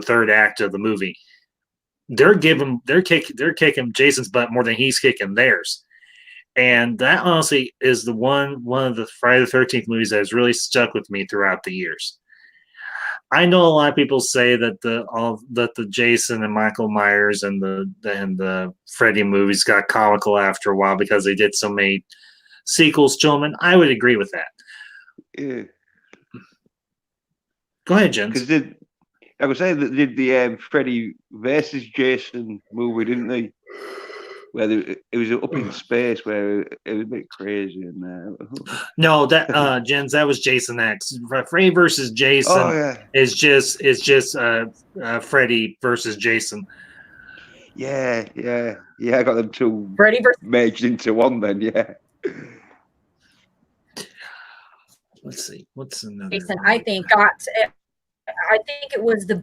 third act of the movie, they're kicking Jason's butt more than he's kicking theirs. And that honestly is one of the Friday the 13th movies that has really stuck with me throughout the years. I know a lot of people say that the Jason and Michael Myers and the Freddy movies got comical after a while because they did so many sequels to them, and I would agree with that. Yeah. Go ahead, Jens. Because I was saying that they did the Freddy versus Jason movie, didn't they? Where it was up in space, where it was a bit crazy. No, that Jens, that was Jason X. Freddy versus Jason is just Freddy versus Jason. Yeah. I got them two Freddy merged into one. Then Let's see. What's another? Jason, I think it was to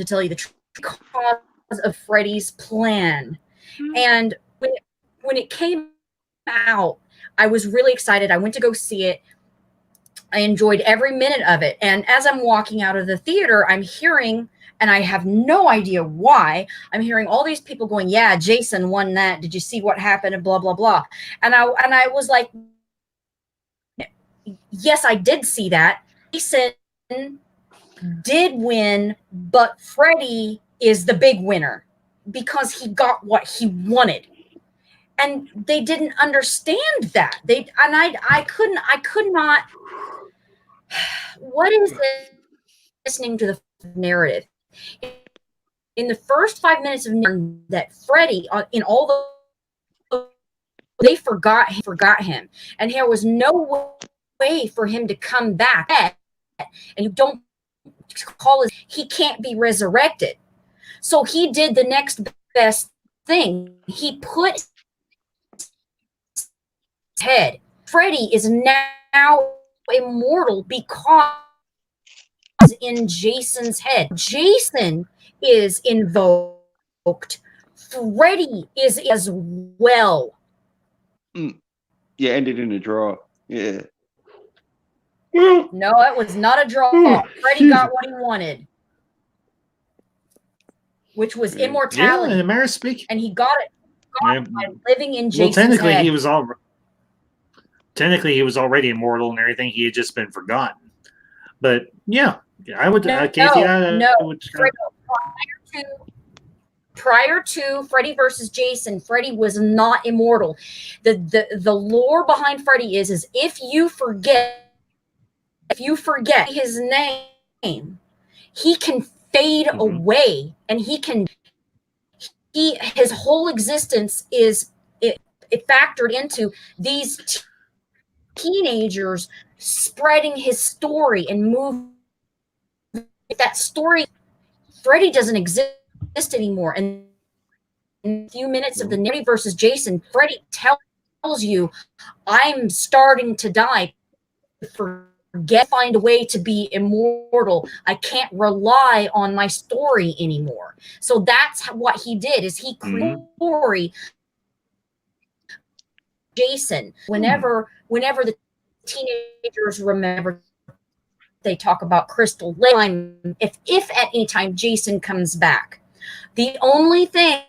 tell you the truth, because of Freddy's plan. And when it came out, I was really excited. I went to go see it. I enjoyed every minute of it. And as I'm walking out of the theater, I'm hearing, and I have no idea why, I'm hearing all these people going, "Yeah, Jason won that. Did you see what happened?" And blah, blah, blah. And I was like, yes, I did see that. Jason did win, but Freddy is the big winner because he got what he wanted. And they didn't understand that. I could not. What is it? Listening to the narrative. In the first 5 minutes of that Freddy, in all they forgot him. And there was no way for him to come back. And you don't call it, he can't be resurrected. So he did the next best thing. He put his head. Freddy is now immortal because in Jason's head. Jason is invoked. Freddy is as well. Yeah, ended in a draw. Yeah. No, it was not a draw. Freddy got what he wanted, which was immortality. Yeah, and speaking, and he got it by living in Jason's technically head. He was already immortal and everything. He had just been forgotten. But yeah, I would. Prior to Freddy versus Jason, Freddy was not immortal. The lore behind Freddy is if you forget his name, he can fade away, and his whole existence is it factored into these teenagers spreading his story and move that story. Freddy doesn't exist anymore. And in a few minutes of the narrative versus Jason, Freddy tells you, I'm starting to die. Forget, find a way to be immortal. I can't rely on my story anymore. So that's what he did, is he created a story. Jason, whenever the teenagers remember, they talk about Crystal Lake. If at any time Jason comes back, the only thing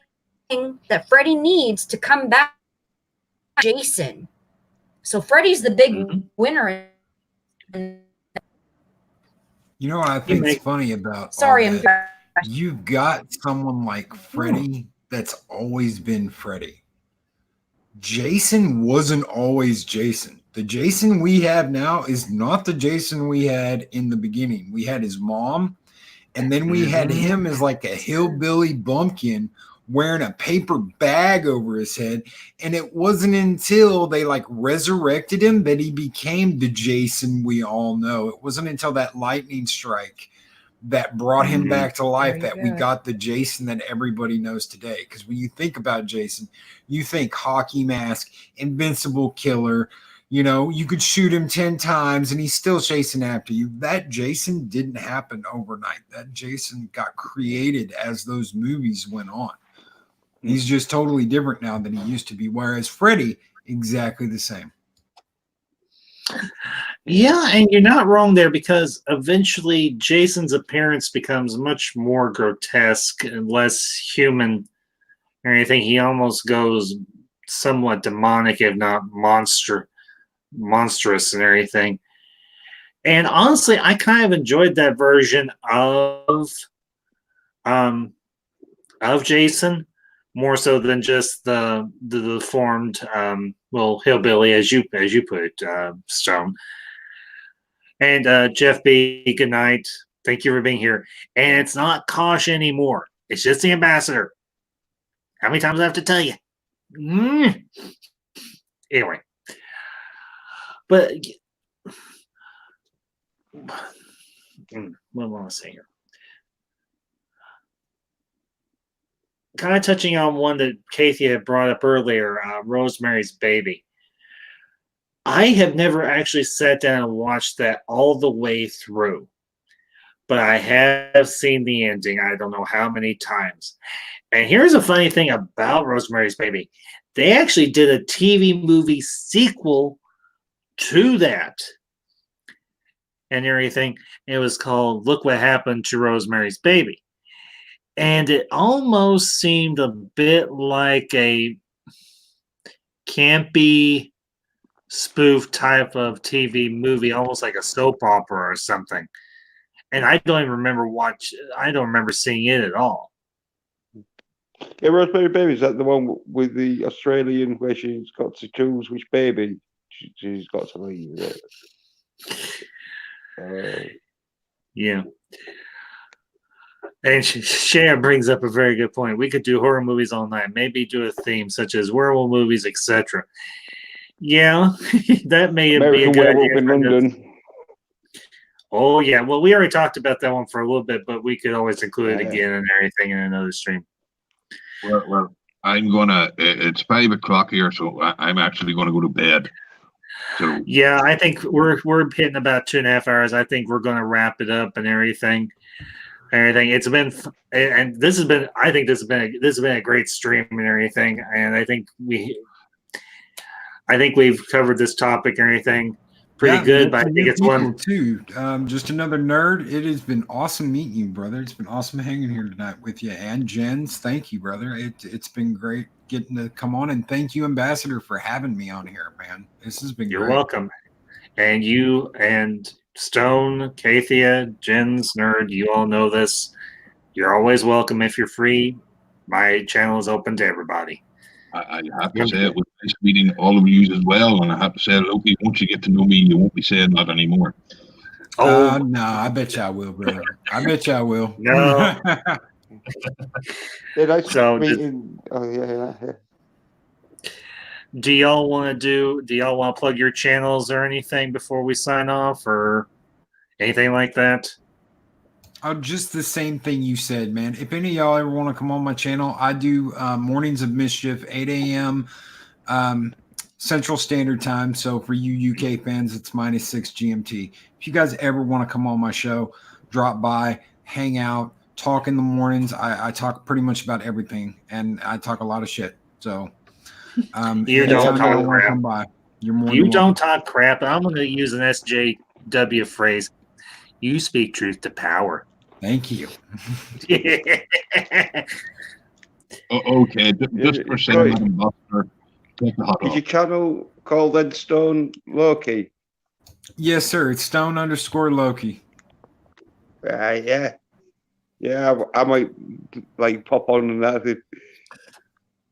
that Freddy needs to come back is Jason. So Freddy's the big winner. You know what I think is funny about you've got someone like Freddy that's always been Freddy. Jason wasn't always Jason. The Jason we have now is not the Jason we had in the beginning. We had his mom, and then we had him as like a hillbilly bumpkin wearing a paper bag over his head. And it wasn't until they like resurrected him that he became the Jason we all know. It wasn't until that lightning strike that brought him back to life that we got the Jason that everybody knows today. Because when you think about Jason, you think hockey mask, invincible killer. You know, you could shoot him 10 times and he's still chasing after you. That Jason didn't happen overnight. That Jason got created as those movies went on. He's just totally different now than he used to be. Whereas Freddy, exactly the same. Yeah, and you're not wrong there, because eventually Jason's appearance becomes much more grotesque and less human or anything. He almost goes somewhat demonic, if not monstrous and everything. And honestly, I kind of enjoyed that version of Jason more so than just the deformed little hillbilly, as you put it, Stone. And Jeff B, good night. Thank you for being here. And it's not Kosh anymore. It's just the Ambassador. How many times do I have to tell you? Anyway. But what do I want to say here? Kind of touching on one that Kathy had brought up earlier, Rosemary's Baby. I have never actually sat down and watched that all the way through, but I have seen the ending. I don't know how many times. And here's a funny thing about Rosemary's Baby. They actually did a TV movie sequel to that and everything. It was called Look What Happened to Rosemary's Baby. And it almost seemed a bit like a campy spoof type of TV movie, almost like a soap opera or something. And I don't even remember I don't remember seeing it at all. Yeah, Rosemary Baby, is that the one with the Australian where she's got to choose which baby she's got to leave? Yeah. And Shaya brings up a very good point. We could do horror movies all night, maybe do a theme such as werewolf movies, etc. Yeah, that may American be a good Werewolf idea. in London. Oh, yeah. Well, we already talked about that one for a little bit, but we could always include it again and everything in another stream. Well, I'm gonna. It's 5 o'clock here, so I'm actually gonna go to bed. So yeah, I think we're hitting about 2.5 hours. I think we're going to wrap it up and everything. It's been, and this has been. I think this has been a great stream and everything. And I think we've covered this topic and everything pretty good. But I think it's one too. Just another nerd. It has been awesome meeting you, brother. It's been awesome hanging here tonight with you. And Jens, thank you, brother. It's been great getting to come on, and thank you, Ambassador, for having me on here, man. This has been You're great. welcome. And you and Stone, Kathia, Jens, Nerd, you all know this. You're always welcome if you're free. My channel is open to everybody. I have to say it was nice meeting all of you as well, and I have to say, okay, once you get to know me, you won't be saying that anymore. Oh no, I bet you I will, brother. I bet you I will. No. Yeah, nice meeting. Oh yeah. Do y'all want to plug your channels or anything before we sign off, or anything like that? Oh, just the same thing you said, man. If any of y'all ever want to come on my channel, I do Mornings of Mischief, 8 a.m. Central Standard Time. So for you UK fans, it's -6 GMT. If you guys ever want to come on my show, drop by, hang out, talk in the mornings. I talk pretty much about everything, and I talk a lot of shit. So You don't anytime y'all talk want to crap. come by, you're more You than welcome. don't talk crap. I'm going to use an SJW phrase. You speak truth to power. Thank you. Okay, just for saying that, Ambassador, take the hot Is off. your channel called then Stone Loki? Yes, sir. It's Stone_Loki. Right, yeah. Yeah, I might like pop on and that.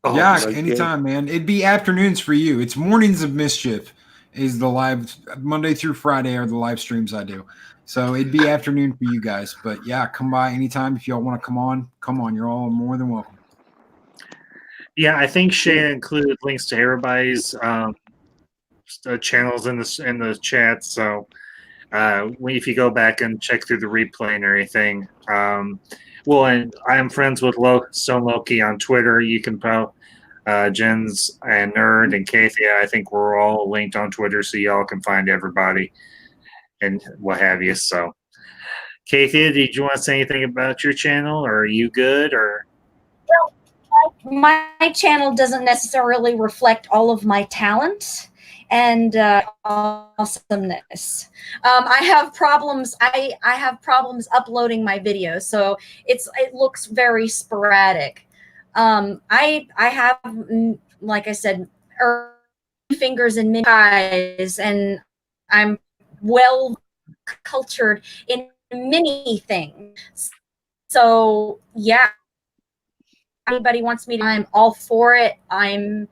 Oh, Yeah, like, anytime, man. It'd be afternoons for you. It's Mornings of Mischief is the live Monday through Friday are the live streams I do. So it'd be afternoon for you guys. But yeah, come by anytime if y'all want to come on. Come on, you're all more than welcome. yeah, I think Shay included links to everybody's channels in the chat. So if you go back and check through the replay and everything, well, and I am friends with Stone Loki on Twitter. You can Jens and Nerd and Kathy. I think we're all linked on Twitter, so y'all can find everybody and what have you. So, Kathy, did you want to say anything about your channel, or are you good? Or My channel doesn't necessarily reflect all of my talent and awesomeness. I have problems. I have problems uploading my videos, so it looks very sporadic. I have, like I said, fingers and many eyes, and I'm well cultured in many things. So yeah, anybody wants me to, I'm all for it. I'm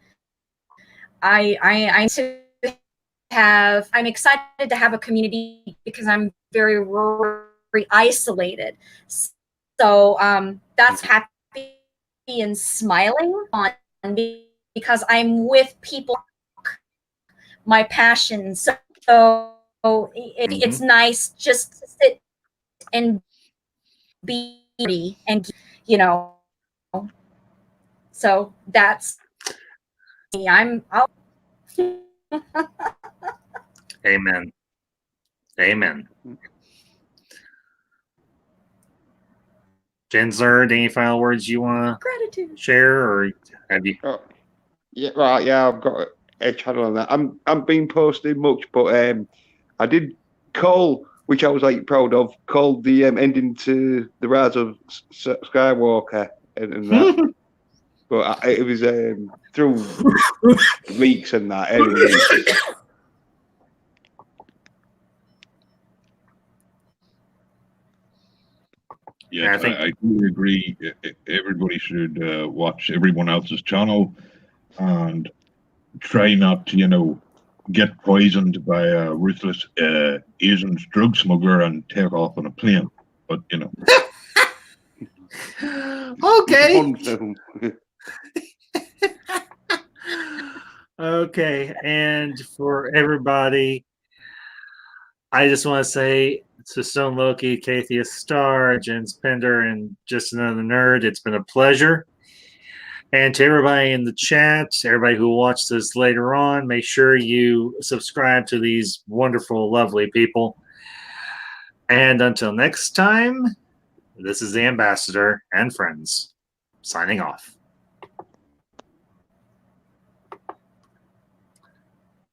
excited to have a community because I'm very isolated. So that's happy and smiling on me because I'm with people, my passion. So it's nice just to sit and be and so that's me. Amen. Amen. Jens, Nerd, any final words you want to share, or have you? Oh, yeah, right. Yeah, I've got a channel on that. I'm being posting much, but I did call, which I was like proud of, called the ending to the Rise of Skywalker and that. But it was through leaks and that. Anyway. Yeah, I do agree. Everybody should watch everyone else's channel and try not to, get poisoned by a ruthless Asian drug smuggler and take off on a plane. But Okay. One film. Okay, and for everybody, I just want to say to Stone Loki, Kathia Star, Jens Pender, and Just Another Nerd, it's been a pleasure. And to everybody in the chat, everybody who will watch this later on, make sure you subscribe to these wonderful, lovely people. And until next time, this is the Ambassador and friends signing off.